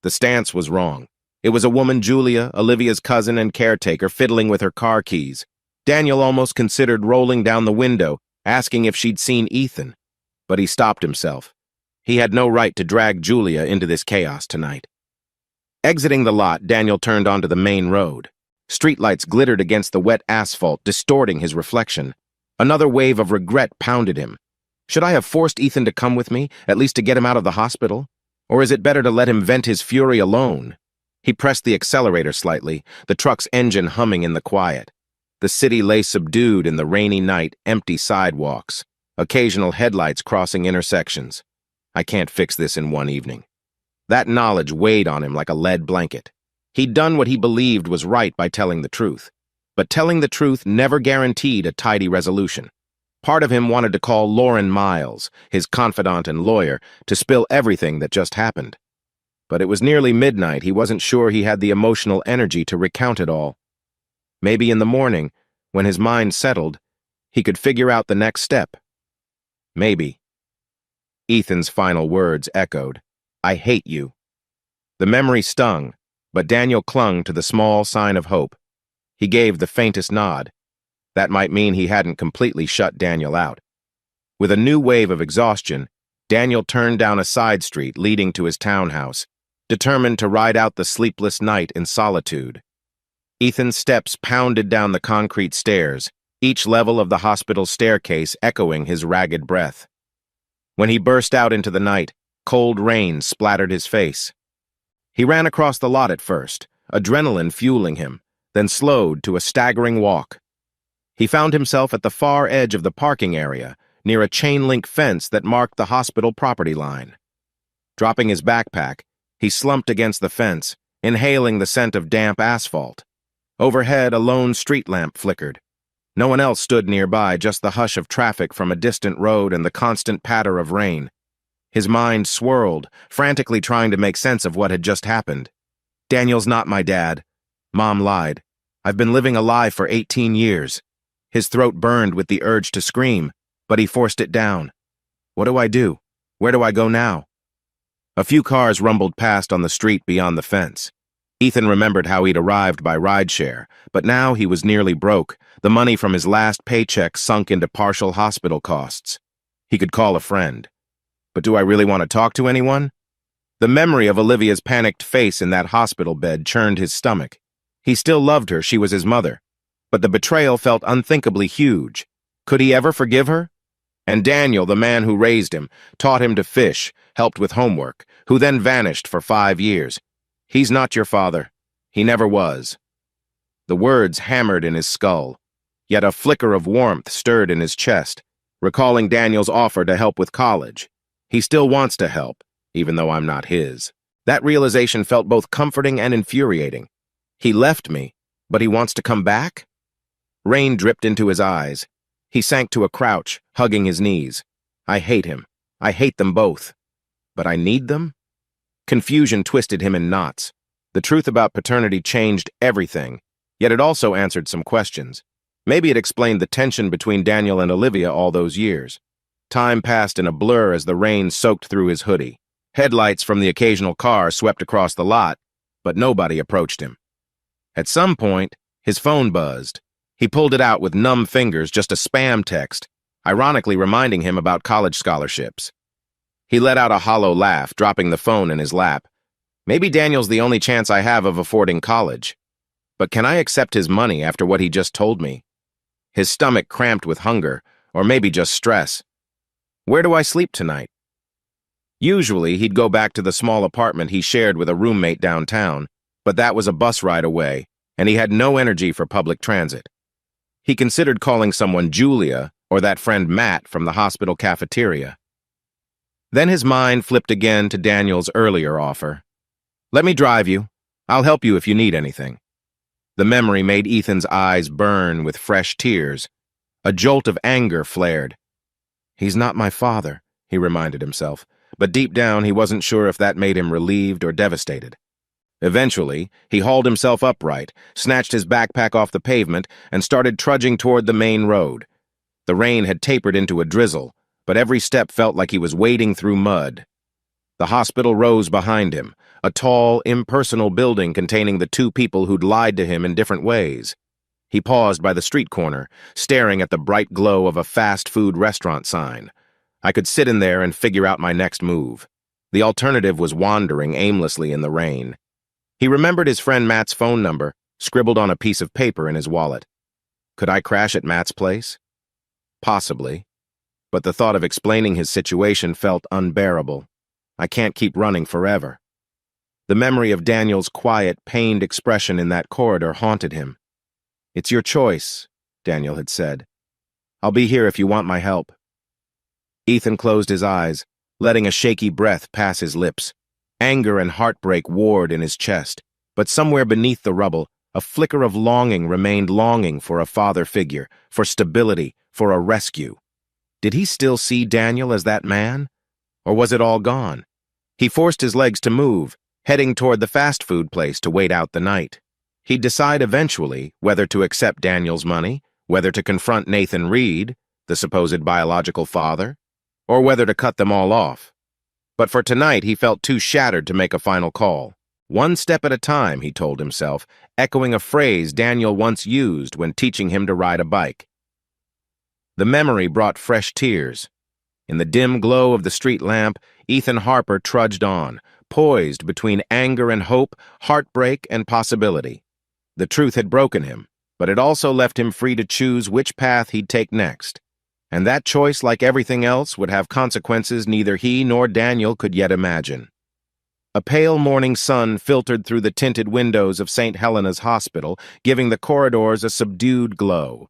the stance was wrong. It was a woman, Julia, Olivia's cousin and caretaker, fiddling with her car keys. Daniel almost considered rolling down the window, asking if she'd seen Ethan. But he stopped himself. He had no right to drag Julia into this chaos tonight. Exiting the lot, Daniel turned onto the main road. Streetlights glittered against the wet asphalt, distorting his reflection. Another wave of regret pounded him. Should I have forced Ethan to come with me, at least to get him out of the hospital? Or is it better to let him vent his fury alone? He pressed the accelerator slightly, the truck's engine humming in the quiet. The city lay subdued in the rainy night, empty sidewalks, occasional headlights crossing intersections. I can't fix this in one evening. That knowledge weighed on him like a lead blanket. He'd done what he believed was right by telling the truth. But telling the truth never guaranteed a tidy resolution. Part of him wanted to call Lauren Miles, his confidant and lawyer, to spill everything that just happened. But it was nearly midnight. He wasn't sure he had the emotional energy to recount it all. Maybe in the morning, when his mind settled, he could figure out the next step. Maybe. Ethan's final words echoed, "I hate you." The memory stung, but Daniel clung to the small sign of hope. He gave the faintest nod. That might mean he hadn't completely shut Daniel out. With a new wave of exhaustion, Daniel turned down a side street leading to his townhouse, determined to ride out the sleepless night in solitude. Ethan's steps pounded down the concrete stairs, each level of the hospital staircase echoing his ragged breath. When he burst out into the night, cold rain splattered his face. He ran across the lot at first, adrenaline fueling him, then slowed to a staggering walk. He found himself at the far edge of the parking area, near a chain-link fence that marked the hospital property line. Dropping his backpack, he slumped against the fence, inhaling the scent of damp asphalt. Overhead, a lone street lamp flickered. No one else stood nearby, just the hush of traffic from a distant road and the constant patter of rain. His mind swirled, frantically trying to make sense of what had just happened. "Daniel's not my dad. Mom lied. I've been living a lie for 18 years. His throat burned with the urge to scream, but he forced it down. What do I do? Where do I go now?" A few cars rumbled past on the street beyond the fence. Ethan remembered how he'd arrived by rideshare, but now he was nearly broke, the money from his last paycheck sunk into partial hospital costs. He could call a friend. But do I really want to talk to anyone? The memory of Olivia's panicked face in that hospital bed churned his stomach. He still loved her, she was his mother. But the betrayal felt unthinkably huge. Could he ever forgive her? And Daniel, the man who raised him, taught him to fish, helped with homework, who then vanished for 5 years. He's not your father. He never was. The words hammered in his skull, yet a flicker of warmth stirred in his chest, recalling Daniel's offer to help with college. He still wants to help, even though I'm not his. That realization felt both comforting and infuriating. He left me, but he wants to come back? Rain dripped into his eyes. He sank to a crouch, hugging his knees. I hate him. I hate them both. But I need them? Confusion twisted him in knots. The truth about paternity changed everything, yet it also answered some questions. Maybe it explained the tension between Daniel and Olivia all those years. Time passed in a blur as the rain soaked through his hoodie. Headlights from the occasional car swept across the lot, but nobody approached him. At some point, his phone buzzed. He pulled it out with numb fingers, just a spam text, ironically reminding him about college scholarships. He let out a hollow laugh, dropping the phone in his lap. Maybe Daniel's the only chance I have of affording college. But can I accept his money after what he just told me? His stomach cramped with hunger, or maybe just stress. Where do I sleep tonight? Usually, he'd go back to the small apartment he shared with a roommate downtown, but that was a bus ride away, and he had no energy for public transit. He considered calling someone Julia or that friend Matt from the hospital cafeteria. Then his mind flipped again to Daniel's earlier offer. "Let me drive you. I'll help you if you need anything." The memory made Ethan's eyes burn with fresh tears. A jolt of anger flared. He's not my father, he reminded himself, but deep down he wasn't sure if that made him relieved or devastated. Eventually, he hauled himself upright, snatched his backpack off the pavement, and started trudging toward the main road. The rain had tapered into a drizzle, but every step felt like he was wading through mud. The hospital rose behind him, a tall, impersonal building containing the two people who'd lied to him in different ways. He paused by the street corner, staring at the bright glow of a fast food restaurant sign. I could sit in there and figure out my next move. The alternative was wandering aimlessly in the rain. He remembered his friend Matt's phone number, scribbled on a piece of paper in his wallet. Could I crash at Matt's place? Possibly. But the thought of explaining his situation felt unbearable. I can't keep running forever. The memory of Daniel's quiet, pained expression in that corridor haunted him. "It's your choice," Daniel had said. "I'll be here if you want my help." Ethan closed his eyes, letting a shaky breath pass his lips. Anger and heartbreak warred in his chest, but somewhere beneath the rubble, a flicker of longing remained, longing for a father figure, for stability, for a rescue. Did he still see Daniel as that man? Or was it all gone? He forced his legs to move, heading toward the fast food place to wait out the night. He'd decide eventually whether to accept Daniel's money, whether to confront Nathan Reed, the supposed biological father, or whether to cut them all off. But for tonight, he felt too shattered to make a final call. One step at a time, he told himself, echoing a phrase Daniel once used when teaching him to ride a bike. The memory brought fresh tears. In the dim glow of the street lamp, Ethan Harper trudged on, poised between anger and hope, heartbreak and possibility. The truth had broken him, but it also left him free to choose which path he'd take next. And that choice, like everything else, would have consequences neither he nor Daniel could yet imagine. A pale morning sun filtered through the tinted windows of St. Helena's Hospital, giving the corridors a subdued glow.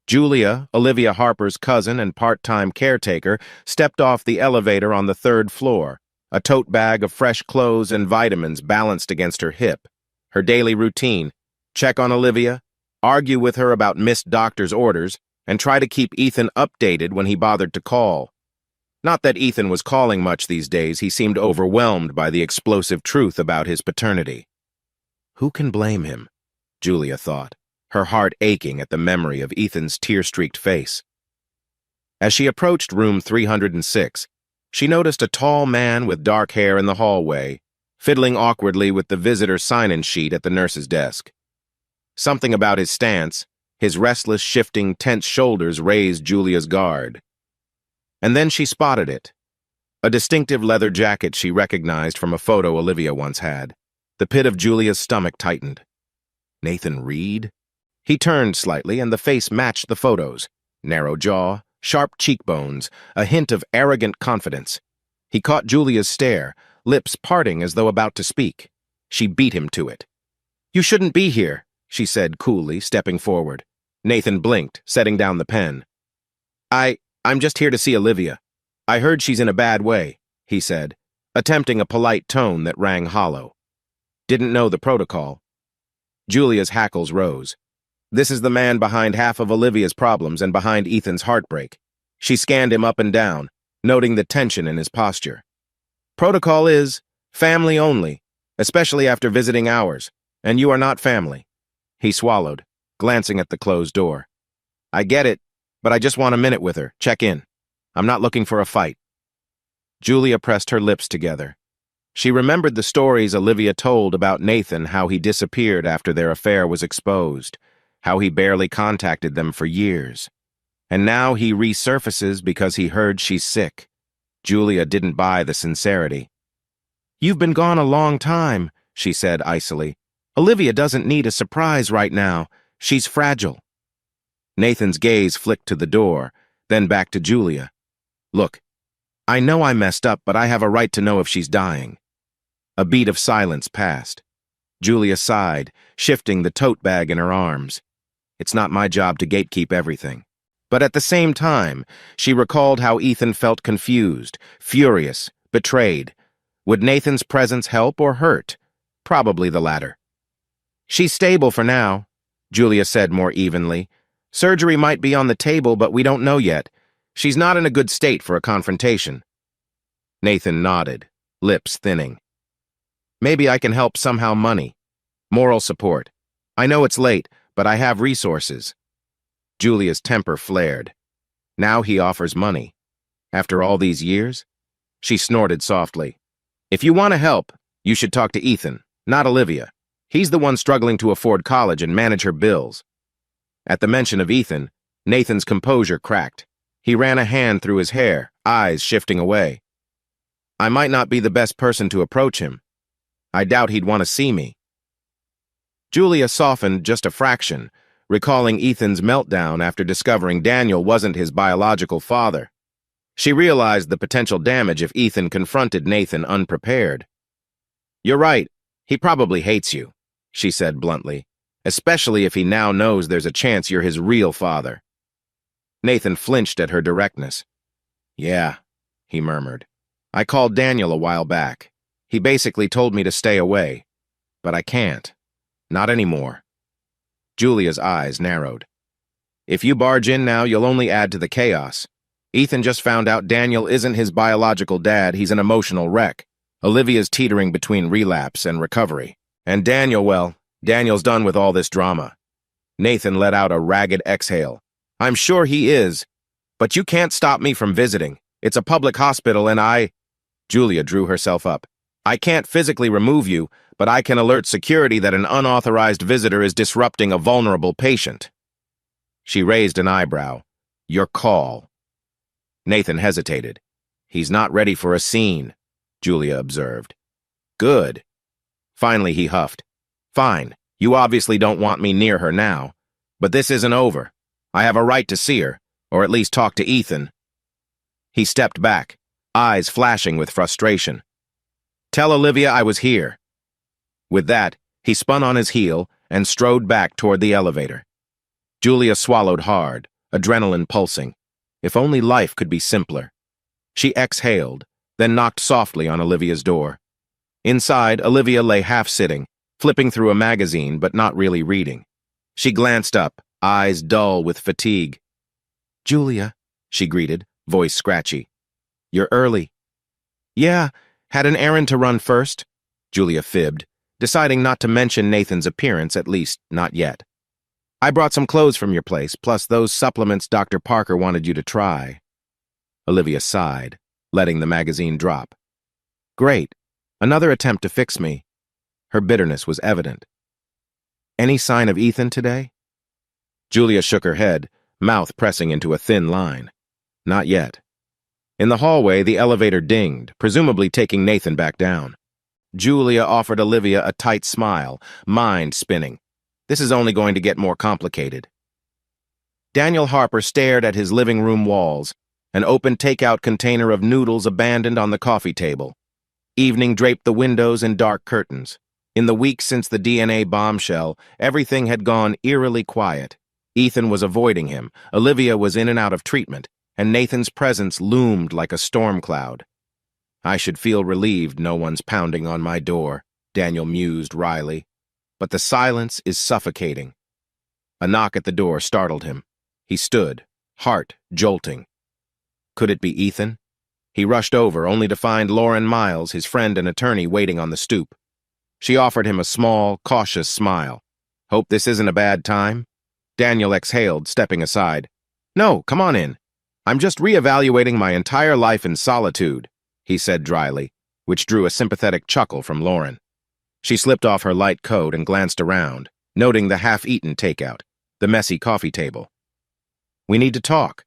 Julia, Olivia Harper's cousin and part-time caretaker, stepped off the elevator on the 3rd floor, a tote bag of fresh clothes and vitamins balanced against her hip. Her daily routine: check on Olivia, argue with her about missed doctor's orders, and try to keep Ethan updated when he bothered to call. Not that Ethan was calling much these days, he seemed overwhelmed by the explosive truth about his paternity. Who can blame him? Julia thought, her heart aching at the memory of Ethan's tear-streaked face. As she approached room 306, she noticed a tall man with dark hair in the hallway, fiddling awkwardly with the visitor sign-in sheet at the nurse's desk. Something about his stance, his restless, shifting, tense shoulders raised Julia's guard. And then she spotted it. A distinctive leather jacket she recognized from a photo Olivia once had. The pit of Julia's stomach tightened. Nathan Reed? He turned slightly, and the face matched the photos. Narrow jaw, sharp cheekbones, a hint of arrogant confidence. He caught Julia's stare, lips parting as though about to speak. She beat him to it. "You shouldn't be here," she said coolly, stepping forward. Nathan blinked, setting down the pen. I'm just here to see Olivia. I heard she's in a bad way," he said, attempting a polite tone that rang hollow. "Didn't know the protocol." Julia's hackles rose. This is the man behind half of Olivia's problems and behind Ethan's heartbreak. She scanned him up and down, noting the tension in his posture. "Protocol is family only, especially after visiting ours, and you are not family." He swallowed, glancing at the closed door. "I get it, but I just want a minute with her. Check in. I'm not looking for a fight." Julia pressed her lips together. She remembered the stories Olivia told about Nathan, how he disappeared after their affair was exposed, how he barely contacted them for years. And now he resurfaces because he heard she's sick. Julia didn't buy the sincerity. "You've been gone a long time," she said icily. "Olivia doesn't need a surprise right now. She's fragile." Nathan's gaze flicked to the door, then back to Julia. "Look, I know I messed up, but I have a right to know if she's dying." A beat of silence passed. Julia sighed, shifting the tote bag in her arms. It's not my job to gatekeep everything. But at the same time, she recalled how Ethan felt confused, furious, betrayed. Would Nathan's presence help or hurt? Probably the latter. "She's stable for now," Julia said more evenly. "Surgery might be on the table, but we don't know yet. She's not in a good state for a confrontation." Nathan nodded, lips thinning. "Maybe I can help somehow. Money. Moral support. I know it's late, but I have resources." Julia's temper flared. Now he offers money. After all these years? She snorted softly. "If you want to help, you should talk to Ethan, not Olivia. He's the one struggling to afford college and manage her bills." At the mention of Ethan, Nathan's composure cracked. He ran a hand through his hair, eyes shifting away. "I might not be the best person to approach him. I doubt he'd want to see me." Julia softened just a fraction, recalling Ethan's meltdown after discovering Daniel wasn't his biological father. She realized the potential damage if Ethan confronted Nathan unprepared. "You're right. He probably hates you," she said bluntly, especially if he now knows there's a chance you're his real father. Nathan flinched at her directness. Yeah, he murmured. I called Daniel a while back. He basically told me to stay away. But I can't. Not anymore. Julia's eyes narrowed. If you barge in now, you'll only add to the chaos. Ethan just found out Daniel isn't his biological dad, he's an emotional wreck. Olivia's teetering between relapse and recovery. And Daniel, well, Daniel's done with all this drama. Nathan let out a ragged exhale. I'm sure he is, but you can't stop me from visiting. It's a public hospital and Julia drew herself up. I can't physically remove you, but I can alert security that an unauthorized visitor is disrupting a vulnerable patient. She raised an eyebrow. Your call. Nathan hesitated. He's not ready for a scene, Julia observed. Good. Finally, he huffed. Fine, you obviously don't want me near her now, but this isn't over. I have a right to see her, or at least talk to Ethan. He stepped back, eyes flashing with frustration. Tell Olivia I was here. With that, he spun on his heel and strode back toward the elevator. Julia swallowed hard, adrenaline pulsing. If only life could be simpler. She exhaled, then knocked softly on Olivia's door. Inside, Olivia lay half-sitting, flipping through a magazine but not really reading. She glanced up, eyes dull with fatigue. Julia, she greeted, voice scratchy. You're early. Yeah, had an errand to run first, Julia fibbed, deciding not to mention Nathan's appearance, at least not yet. I brought some clothes from your place, plus those supplements Dr. Parker wanted you to try. Olivia sighed, letting the magazine drop. Great. Another attempt to fix me. Her bitterness was evident. Any sign of Ethan today? Julia shook her head, mouth pressing into a thin line. Not yet. In the hallway, the elevator dinged, presumably taking Nathan back down. Julia offered Olivia a tight smile, mind spinning. This is only going to get more complicated. Daniel Harper stared at his living room walls, an open takeout container of noodles abandoned on the coffee table. Evening draped the windows in dark curtains. In the weeks since the DNA bombshell, everything had gone eerily quiet. Ethan was avoiding him, Olivia was in and out of treatment, and Nathan's presence loomed like a storm cloud. I should feel relieved no one's pounding on my door, Daniel mused wryly. But the silence is suffocating. A knock at the door startled him. He stood, heart jolting. Could it be Ethan? He rushed over, only to find Lauren Miles, his friend and attorney, waiting on the stoop. She offered him a small, cautious smile. Hope this isn't a bad time? Daniel exhaled, stepping aside. No, come on in. I'm just reevaluating my entire life in solitude, he said dryly, which drew a sympathetic chuckle from Lauren. She slipped off her light coat and glanced around, noting the half-eaten takeout, the messy coffee table. We need to talk.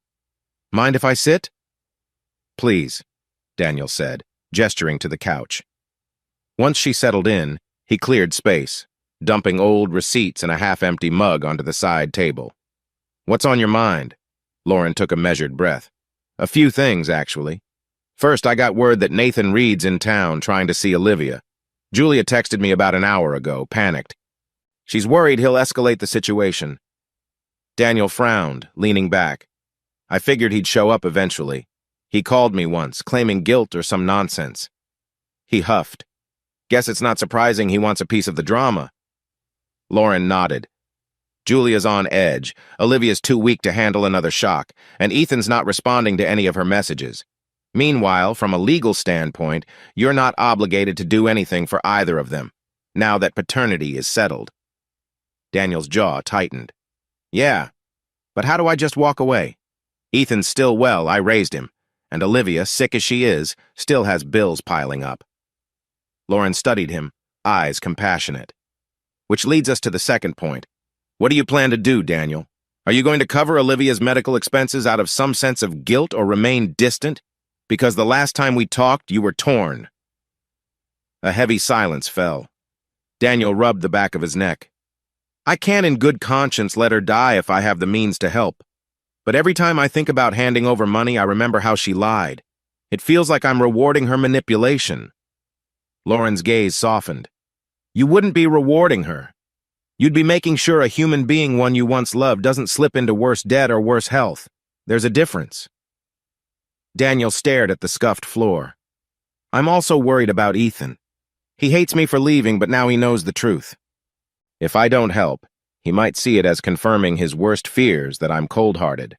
Mind if I sit? Please, Daniel said, gesturing to the couch. Once she settled in, he cleared space, dumping old receipts and a half-empty mug onto the side table. What's on your mind? Lauren took a measured breath. A few things, actually. First, I got word that Nathan Reed's in town trying to see Olivia. Julia texted me about an hour ago, panicked. She's worried he'll escalate the situation. Daniel frowned, leaning back. I figured he'd show up eventually. He called me once, claiming guilt or some nonsense. He huffed. Guess it's not surprising he wants a piece of the drama. Lauren nodded. Julia's on edge, Olivia's too weak to handle another shock, and Ethan's not responding to any of her messages. Meanwhile, from a legal standpoint, you're not obligated to do anything for either of them, now that paternity is settled. Daniel's jaw tightened. Yeah, but how do I just walk away? Ethan's still well, I raised him, and Olivia, sick as she is, still has bills piling up. Lauren studied him, eyes compassionate. Which leads us to the second point. What do you plan to do, Daniel? Are you going to cover Olivia's medical expenses out of some sense of guilt or remain distant? Because the last time we talked, you were torn. A heavy silence fell. Daniel rubbed the back of his neck. I can't in good conscience let her die if I have the means to help. But every time I think about handing over money, I remember how she lied. It feels like I'm rewarding her manipulation. Lauren's gaze softened. You wouldn't be rewarding her. You'd be making sure a human being one you once loved doesn't slip into worse debt or worse health. There's a difference. Daniel stared at the scuffed floor. I'm also worried about Ethan. He hates me for leaving, but now he knows the truth. If I don't help, he might see it as confirming his worst fears that I'm cold-hearted.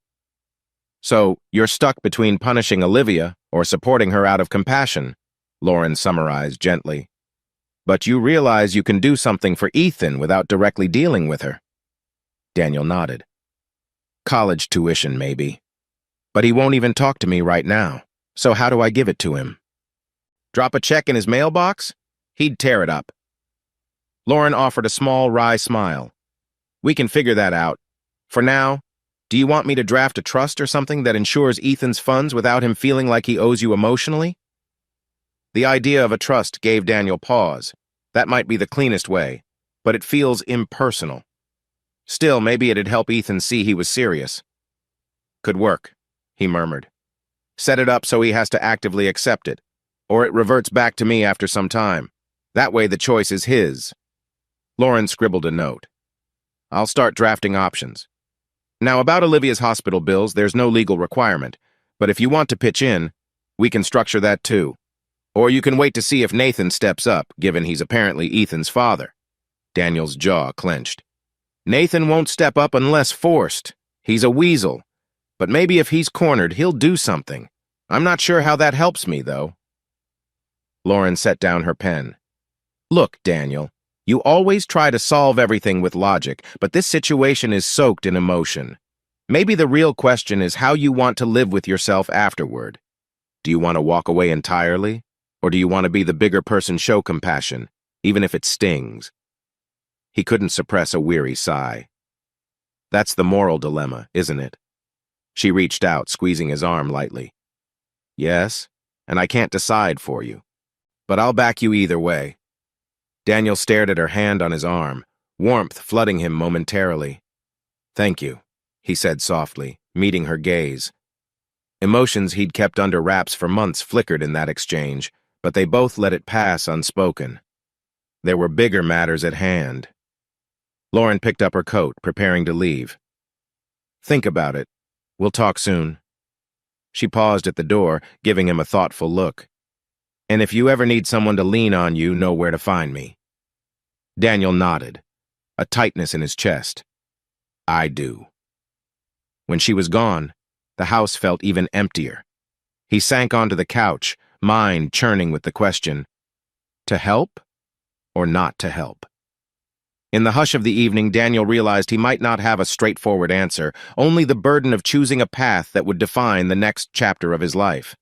So, you're stuck between punishing Olivia or supporting her out of compassion, Lauren summarized gently. But you realize you can do something for Ethan without directly dealing with her. Daniel nodded. College tuition, maybe. But he won't even talk to me right now, so how do I give it to him? Drop a check in his mailbox? He'd tear it up. Lauren offered a small, wry smile. We can figure that out. For now, do you want me to draft a trust or something that ensures Ethan's funds without him feeling like he owes you emotionally? The idea of a trust gave Daniel pause. That might be the cleanest way, but it feels impersonal. Still, maybe it'd help Ethan see he was serious. Could work, he murmured. Set it up so he has to actively accept it, or it reverts back to me after some time. That way the choice is his. Lauren scribbled a note. I'll start drafting options. Now, about Olivia's hospital bills, there's no legal requirement, but if you want to pitch in, we can structure that too. Or you can wait to see if Nathan steps up, given he's apparently Ethan's father. Daniel's jaw clenched. Nathan won't step up unless forced. He's a weasel. But maybe if he's cornered, he'll do something. I'm not sure how that helps me, though. Lauren set down her pen. Look, Daniel, you always try to solve everything with logic, but this situation is soaked in emotion. Maybe the real question is how you want to live with yourself afterward. Do you want to walk away entirely? Or do you want to be the bigger person, show compassion, even if it stings? He couldn't suppress a weary sigh. That's the moral dilemma, isn't it? She reached out, squeezing his arm lightly. Yes, and I can't decide for you. But I'll back you either way. Daniel stared at her hand on his arm, warmth flooding him momentarily. Thank you, he said softly, meeting her gaze. Emotions he'd kept under wraps for months flickered in that exchange, but they both let it pass unspoken. There were bigger matters at hand. Lauren picked up her coat, preparing to leave. Think about it. We'll talk soon. She paused at the door, giving him a thoughtful look. And if you ever need someone to lean on, you know where to find me. Daniel nodded, a tightness in his chest. I do. When she was gone, the house felt even emptier. He sank onto the couch, mind churning with the question, to help or not to help? In the hush of the evening, Daniel realized he might not have a straightforward answer, only the burden of choosing a path that would define the next chapter of his life.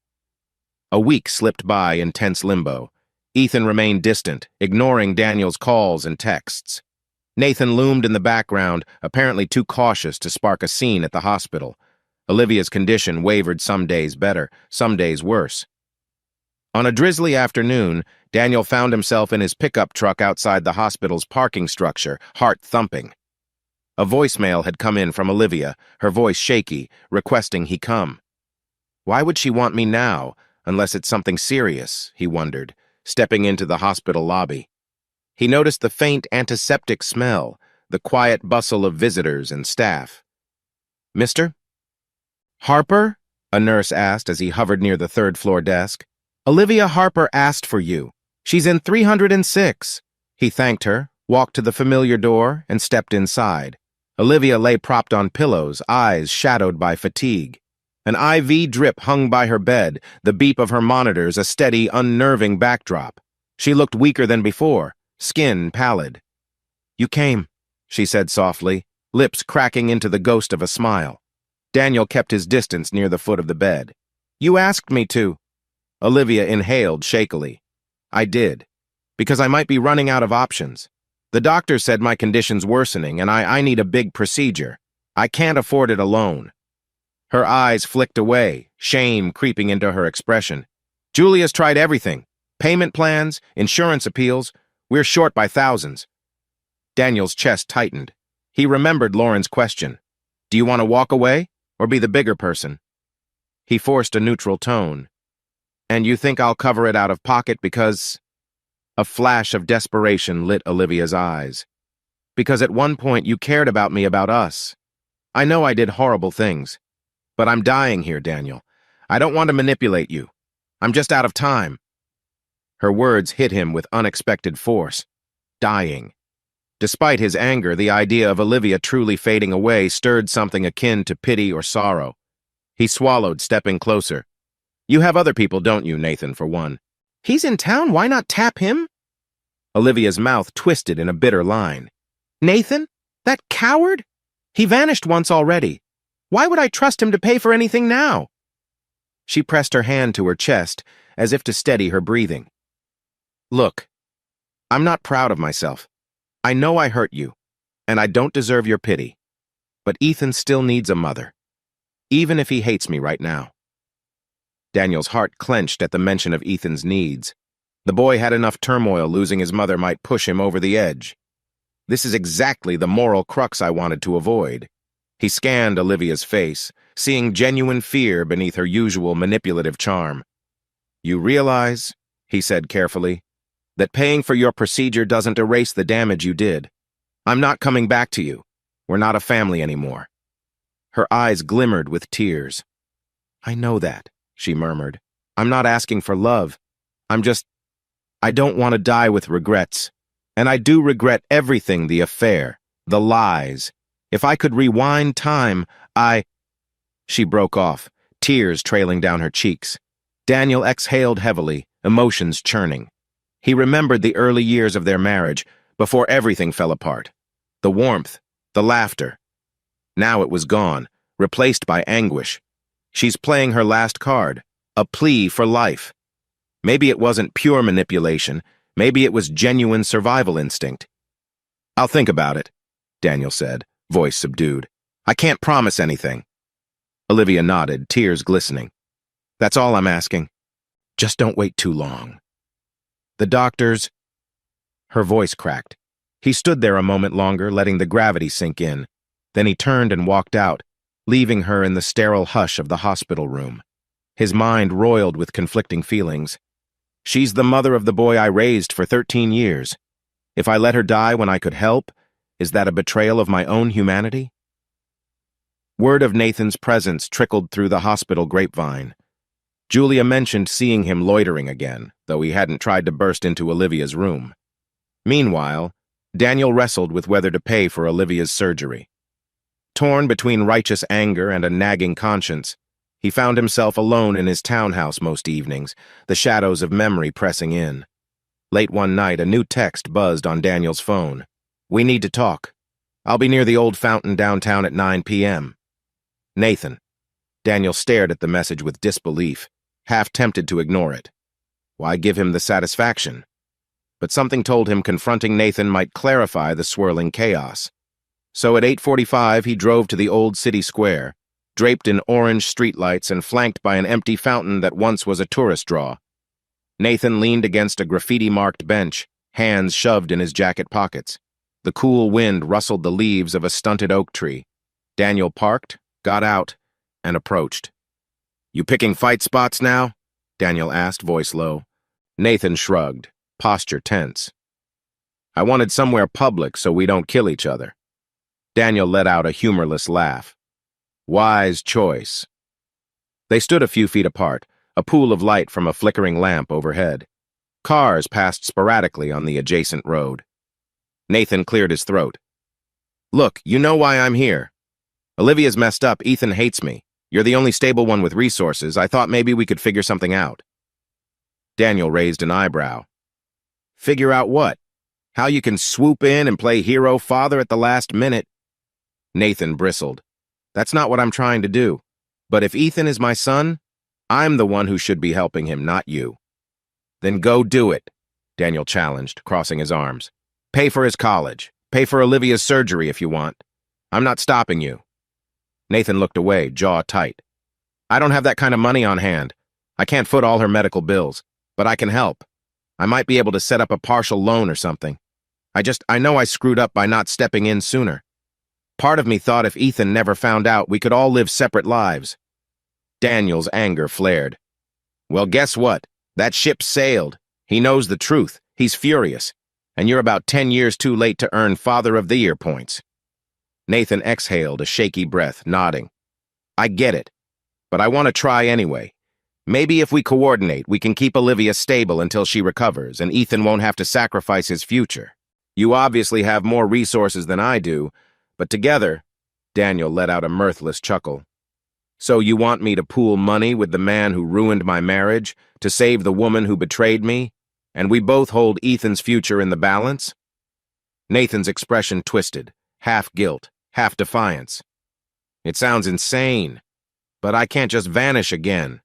A week slipped by in tense limbo. Ethan remained distant, ignoring Daniel's calls and texts. Nathan loomed in the background, apparently too cautious to spark a scene at the hospital. Olivia's condition wavered some days better, some days worse. On a drizzly afternoon, Daniel found himself in his pickup truck outside the hospital's parking structure, heart thumping. A voicemail had come in from Olivia, her voice shaky, requesting he come. Why would she want me now, unless it's something serious, he wondered, stepping into the hospital lobby. He noticed the faint antiseptic smell, the quiet bustle of visitors and staff. Mister? Harper? A nurse asked as he hovered near the third-floor desk. Olivia Harper asked for you. She's in 306. He thanked her, walked to the familiar door, and stepped inside. Olivia lay propped on pillows, eyes shadowed by fatigue. An IV drip hung by her bed, the beep of her monitors a steady, unnerving backdrop. She looked weaker than before, skin pallid. You came, she said softly, lips cracking into the ghost of a smile. Daniel kept his distance near the foot of the bed. You asked me to. Olivia inhaled shakily. I did, because I might be running out of options. The doctor said my condition's worsening and I need a big procedure. I can't afford it alone. Her eyes flicked away, shame creeping into her expression. Julia's tried everything. Payment plans, insurance appeals. We're short by thousands. Daniel's chest tightened. He remembered Lauren's question. Do you want to walk away or be the bigger person? He forced a neutral tone. And you think I'll cover it out of pocket because... A flash of desperation lit Olivia's eyes. because at one point you cared about me, about us. I know I did horrible things, but I'm dying here, Daniel. I don't want to manipulate you. I'm just out of time." Her words hit him with unexpected force. Dying. Despite his anger, the idea of Olivia truly fading away stirred something akin to pity or sorrow. He swallowed, stepping closer. "You have other people, don't you, Nathan, for one?" "He's in town, why not tap him?" Olivia's mouth twisted in a bitter line. "Nathan? That coward? He vanished once already. Why would I trust him to pay for anything now?" She pressed her hand to her chest, as if to steady her breathing. "Look, I'm not proud of myself. I know I hurt you, and I don't deserve your pity. But Ethan still needs a mother, even if he hates me right now." Daniel's heart clenched at the mention of Ethan's needs. The boy had enough turmoil losing his mother might push him over the edge. This is exactly the moral crux I wanted to avoid. He scanned Olivia's face, seeing genuine fear beneath her usual manipulative charm. "You realize," he said carefully, "that paying for your procedure doesn't erase the damage you did. I'm not coming back to you. We're not a family anymore." Her eyes glimmered with tears. "I know that," she murmured. "I'm not asking for love. I don't want to die with regrets. And I do regret everything, the affair, the lies. If I could rewind time, She broke off, tears trailing down her cheeks. Daniel exhaled heavily, emotions churning. He remembered the early years of their marriage, before everything fell apart. The warmth, the laughter. Now it was gone, replaced by anguish. She's playing her last card, a plea for life. Maybe it wasn't pure manipulation, maybe it was genuine survival instinct. "I'll think about it," Daniel said, voice subdued. "I can't promise anything." Olivia nodded, tears glistening. "That's all I'm asking. Just don't wait too long." The doctors... Her voice cracked. He stood there a moment longer, letting the gravity sink in. Then he turned and walked out, leaving her in the sterile hush of the hospital room. His mind roiled with conflicting feelings. She's the mother of the boy I raised for 13 years. If I let her die when I could help, is that a betrayal of my own humanity? Word of Nathan's presence trickled through the hospital grapevine. Julia mentioned seeing him loitering again, though he hadn't tried to burst into Olivia's room. Meanwhile, Daniel wrestled with whether to pay for Olivia's surgery. Torn between righteous anger and a nagging conscience, he found himself alone in his townhouse most evenings, the shadows of memory pressing in. Late one night, a new text buzzed on Daniel's phone. "We need to talk. I'll be near the old fountain downtown at 9 p.m. Nathan." Daniel stared at the message with disbelief, half tempted to ignore it. Why give him the satisfaction? But something told him confronting Nathan might clarify the swirling chaos. So at 8:45, he drove to the old city square, draped in orange streetlights and flanked by an empty fountain that once was a tourist draw. Nathan leaned against a graffiti-marked bench, hands shoved in his jacket pockets. The cool wind rustled the leaves of a stunted oak tree. Daniel parked, got out, and approached. "You picking fight spots now?" Daniel asked, voice low. Nathan shrugged, posture tense. "I wanted somewhere public so we don't kill each other." Daniel let out a humorless laugh. "Wise choice." They stood a few feet apart, a pool of light from a flickering lamp overhead. Cars passed sporadically on the adjacent road. Nathan cleared his throat. "Look, you know why I'm here. Olivia's messed up, Ethan hates me. You're the only stable one with resources. I thought maybe we could figure something out." Daniel raised an eyebrow. "Figure out what? How you can swoop in and play hero father at the last minute?" Nathan bristled. "That's not what I'm trying to do. But if Ethan is my son, I'm the one who should be helping him, not you." "Then go do it," Daniel challenged, crossing his arms. "Pay for his college. Pay for Olivia's surgery if you want. I'm not stopping you." Nathan looked away, jaw tight. "I don't have that kind of money on hand. I can't foot all her medical bills, but I can help. I might be able to set up a partial loan or something. I know I screwed up by not stepping in sooner. Part of me thought if Ethan never found out, we could all live separate lives." Daniel's anger flared. "Well, guess what? That ship sailed. He knows the truth. He's furious. and you're about 10 years too late to earn Father of the Year points. Nathan exhaled a shaky breath, nodding. I get it, but I want to try anyway. Maybe if we coordinate, we can keep Olivia stable until she recovers, and Ethan won't have to sacrifice his future. You obviously have more resources than I do, but together, Daniel let out a mirthless chuckle. So you want me to pool money with the man who ruined my marriage, to save the woman who betrayed me, and we both hold Ethan's future in the balance? Nathan's expression twisted, half guilt, half defiance. It sounds insane, but I can't just vanish again.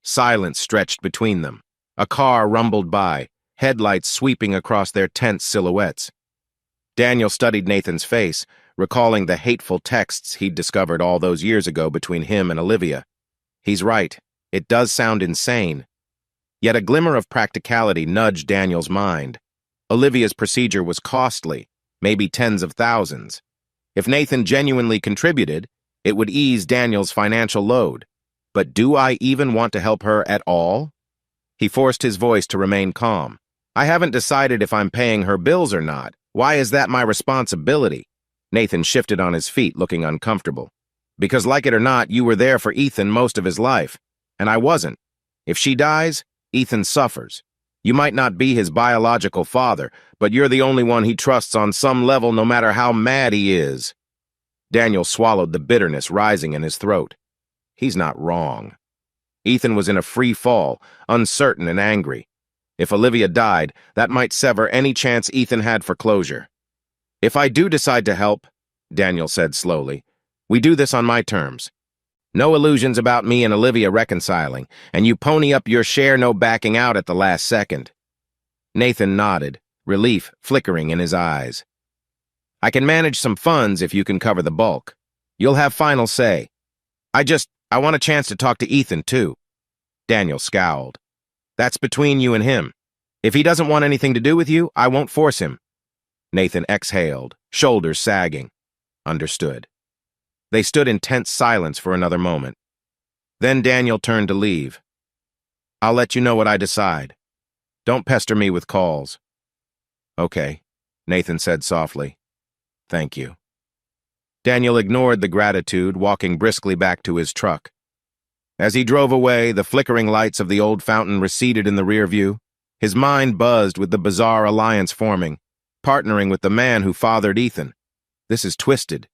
Silence stretched between them. A car rumbled by, headlights sweeping across their tense silhouettes. Daniel studied Nathan's face, recalling the hateful texts he'd discovered all those years ago between him and Olivia. He's right, it does sound insane. Yet a glimmer of practicality nudged Daniel's mind. Olivia's procedure was costly, maybe tens of thousands. If Nathan genuinely contributed, it would ease Daniel's financial load. But do I even want to help her at all? He forced his voice to remain calm. I haven't decided if I'm paying her bills or not. Why is that my responsibility? Nathan shifted on his feet, looking uncomfortable. Because like it or not, you were there for Ethan most of his life, and I wasn't. If she dies, Ethan suffers. You might not be his biological father, but you're the only one he trusts on some level, no matter how mad he is. Daniel swallowed the bitterness rising in his throat. He's not wrong. Ethan was in a free fall, uncertain and angry. If Olivia died, that might sever any chance Ethan had for closure. If I do decide to help, Daniel said slowly, we do this on my terms. No illusions about me and Olivia reconciling, and you pony up your share, no backing out at the last second. Nathan nodded, relief flickering in his eyes. I can manage some funds if you can cover the bulk. You'll have final say. I want a chance to talk to Ethan, too. Daniel scowled. That's between you and him. If he doesn't want anything to do with you, I won't force him. Nathan exhaled, shoulders sagging. Understood. They stood in tense silence for another moment. Then Daniel turned to leave. I'll let you know what I decide. Don't pester me with calls. Okay, Nathan said softly. Thank you. Daniel ignored the gratitude, walking briskly back to his truck. As he drove away, the flickering lights of the old fountain receded in the rear view. His mind buzzed with the bizarre alliance forming, partnering with the man who fathered Ethan. This is twisted.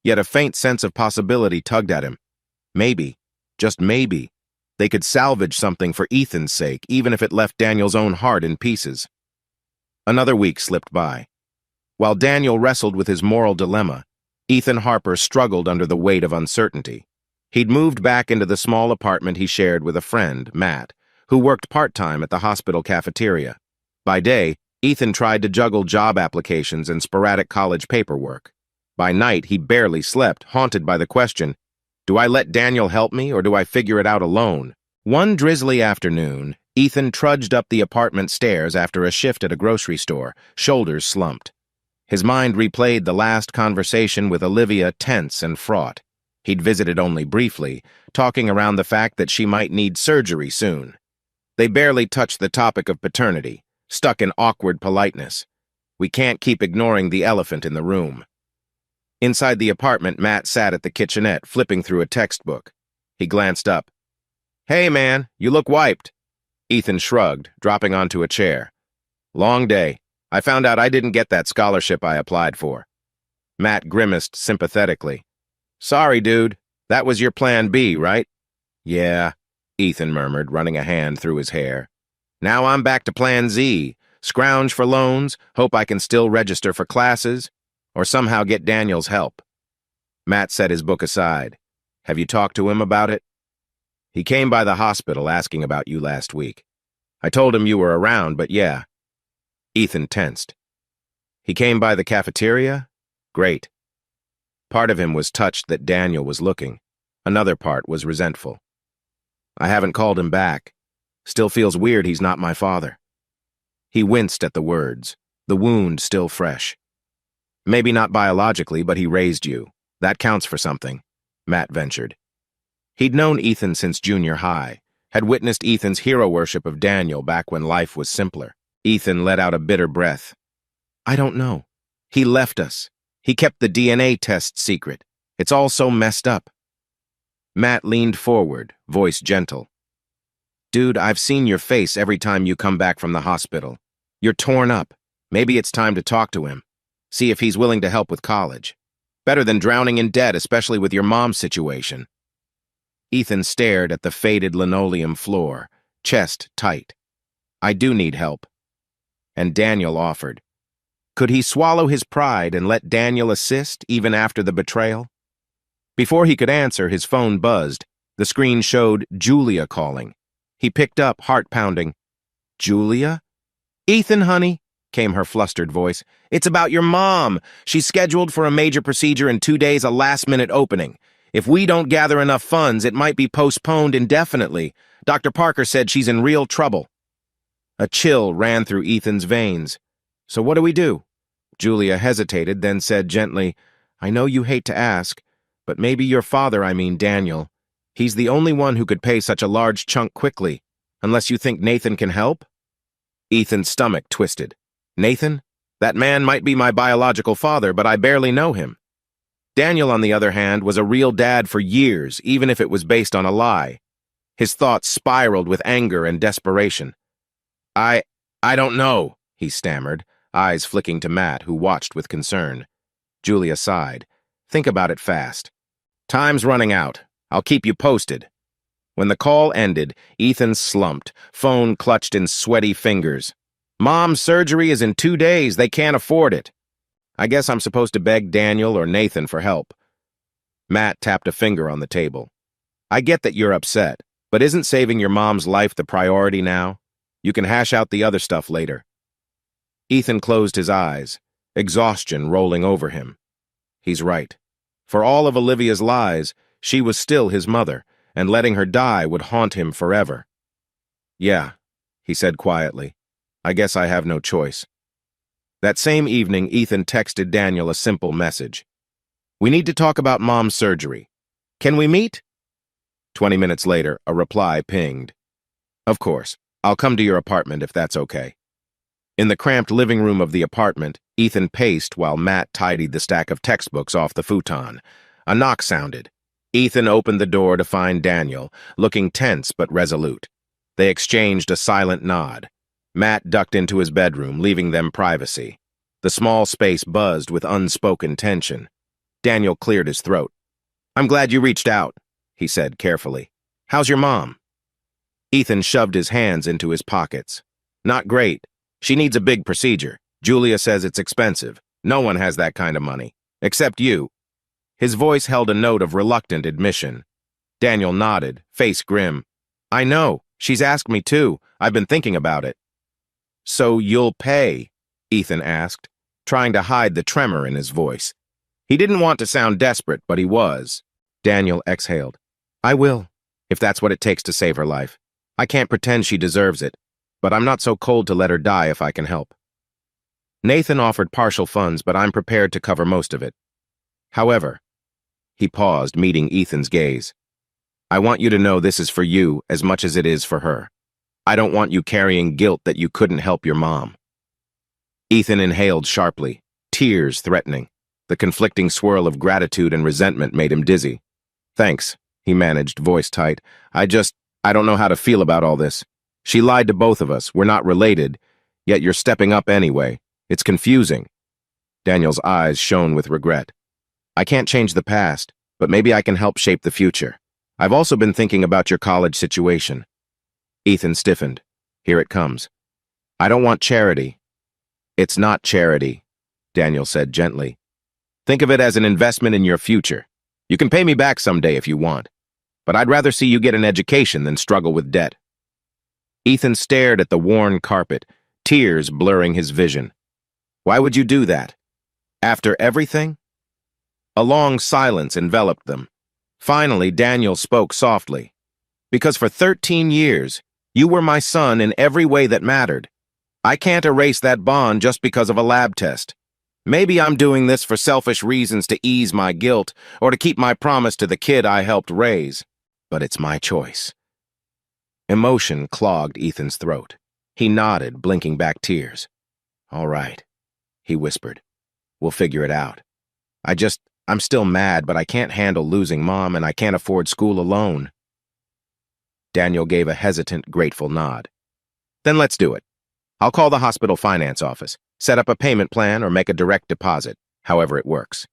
Yet a faint sense of possibility tugged at him. Maybe, just maybe, they could salvage something for Ethan's sake, even if it left Daniel's own heart in pieces. Another week slipped by. While Daniel wrestled with his moral dilemma, Ethan Harper struggled under the weight of uncertainty. He'd moved back into the small apartment he shared with a friend, Matt, who worked part-time at the hospital cafeteria. By day, Ethan tried to juggle job applications and sporadic college paperwork. By night, he barely slept, haunted by the question, do I let Daniel help me or do I figure it out alone? One drizzly afternoon, Ethan trudged up the apartment stairs after a shift at a grocery store, shoulders slumped. His mind replayed the last conversation with Olivia, tense and fraught. He'd visited only briefly, talking around the fact that she might need surgery soon. They barely touched the topic of paternity, stuck in awkward politeness. We can't keep ignoring the elephant in the room. Inside the apartment, Matt sat at the kitchenette, flipping through a textbook. He glanced up. Hey, man, you look wiped. Ethan shrugged, dropping onto a chair. Long day. I found out I didn't get that scholarship I applied for. Matt grimaced sympathetically. Sorry, dude. That was your plan B, right? Yeah, Ethan murmured, running a hand through his hair. Now I'm back to plan Z. Scrounge for loans, hope I can still register for classes, or somehow get Daniel's help. Matt set his book aside. Have you talked to him about it? He came by the hospital asking about you last week. I told him you were around, but yeah. Ethan tensed. He came by the cafeteria? Great. Part of him was touched that Daniel was looking. Another part was resentful. I haven't called him back. Still feels weird he's not my father. He winced at the words, the wound still fresh. Maybe not biologically, but he raised you. That counts for something, Matt ventured. He'd known Ethan since junior high, had witnessed Ethan's hero worship of Daniel back when life was simpler. Ethan let out a bitter breath. I don't know. He left us. He kept the DNA test secret. It's all so messed up. Matt leaned forward, voice gentle. Dude, I've seen your face every time you come back from the hospital. You're torn up. Maybe it's time to talk to him. See if he's willing to help with college. Better than drowning in debt, especially with your mom's situation. Ethan stared at the faded linoleum floor, chest tight. I do need help. And Daniel offered. Could he swallow his pride and let Daniel assist even after the betrayal? Before he could answer, his phone buzzed. The screen showed Julia calling. He picked up, heart pounding. Julia? Ethan, honey, came her flustered voice. It's about your mom. She's scheduled for a major procedure in 2 days, a last-minute opening. If we don't gather enough funds, it might be postponed indefinitely. Dr. Parker said she's in real trouble. A chill ran through Ethan's veins. So what do we do? Julia hesitated, then said gently, I know you hate to ask, but maybe your father, Daniel. He's the only one who could pay such a large chunk quickly, unless you think Nathan can help? Ethan's stomach twisted. Nathan? That man might be my biological father, but I barely know him. Daniel, on the other hand, was a real dad for years, even if it was based on a lie. His thoughts spiraled with anger and desperation. I don't know, he stammered, eyes flicking to Matt, who watched with concern. Julia sighed. Think about it fast. Time's running out. I'll keep you posted. When the call ended, Ethan slumped, phone clutched in sweaty fingers. Mom's surgery is in 2 days. They can't afford it. I guess I'm supposed to beg Daniel or Nathan for help. Matt tapped a finger on the table. I get that you're upset, but isn't saving your mom's life the priority now? You can hash out the other stuff later. Ethan closed his eyes, exhaustion rolling over him. He's right. For all of Olivia's lies, she was still his mother, and letting her die would haunt him forever. Yeah, he said quietly. I guess I have no choice. That same evening, Ethan texted Daniel a simple message. We need to talk about Mom's surgery. Can we meet? 20 minutes later, a reply pinged. Of course, I'll come to your apartment if that's okay. In the cramped living room of the apartment, Ethan paced while Matt tidied the stack of textbooks off the futon. A knock sounded. Ethan opened the door to find Daniel, looking tense but resolute. They exchanged a silent nod. Matt ducked into his bedroom, leaving them privacy. The small space buzzed with unspoken tension. Daniel cleared his throat. I'm glad you reached out, he said carefully. How's your mom? Ethan shoved his hands into his pockets. Not great. She needs a big procedure. Julia says it's expensive. No one has that kind of money. Except you. His voice held a note of reluctant admission. Daniel nodded, face grim. I know. She's asked me too. I've been thinking about it. So you'll pay? Ethan asked, trying to hide the tremor in his voice. He didn't want to sound desperate, but he was. Daniel exhaled. I will, if that's what it takes to save her life. I can't pretend she deserves it, but I'm not so cold to let her die if I can help. Nathan offered partial funds, but I'm prepared to cover most of it. However, he paused, meeting Ethan's gaze. I want you to know this is for you as much as it is for her. I don't want you carrying guilt that you couldn't help your mom. Ethan inhaled sharply, tears threatening. The conflicting swirl of gratitude and resentment made him dizzy. Thanks, he managed, voice tight. I don't know how to feel about all this. She lied to both of us. We're not related, yet you're stepping up anyway. It's confusing. Daniel's eyes shone with regret. I can't change the past, but maybe I can help shape the future. I've also been thinking about your college situation. Ethan stiffened. Here it comes. I don't want charity. It's not charity, Daniel said gently. Think of it as an investment in your future. You can pay me back someday if you want, but I'd rather see you get an education than struggle with debt. Ethan stared at the worn carpet, tears blurring his vision. Why would you do that? After everything? A long silence enveloped them. Finally, Daniel spoke softly. Because for 13 years, you were my son in every way that mattered. I can't erase that bond just because of a lab test. Maybe I'm doing this for selfish reasons to ease my guilt or to keep my promise to the kid I helped raise. But it's my choice. Emotion clogged Ethan's throat. He nodded, blinking back tears. All right. he whispered. "We'll figure it out. I'm still mad, but I can't handle losing Mom, and I can't afford school alone." Daniel gave a hesitant, grateful nod. "Then let's do it. I'll call the hospital finance office, set up a payment plan, or make a direct deposit, however it works.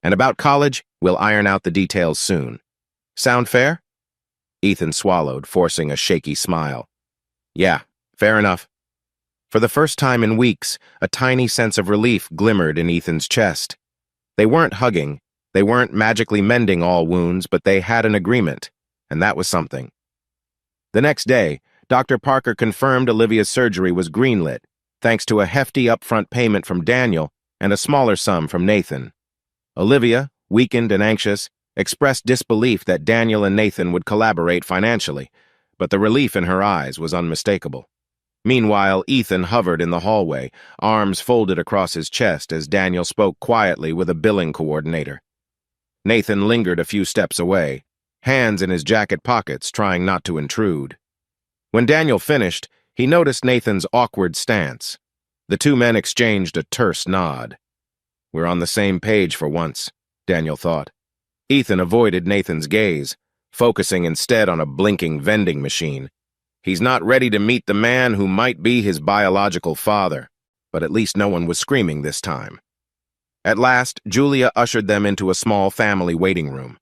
And about college, we'll iron out the details soon. Sound fair?" Ethan swallowed, forcing a shaky smile. "Yeah, fair enough." For the first time in weeks, a tiny sense of relief glimmered in Ethan's chest. They weren't hugging, they weren't magically mending all wounds, but they had an agreement, and that was something. The next day, Dr. Parker confirmed Olivia's surgery was greenlit, thanks to a hefty upfront payment from Daniel and a smaller sum from Nathan. Olivia, weakened and anxious, expressed disbelief that Daniel and Nathan would collaborate financially, but the relief in her eyes was unmistakable. Meanwhile, Ethan hovered in the hallway, arms folded across his chest as Daniel spoke quietly with a billing coordinator. Nathan lingered a few steps away, hands in his jacket pockets, trying not to intrude. When Daniel finished, he noticed Nathan's awkward stance. The two men exchanged a terse nod. "We're on the same page for once," Daniel thought. Ethan avoided Nathan's gaze, focusing instead on a blinking vending machine. He's not ready to meet the man who might be his biological father, but at least no one was screaming this time. At last, Julia ushered them into a small family waiting room.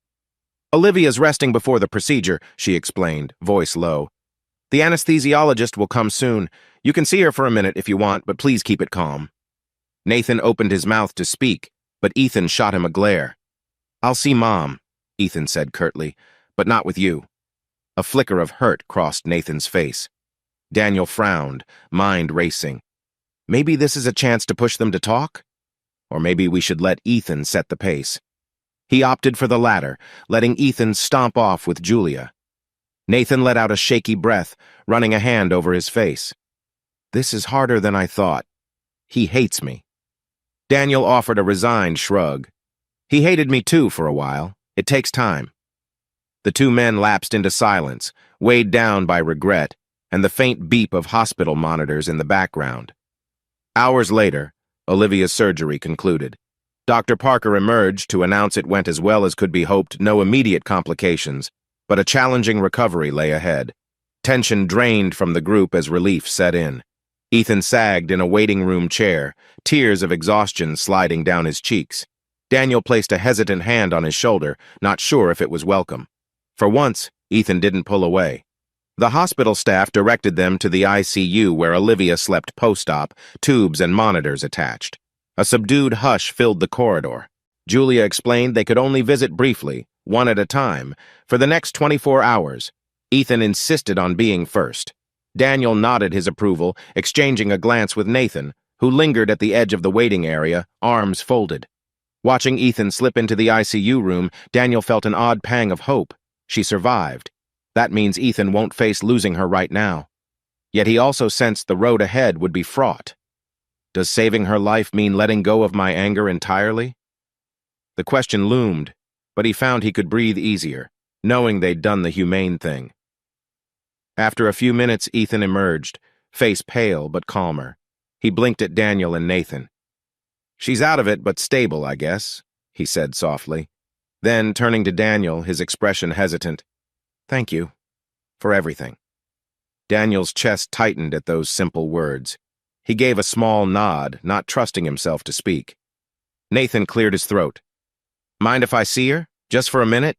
"Olivia's resting before the procedure," she explained, voice low. "The anesthesiologist will come soon. You can see her for a minute if you want, but please keep it calm." Nathan opened his mouth to speak, but Ethan shot him a glare. "I'll see Mom," Ethan said curtly, "but not with you." A flicker of hurt crossed Nathan's face. Daniel frowned, mind racing. Maybe this is a chance to push them to talk? Or maybe we should let Ethan set the pace. He opted for the latter, letting Ethan stomp off with Julia. Nathan let out a shaky breath, running a hand over his face. "This is harder than I thought. He hates me." Daniel offered a resigned shrug. "He hated me too for a while. It takes time." The two men lapsed into silence, weighed down by regret and the faint beep of hospital monitors in the background. Hours later, Olivia's surgery concluded. Dr. Parker emerged to announce it went as well as could be hoped, no immediate complications, but a challenging recovery lay ahead. Tension drained from the group as relief set in. Ethan sagged in a waiting room chair, tears of exhaustion sliding down his cheeks. Daniel placed a hesitant hand on his shoulder, not sure if it was welcome. For once, Ethan didn't pull away. The hospital staff directed them to the ICU where Olivia slept post-op, tubes and monitors attached. A subdued hush filled the corridor. Julia explained they could only visit briefly, one at a time, for the next 24 hours. Ethan insisted on being first. Daniel nodded his approval, exchanging a glance with Nathan, who lingered at the edge of the waiting area, arms folded. Watching Ethan slip into the ICU room, Daniel felt an odd pang of hope. She survived. That means Ethan won't face losing her right now. Yet he also sensed the road ahead would be fraught. Does saving her life mean letting go of my anger entirely? The question loomed, but he found he could breathe easier, knowing they'd done the humane thing. After a few minutes, Ethan emerged, face pale but calmer. He blinked at Daniel and Nathan. "She's out of it, but stable, I guess," he said softly. Then, turning to Daniel, his expression hesitant, "Thank you. For everything." Daniel's chest tightened at those simple words. He gave a small nod, not trusting himself to speak. Nathan cleared his throat. "Mind if I see her? Just for a minute?"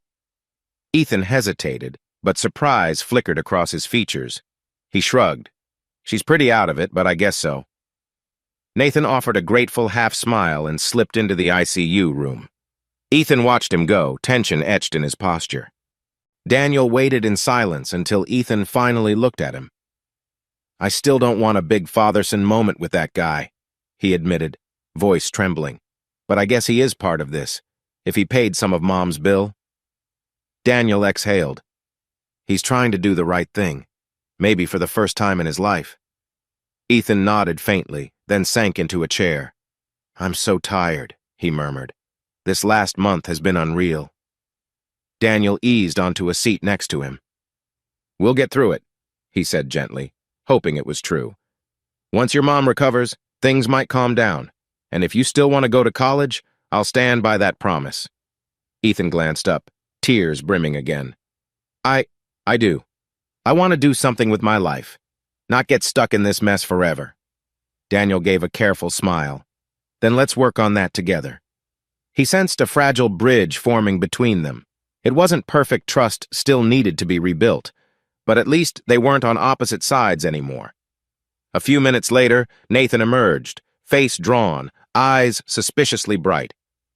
Ethan hesitated, but surprise flickered across his features. He shrugged. "She's pretty out of it, but I guess so." Nathan offered a grateful half-smile and slipped into the ICU room. Ethan watched him go, tension etched in his posture. Daniel waited in silence until Ethan finally looked at him. "I still don't want a big father-son moment with that guy," he admitted, voice trembling. "But I guess he is part of this, if he paid some of Mom's bill." Daniel exhaled. He's trying to do the right thing, maybe for the first time in his life. Ethan nodded faintly, then sank into a chair. "I'm so tired," he murmured. "This last month has been unreal." Daniel eased onto a seat next to him. "We'll get through it," he said gently, hoping it was true. "Once your mom recovers, things might calm down, And if you still want to go to college, I'll stand by that promise. Ethan glanced up, tears brimming again. I do. I want to do something with my life, not get stuck in this mess forever. Daniel gave a careful smile. Then let's work on that together. He sensed a fragile bridge forming between them. It wasn't perfect, trust still needed to be rebuilt, but at least they weren't on opposite sides anymore. A few minutes later, Nathan emerged, face drawn, eyes suspiciously bright.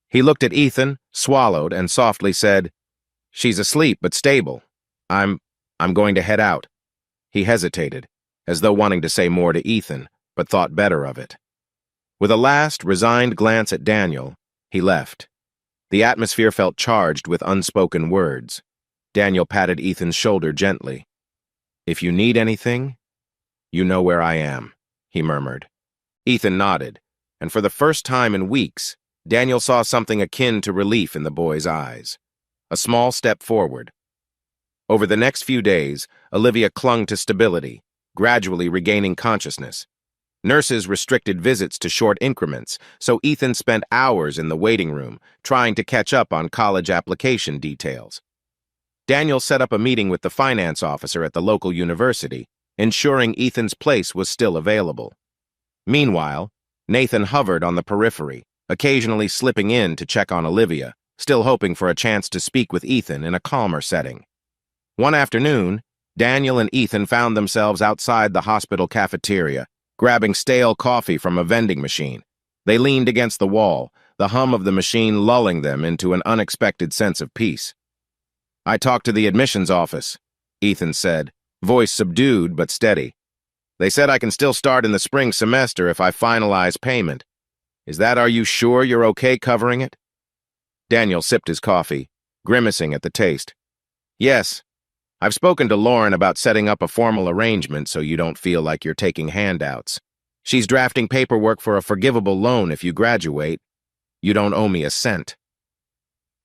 He looked at Ethan, swallowed, and softly said, "She's asleep but stable. I'm going to head out." He hesitated, as though wanting to say more to Ethan, but thought better of it. With a last, resigned glance at Daniel, he left. The atmosphere felt charged with unspoken words. Daniel patted Ethan's shoulder gently. "If you need anything, you know where I am," he murmured. Ethan nodded, and for the first time in weeks, Daniel saw something akin to relief in the boy's eyes. A small step forward. Over the next few days, Olivia clung to stability, gradually regaining consciousness. Nurses restricted visits to short increments, so Ethan spent hours in the waiting room, trying to catch up on college application details. Daniel set up a meeting with the finance officer at the local university, ensuring Ethan's place was still available. Meanwhile, Nathan hovered on the periphery, occasionally slipping in to check on Olivia, still hoping for a chance to speak with Ethan in a calmer setting. One afternoon, Daniel and Ethan found themselves outside the hospital cafeteria, grabbing stale coffee from a vending machine. They leaned against the wall, the hum of the machine lulling them into an unexpected sense of peace. "I talked to the admissions office," Ethan said, voice subdued but steady. "They said I can still start in the spring semester if I finalize payment. Are you sure you're okay covering it?" Daniel sipped his coffee, grimacing at the taste. "Yes. I've spoken to Lauren about setting up a formal arrangement so you don't feel like you're taking handouts. She's drafting paperwork for a forgivable loan if you graduate. You don't owe me a cent."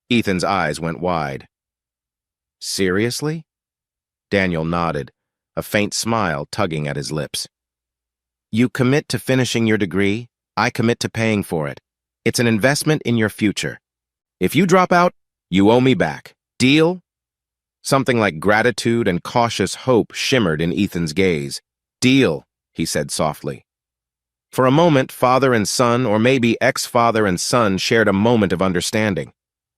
Ethan's eyes went wide. "Seriously?" Daniel nodded, a faint smile tugging at his lips. "You commit to finishing your degree, I commit to paying for it. It's an investment in your future. If you drop out, you owe me back. Deal?" Something like gratitude and cautious hope shimmered in Ethan's gaze. "Deal," he said softly. For a moment, father and son, or maybe ex-father and son, shared a moment of understanding.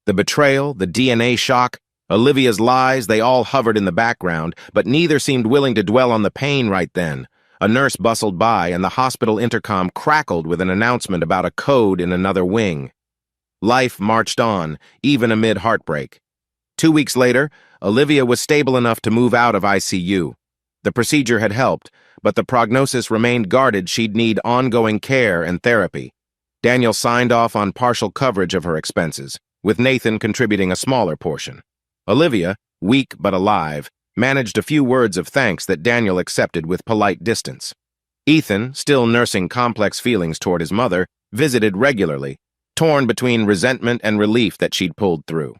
The betrayal, the DNA shock, Olivia's lies, they all hovered in the background, but neither seemed willing to dwell on the pain right then. A nurse bustled by, and the hospital intercom crackled with an announcement about a code in another wing. Life marched on, even amid heartbreak. 2 weeks later, Olivia was stable enough to move out of ICU. The procedure had helped, but the prognosis remained guarded. She'd need ongoing care and therapy. Daniel signed off on partial coverage of her expenses, with Nathan contributing a smaller portion. Olivia, weak but alive, managed a few words of thanks that Daniel accepted with polite distance. Ethan, still nursing complex feelings toward his mother, visited regularly, torn between resentment and relief that she'd pulled through.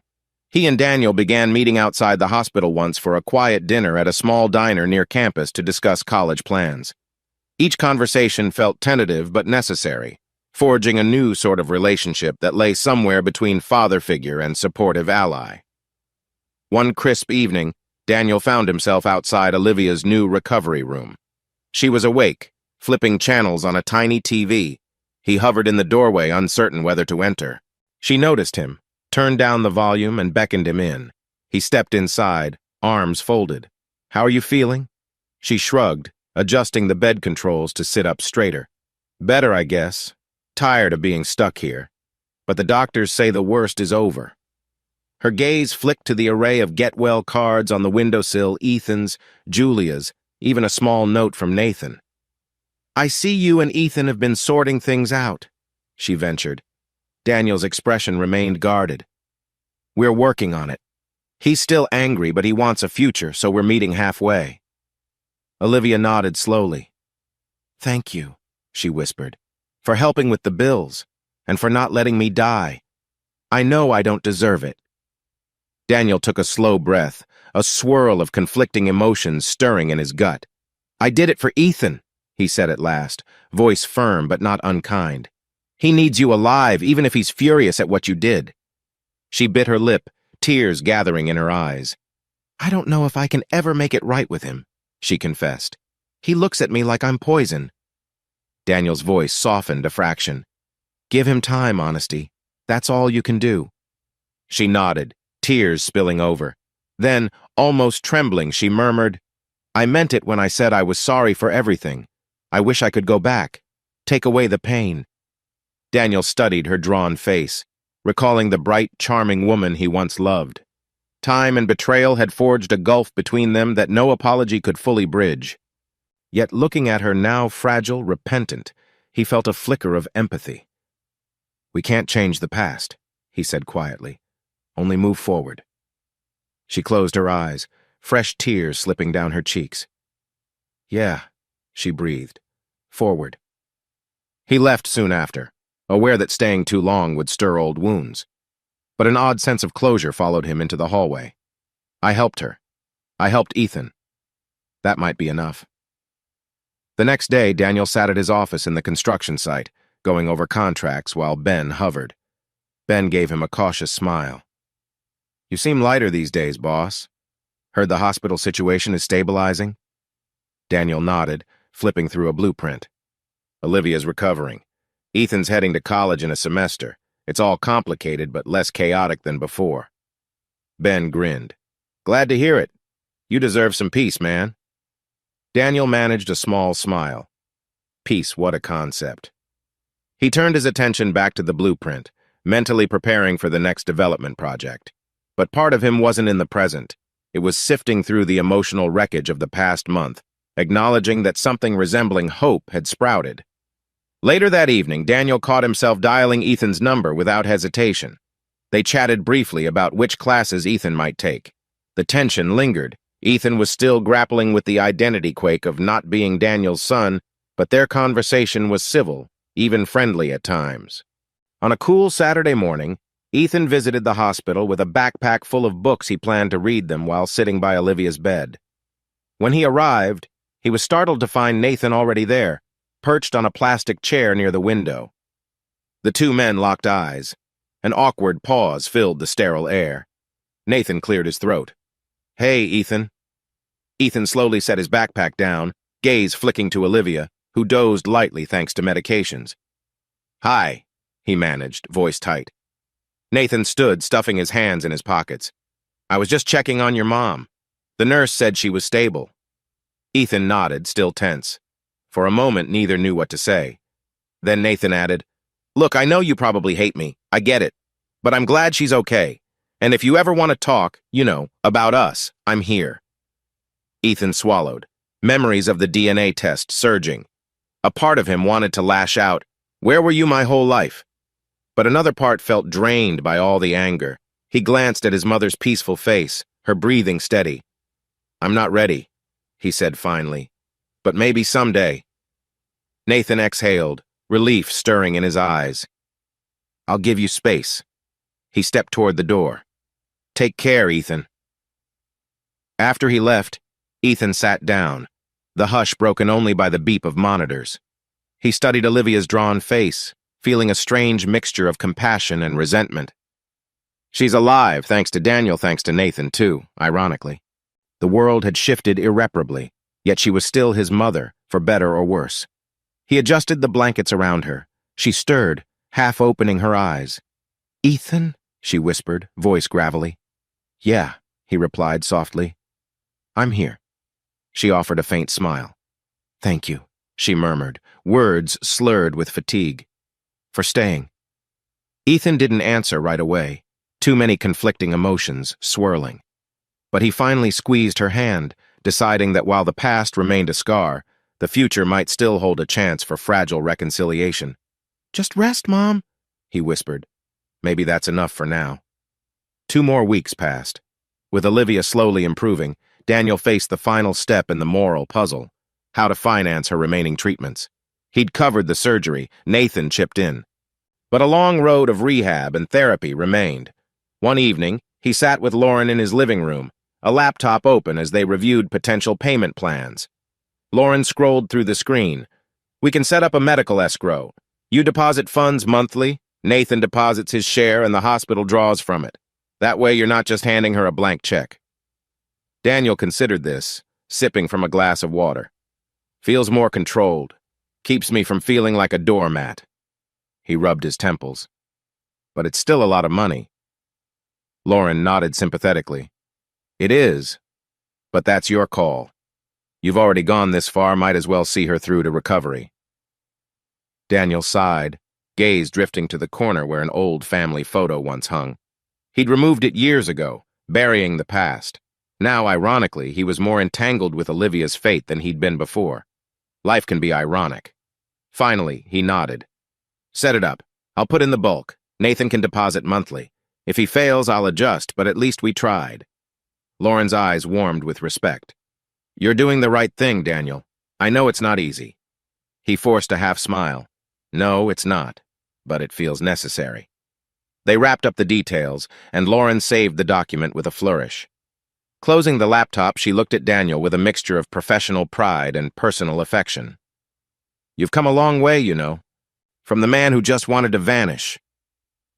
He and Daniel began meeting outside the hospital once for a quiet dinner at a small diner near campus to discuss college plans. Each conversation felt tentative but necessary, forging a new sort of relationship that lay somewhere between father figure and supportive ally. One crisp evening, Daniel found himself outside Olivia's new recovery room. She was awake, flipping channels on a tiny TV. He hovered in the doorway, uncertain whether to enter. She noticed him, turned down the volume, and beckoned him in. He stepped inside, arms folded. "How are you feeling?" She shrugged, adjusting the bed controls to sit up straighter. "Better, I guess. Tired of being stuck here. But the doctors say the worst is over." Her gaze flicked to the array of get-well cards on the windowsill, Ethan's, Julia's, even a small note from Nathan. "I see you and Ethan have been sorting things out," she ventured. Daniel's expression remained guarded. "We're working on it. He's still angry, but he wants a future, so we're meeting halfway." Olivia nodded slowly. "Thank you," she whispered, "for helping with the bills, and for not letting me die. I know I don't deserve it." Daniel took a slow breath, a swirl of conflicting emotions stirring in his gut. "I did it for Ethan," he said at last, voice firm but not unkind. He needs you alive, even if he's furious at what you did. She bit her lip, tears gathering in her eyes. I don't know if I can ever make it right with him, she confessed. He looks at me like I'm poison. Daniel's voice softened a fraction. Give him time, Honesty. That's all you can do. She nodded, tears spilling over. Then, almost trembling, she murmured, I meant it when I said I was sorry for everything. I wish I could go back. Take away the pain. Daniel studied her drawn face, recalling the bright, charming woman he once loved. Time and betrayal had forged a gulf between them that no apology could fully bridge. Yet looking at her now fragile, repentant, he felt a flicker of empathy. We can't change the past, he said quietly. Only move forward. She closed her eyes, fresh tears slipping down her cheeks. Yeah, she breathed. Forward. He left soon after, aware that staying too long would stir old wounds. But an odd sense of closure followed him into the hallway. I helped her. I helped Ethan. That might be enough. The next day, Daniel sat at his office in the construction site, going over contracts while Ben hovered. Ben gave him a cautious smile. You seem lighter these days, boss. Heard the hospital situation is stabilizing? Daniel nodded, flipping through a blueprint. Olivia's recovering. Ethan's heading to college in a semester. It's all complicated, but less chaotic than before. Ben grinned. Glad to hear it. You deserve some peace, man. Daniel managed a small smile. Peace, what a concept. He turned his attention back to the blueprint, mentally preparing for the next development project. But part of him wasn't in the present. It was sifting through the emotional wreckage of the past month, acknowledging that something resembling hope had sprouted. Later that evening, Daniel caught himself dialing Ethan's number without hesitation. They chatted briefly about which classes Ethan might take. The tension lingered. Ethan was still grappling with the identity quake of not being Daniel's son, but their conversation was civil, even friendly at times. On a cool Saturday morning, Ethan visited the hospital with a backpack full of books he planned to read them while sitting by Olivia's bed. When he arrived, he was startled to find Nathan already there, perched on a plastic chair near the window. The two men locked eyes. An awkward pause filled the sterile air. Nathan cleared his throat. Hey, Ethan. Ethan slowly set his backpack down, gaze flicking to Olivia, who dozed lightly thanks to medications. Hi, he managed, voice tight. Nathan stood, stuffing his hands in his pockets. I was just checking on your mom. The nurse said she was stable. Ethan nodded, still tense. For a moment, neither knew what to say. Then Nathan added, Look, I know you probably hate me. I get it. But I'm glad she's okay. And if you ever want to talk, about us, I'm here. Ethan swallowed, memories of the DNA test surging. A part of him wanted to lash out, Where were you my whole life? But another part felt drained by all the anger. He glanced at his mother's peaceful face, her breathing steady. I'm not ready, he said finally. But maybe someday. Nathan exhaled, relief stirring in his eyes. I'll give you space. He stepped toward the door. Take care, Ethan. After he left, Ethan sat down, the hush broken only by the beep of monitors. He studied Olivia's drawn face, feeling a strange mixture of compassion and resentment. She's alive, thanks to Daniel, thanks to Nathan, too, ironically. The world had shifted irreparably, yet she was still his mother, for better or worse. He adjusted the blankets around her. She stirred, half opening her eyes. Ethan? She whispered, voice gravelly. Yeah, he replied softly. I'm here. She offered a faint smile. Thank you, she murmured, words slurred with fatigue. For staying. Ethan didn't answer right away, too many conflicting emotions swirling. But he finally squeezed her hand, deciding that while the past remained a scar, the future might still hold a chance for fragile reconciliation. Just rest, Mom, he whispered. Maybe that's enough for now. 2 more weeks passed. With Olivia slowly improving, Daniel faced the final step in the moral puzzle, how to finance her remaining treatments. He'd covered the surgery, Nathan chipped in. But a long road of rehab and therapy remained. One evening, he sat with Lauren in his living room, a laptop open as they reviewed potential payment plans. Lauren scrolled through the screen. We can set up a medical escrow. You deposit funds monthly, Nathan deposits his share, and the hospital draws from it. That way you're not just handing her a blank check. Daniel considered this, sipping from a glass of water. Feels more controlled. Keeps me from feeling like a doormat. He rubbed his temples. But it's still a lot of money. Lauren nodded sympathetically. It is, but that's your call. You've already gone this far, might as well see her through to recovery. Daniel sighed, gaze drifting to the corner where an old family photo once hung. He'd removed it years ago, burying the past. Now, ironically, he was more entangled with Olivia's fate than he'd been before. Life can be ironic. Finally, he nodded. Set it up. I'll put in the bulk. Nathan can deposit monthly. If he fails, I'll adjust, but at least we tried. Lauren's eyes warmed with respect. You're doing the right thing, Daniel. I know it's not easy. He forced a half smile. No, it's not, but it feels necessary. They wrapped up the details, and Lauren saved the document with a flourish. Closing the laptop, she looked at Daniel with a mixture of professional pride and personal affection. You've come a long way, you know. From the man who just wanted to vanish.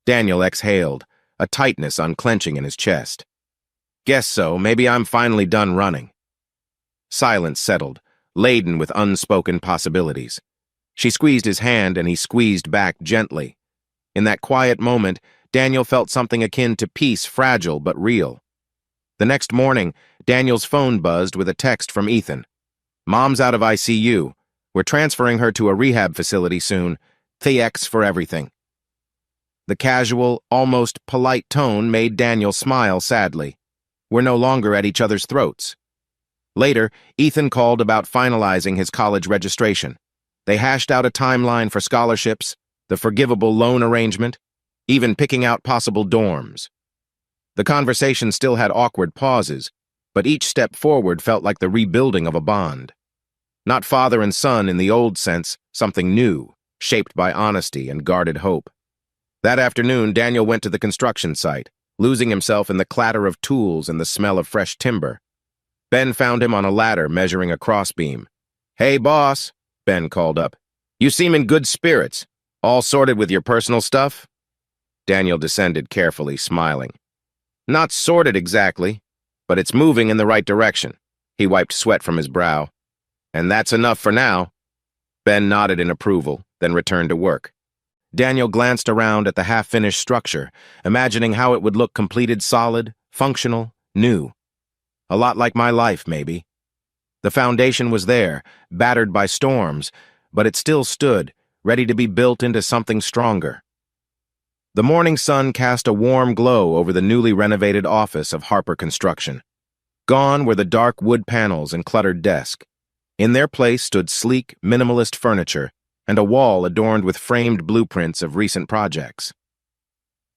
Daniel exhaled, a tightness unclenching in his chest. Guess so, maybe I'm finally done running. Silence settled, laden with unspoken possibilities. She squeezed his hand and he squeezed back gently. In that quiet moment, Daniel felt something akin to peace, fragile but real. The next morning, Daniel's phone buzzed with a text from Ethan. Mom's out of ICU. We're transferring her to a rehab facility soon. Thanks for everything. The casual, almost polite tone made Daniel smile sadly. We're no longer at each other's throats. Later, Ethan called about finalizing his college registration. They hashed out a timeline for scholarships, the forgivable loan arrangement, even picking out possible dorms. The conversation still had awkward pauses, but each step forward felt like the rebuilding of a bond. Not father and son in the old sense, something new, shaped by honesty and guarded hope. That afternoon, Daniel went to the construction site, losing himself in the clatter of tools and the smell of fresh timber. Ben found him on a ladder measuring a crossbeam. Hey, boss, Ben called up. You seem in good spirits. All sorted with your personal stuff? Daniel descended carefully, smiling. Not sorted exactly, but it's moving in the right direction. He wiped sweat from his brow. And that's enough for now. Ben nodded in approval, then returned to work. Daniel glanced around at the half-finished structure, imagining how it would look completed solid, functional, new. A lot like my life, maybe. The foundation was there, battered by storms, but it still stood, ready to be built into something stronger. The morning sun cast a warm glow over the newly renovated office of Harper Construction. Gone were the dark wood panels and cluttered desk. In their place stood sleek, minimalist furniture and a wall adorned with framed blueprints of recent projects.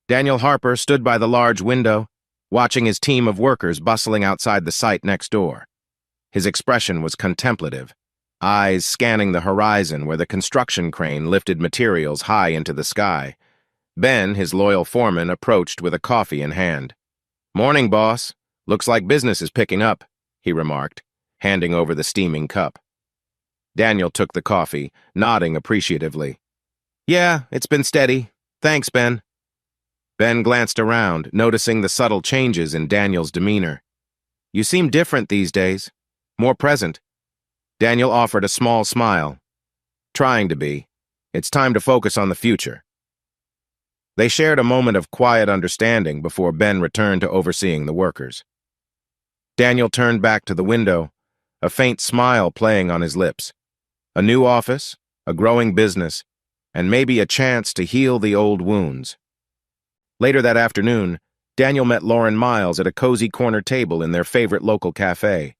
Daniel Harper stood by the large window, watching his team of workers bustling outside the site next door. His expression was contemplative, eyes scanning the horizon where the construction crane lifted materials high into the sky. Ben, his loyal foreman, approached with a coffee in hand. Morning, boss. Looks like business is picking up, he remarked, handing over the steaming cup. Daniel took the coffee, nodding appreciatively. Yeah, it's been steady. Thanks, Ben. Ben glanced around, noticing the subtle changes in Daniel's demeanor. You seem different these days. More present. Daniel offered a small smile. Trying to be. It's time to focus on the future. They shared a moment of quiet understanding before Ben returned to overseeing the workers. Daniel turned back to the window, a faint smile playing on his lips. A new office, a growing business, and maybe a chance to heal the old wounds. Later that afternoon, Daniel met Lauren Miles at a cozy corner table in their favorite local cafe.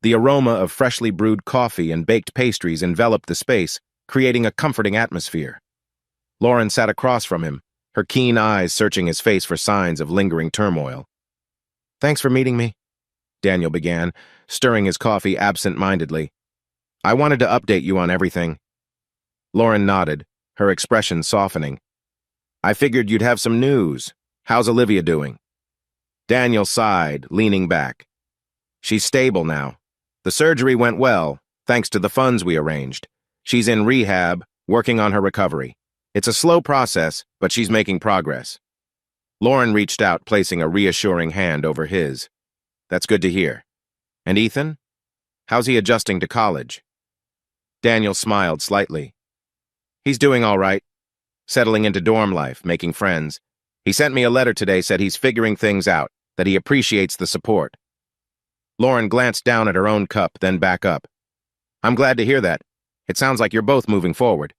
The aroma of freshly brewed coffee and baked pastries enveloped the space, creating a comforting atmosphere. Lauren sat across from him, her keen eyes searching his face for signs of lingering turmoil. Thanks for meeting me, Daniel began, stirring his coffee absent-mindedly. I wanted to update you on everything. Lauren nodded, her expression softening. I figured you'd have some news. How's Olivia doing? Daniel sighed, leaning back. She's stable now. The surgery went well, thanks to the funds we arranged. She's in rehab, working on her recovery. It's a slow process, but she's making progress. Lauren reached out, placing a reassuring hand over his. That's good to hear. And Ethan? How's he adjusting to college? Daniel smiled slightly. He's doing all right, settling into dorm life, making friends. He sent me a letter today, said he's figuring things out, that he appreciates the support. Lauren glanced down at her own cup, then back up. I'm glad to hear that. It sounds like you're both moving forward.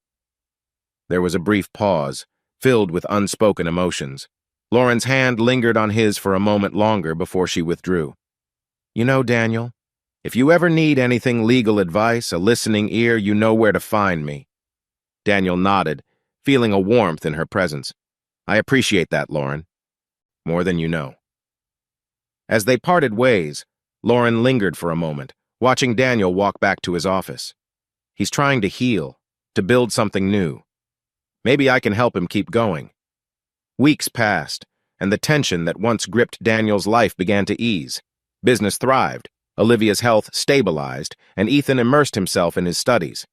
There was a brief pause, filled with unspoken emotions. Lauren's hand lingered on his for a moment longer before she withdrew. You know, Daniel, if you ever need anything legal advice, a listening ear, you know where to find me. Daniel nodded, feeling a warmth in her presence. I appreciate that, Lauren. More than you know. As they parted ways, Lauren lingered for a moment, watching Daniel walk back to his office. He's trying to heal, to build something new. Maybe I can help him keep going. Weeks passed, and the tension that once gripped Daniel's life began to ease. Business thrived, Olivia's health stabilized, and Ethan immersed himself in his studies.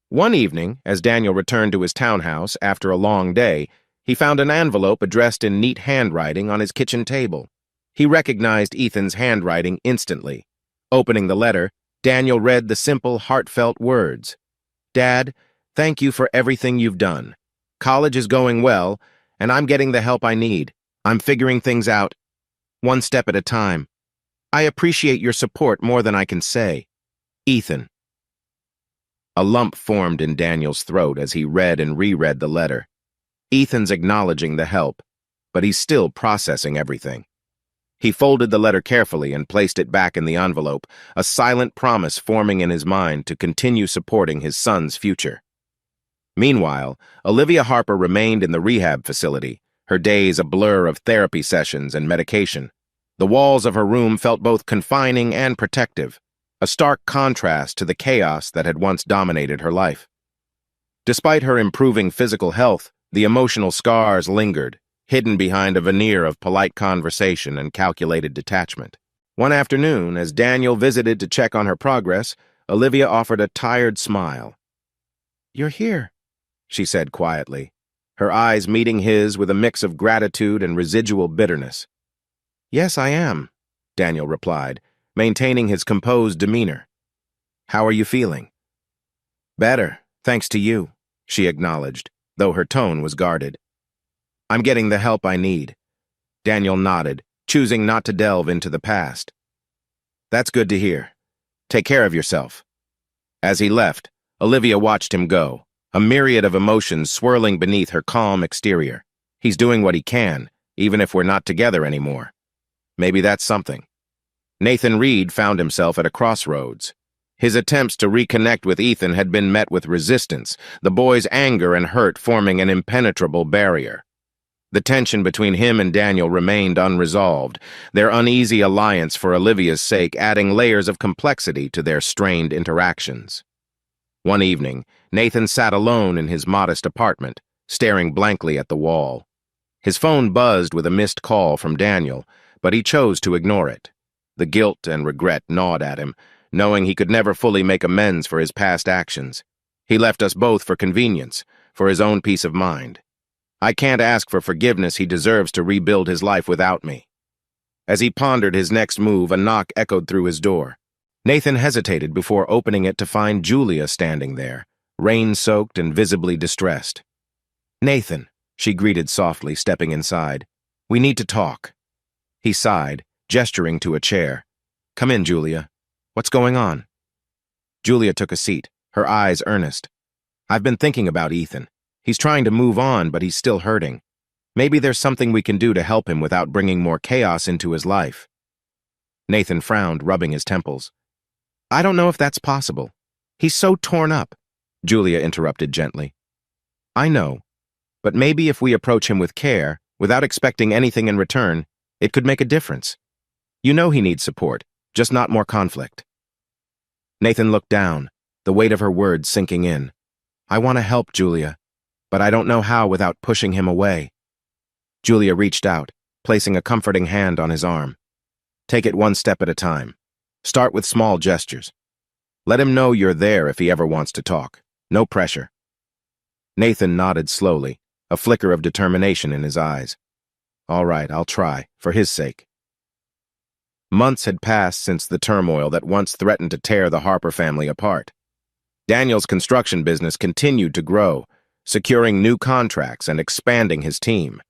One evening, as Daniel returned to his townhouse after a long day, he found an envelope addressed in neat handwriting on his kitchen table. He recognized Ethan's handwriting instantly. Opening the letter, Daniel read the simple, heartfelt words. Dad, thank you for everything you've done. College is going well, and I'm getting the help I need. I'm figuring things out, one step at a time. I appreciate your support more than I can say. Ethan. A lump formed in Daniel's throat as he read and reread the letter. Ethan's acknowledging the help, but he's still processing everything. He folded the letter carefully and placed it back in the envelope, a silent promise forming in his mind to continue supporting his son's future. Meanwhile, Olivia Harper remained in the rehab facility, her days a blur of therapy sessions and medication. The walls of her room felt both confining and protective, a stark contrast to the chaos that had once dominated her life. Despite her improving physical health, the emotional scars lingered, hidden behind a veneer of polite conversation and calculated detachment. One afternoon, as Daniel visited to check on her progress, Olivia offered a tired smile. You're here, she said quietly, her eyes meeting his with a mix of gratitude and residual bitterness. Yes, I am, Daniel replied, maintaining his composed demeanor. How are you feeling? Better, thanks to you, she acknowledged, though her tone was guarded. I'm getting the help I need. Daniel nodded, choosing not to delve into the past. That's good to hear. Take care of yourself. As he left, Olivia watched him go, a myriad of emotions swirling beneath her calm exterior. He's doing what he can, even if we're not together anymore. Maybe that's something. Nathan Reed found himself at a crossroads. His attempts to reconnect with Ethan had been met with resistance, the boy's anger and hurt forming an impenetrable barrier. The tension between him and Daniel remained unresolved, their uneasy alliance for Olivia's sake adding layers of complexity to their strained interactions. One evening, Nathan sat alone in his modest apartment, staring blankly at the wall. His phone buzzed with a missed call from Daniel, but he chose to ignore it. The guilt and regret gnawed at him, knowing he could never fully make amends for his past actions. He left us both for convenience, for his own peace of mind. I can't ask for forgiveness. He deserves to rebuild his life without me. As he pondered his next move, a knock echoed through his door. Nathan hesitated before opening it to find Julia standing there, rain-soaked and visibly distressed. Nathan, she greeted softly, stepping inside. We need to talk. He sighed, gesturing to a chair. Come in, Julia. What's going on? Julia took a seat, her eyes earnest. I've been thinking about Ethan. He's trying to move on, but he's still hurting. Maybe there's something we can do to help him without bringing more chaos into his life. Nathan frowned, rubbing his temples. I don't know if that's possible. He's so torn up, Julia interrupted gently. I know, but maybe if we approach him with care, without expecting anything in return, it could make a difference. You know he needs support, just not more conflict. Nathan looked down, the weight of her words sinking in. I want to help, Julia, but I don't know how without pushing him away. Julia reached out, placing a comforting hand on his arm. Take it one step at a time. Start with small gestures. Let him know you're there if he ever wants to talk. No pressure. Nathan nodded slowly, a flicker of determination in his eyes. All right, I'll try, for his sake. Months had passed since the turmoil that once threatened to tear the Harper family apart. Daniel's construction business continued to grow, securing new contracts and expanding his team.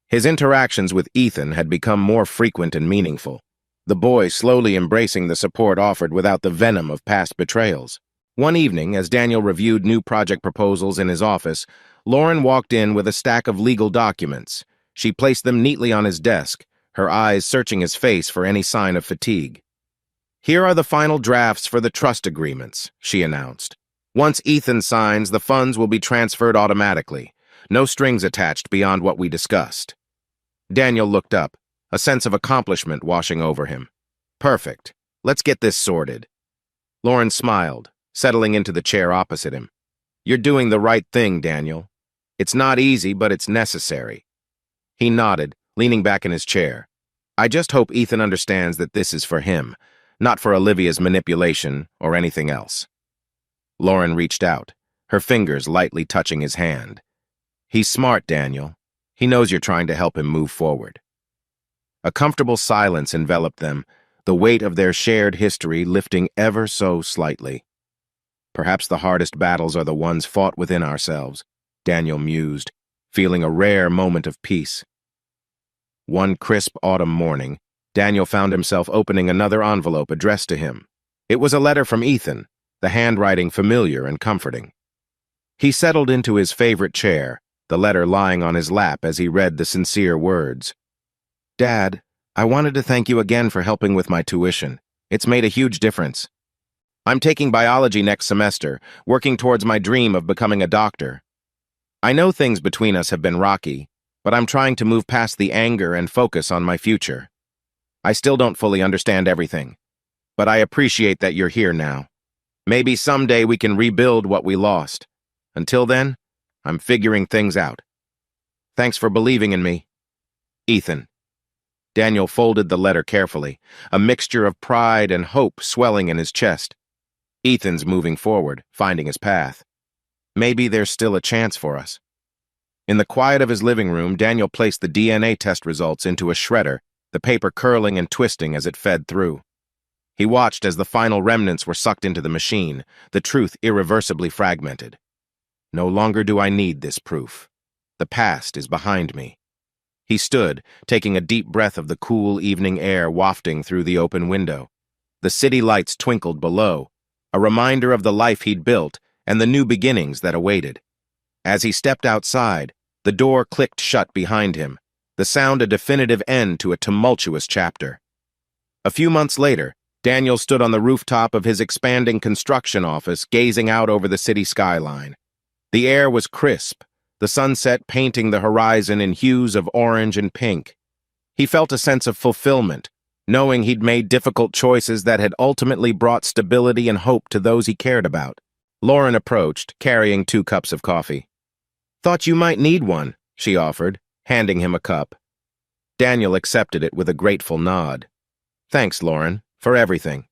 His interactions with Ethan had become more frequent and meaningful, the boy slowly embracing the support offered without the venom of past betrayals. One evening, as Daniel reviewed new project proposals in his office, Lauren walked in with a stack of legal documents. She placed them neatly on his desk, her eyes searching his face for any sign of fatigue. "Here are the final drafts for the trust agreements," she announced. "Once Ethan signs, the funds will be transferred automatically. No strings attached beyond what we discussed." Daniel looked up, a sense of accomplishment washing over him. "Perfect. Let's get this sorted." Lauren smiled, settling into the chair opposite him. "You're doing the right thing, Daniel. It's not easy, but it's necessary." He nodded, leaning back in his chair. "I just hope Ethan understands that this is for him, not for Olivia's manipulation or anything else." Lauren reached out, her fingers lightly touching his hand. "He's smart, Daniel. He knows you're trying to help him move forward." A comfortable silence enveloped them, the weight of their shared history lifting ever so slightly. "Perhaps the hardest battles are the ones fought within ourselves," Daniel mused, feeling a rare moment of peace. One crisp autumn morning, Daniel found himself opening another envelope addressed to him. It was a letter from Ethan, the handwriting familiar and comforting. He settled into his favorite chair, the letter lying on his lap as he read the sincere words. "Dad, I wanted to thank you again for helping with my tuition. It's made a huge difference. I'm taking biology next semester, working towards my dream of becoming a doctor. I know things between us have been rocky, but I'm trying to move past the anger and focus on my future. I still don't fully understand everything, but I appreciate that you're here now. Maybe someday we can rebuild what we lost. Until then, I'm figuring things out. Thanks for believing in me. Ethan." Daniel folded the letter carefully, a mixture of pride and hope swelling in his chest. Ethan's moving forward, finding his path. Maybe there's still a chance for us. In the quiet of his living room, Daniel placed the DNA test results into a shredder, the paper curling and twisting as it fed through. He watched as the final remnants were sucked into the machine, the truth irreversibly fragmented. No longer do I need this proof. The past is behind me. He stood, taking a deep breath of the cool evening air wafting through the open window. The city lights twinkled below, a reminder of the life he'd built and the new beginnings that awaited. As he stepped outside, the door clicked shut behind him, the sound a definitive end to a tumultuous chapter. A few months later, Daniel stood on the rooftop of his expanding construction office, gazing out over the city skyline. The air was crisp, the sunset painting the horizon in hues of orange and pink. He felt a sense of fulfillment, knowing he'd made difficult choices that had ultimately brought stability and hope to those he cared about. Lauren approached, carrying 2 cups of coffee. "Thought you might need one," she offered, handing him a cup. Daniel accepted it with a grateful nod. "Thanks, Lauren, for everything."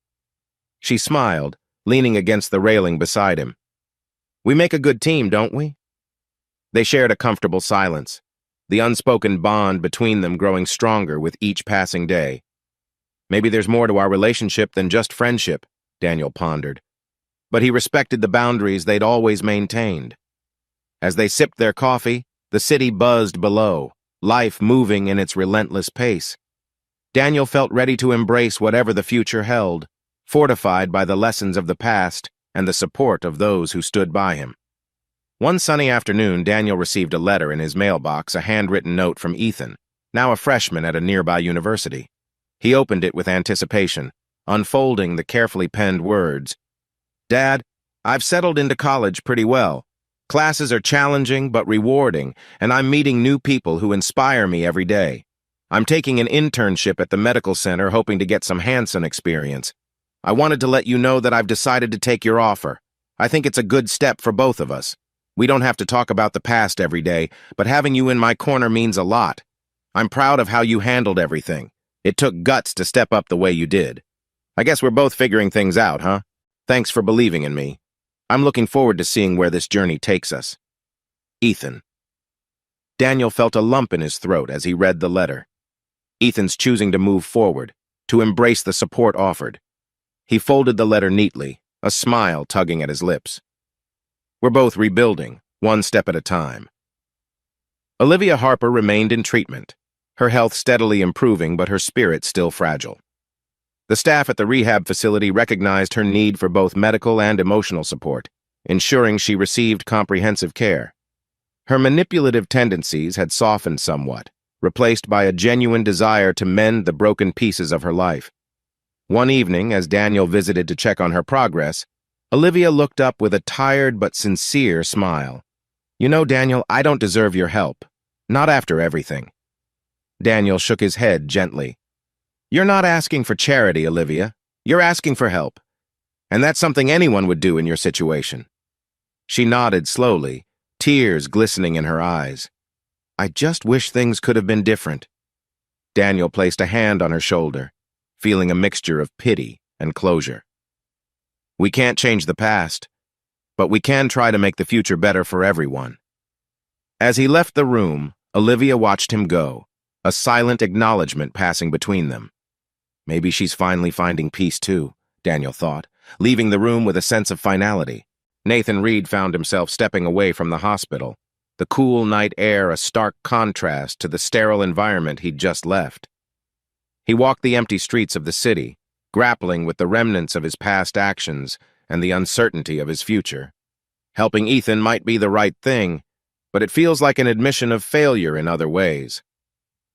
She smiled, leaning against the railing beside him. "We make a good team, don't we?" They shared a comfortable silence, the unspoken bond between them growing stronger with each passing day. Maybe there's more to our relationship than just friendship, Daniel pondered. But he respected the boundaries they'd always maintained. As they sipped their coffee, the city buzzed below, life moving in its relentless pace. Daniel felt ready to embrace whatever the future held, fortified by the lessons of the past and the support of those who stood by him. One sunny afternoon, Daniel received a letter in his mailbox, a handwritten note from Ethan, now a freshman at a nearby university. He opened it with anticipation, unfolding the carefully penned words. "Dad, I've settled into college pretty well. Classes are challenging but rewarding, and I'm meeting new people who inspire me every day. I'm taking an internship at the medical center, hoping to get some hands-on experience. I wanted to let you know that I've decided to take your offer. I think it's a good step for both of us. We don't have to talk about the past every day, but having you in my corner means a lot. I'm proud of how you handled everything. It took guts to step up the way you did. I guess we're both figuring things out, huh? Thanks for believing in me. I'm looking forward to seeing where this journey takes us." Ethan. Daniel felt a lump in his throat as he read the letter. Ethan's choosing to move forward, to embrace the support offered. He folded the letter neatly, a smile tugging at his lips. We're both rebuilding, one step at a time. Olivia Harper remained in treatment, her health steadily improving but her spirit still fragile. The staff at the rehab facility recognized her need for both medical and emotional support, ensuring she received comprehensive care. Her manipulative tendencies had softened somewhat, replaced by a genuine desire to mend the broken pieces of her life. One evening, as Daniel visited to check on her progress, Olivia looked up with a tired but sincere smile. You know, Daniel, I don't deserve your help. Not after everything. Daniel shook his head gently. You're not asking for charity, Olivia. You're asking for help. And that's something anyone would do in your situation. She nodded slowly, tears glistening in her eyes. I just wish things could have been different. Daniel placed a hand on her shoulder, feeling a mixture of pity and closure. We can't change the past, but we can try to make the future better for everyone. As he left the room, Olivia watched him go, a silent acknowledgement passing between them. Maybe she's finally finding peace too, Daniel thought, leaving the room with a sense of finality. Nathan Reed found himself stepping away from the hospital, the cool night air a stark contrast to the sterile environment he'd just left. He walked the empty streets of the city, grappling with the remnants of his past actions and the uncertainty of his future. Helping Ethan might be the right thing, but it feels like an admission of failure in other ways.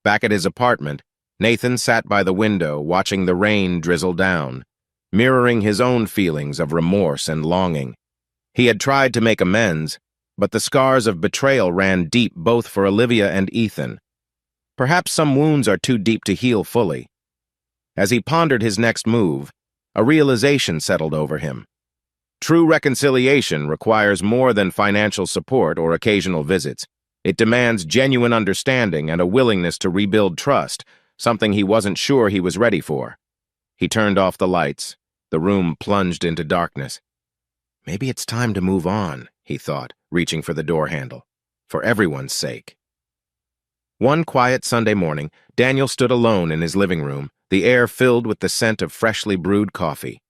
Back at his apartment, Nathan sat by the window watching the rain drizzle down, mirroring his own feelings of remorse and longing. He had tried to make amends, but the scars of betrayal ran deep both for Olivia and Ethan. Perhaps some wounds are too deep to heal fully. As he pondered his next move, a realization settled over him. True reconciliation requires more than financial support or occasional visits. It demands genuine understanding and a willingness to rebuild trust, something he wasn't sure he was ready for. He turned off the lights. The room plunged into darkness. Maybe it's time to move on, he thought, reaching for the door handle. For everyone's sake. One quiet Sunday morning, Daniel stood alone in his living room, the air filled with the scent of freshly brewed coffee.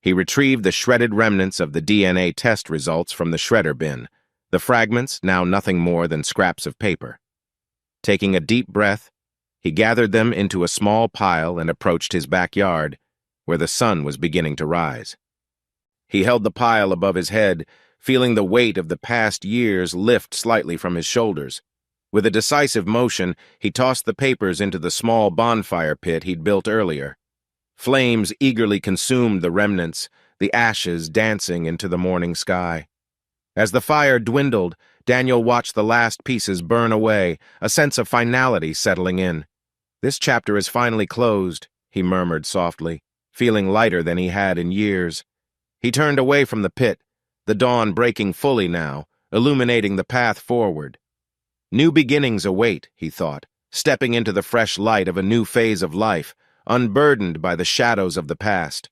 He retrieved the shredded remnants of the DNA test results from the shredder bin, the fragments now nothing more than scraps of paper. Taking a deep breath, he gathered them into a small pile and approached his backyard, where the sun was beginning to rise. He held the pile above his head, feeling the weight of the past years lift slightly from his shoulders. With a decisive motion, he tossed the papers into the small bonfire pit he'd built earlier. Flames eagerly consumed the remnants, the ashes dancing into the morning sky. As the fire dwindled, Daniel watched the last pieces burn away, a sense of finality settling in. This chapter is finally closed, he murmured softly, feeling lighter than he had in years. He turned away from the pit, the dawn breaking fully now, illuminating the path forward. New beginnings await, he thought, stepping into the fresh light of a new phase of life, unburdened by the shadows of the past.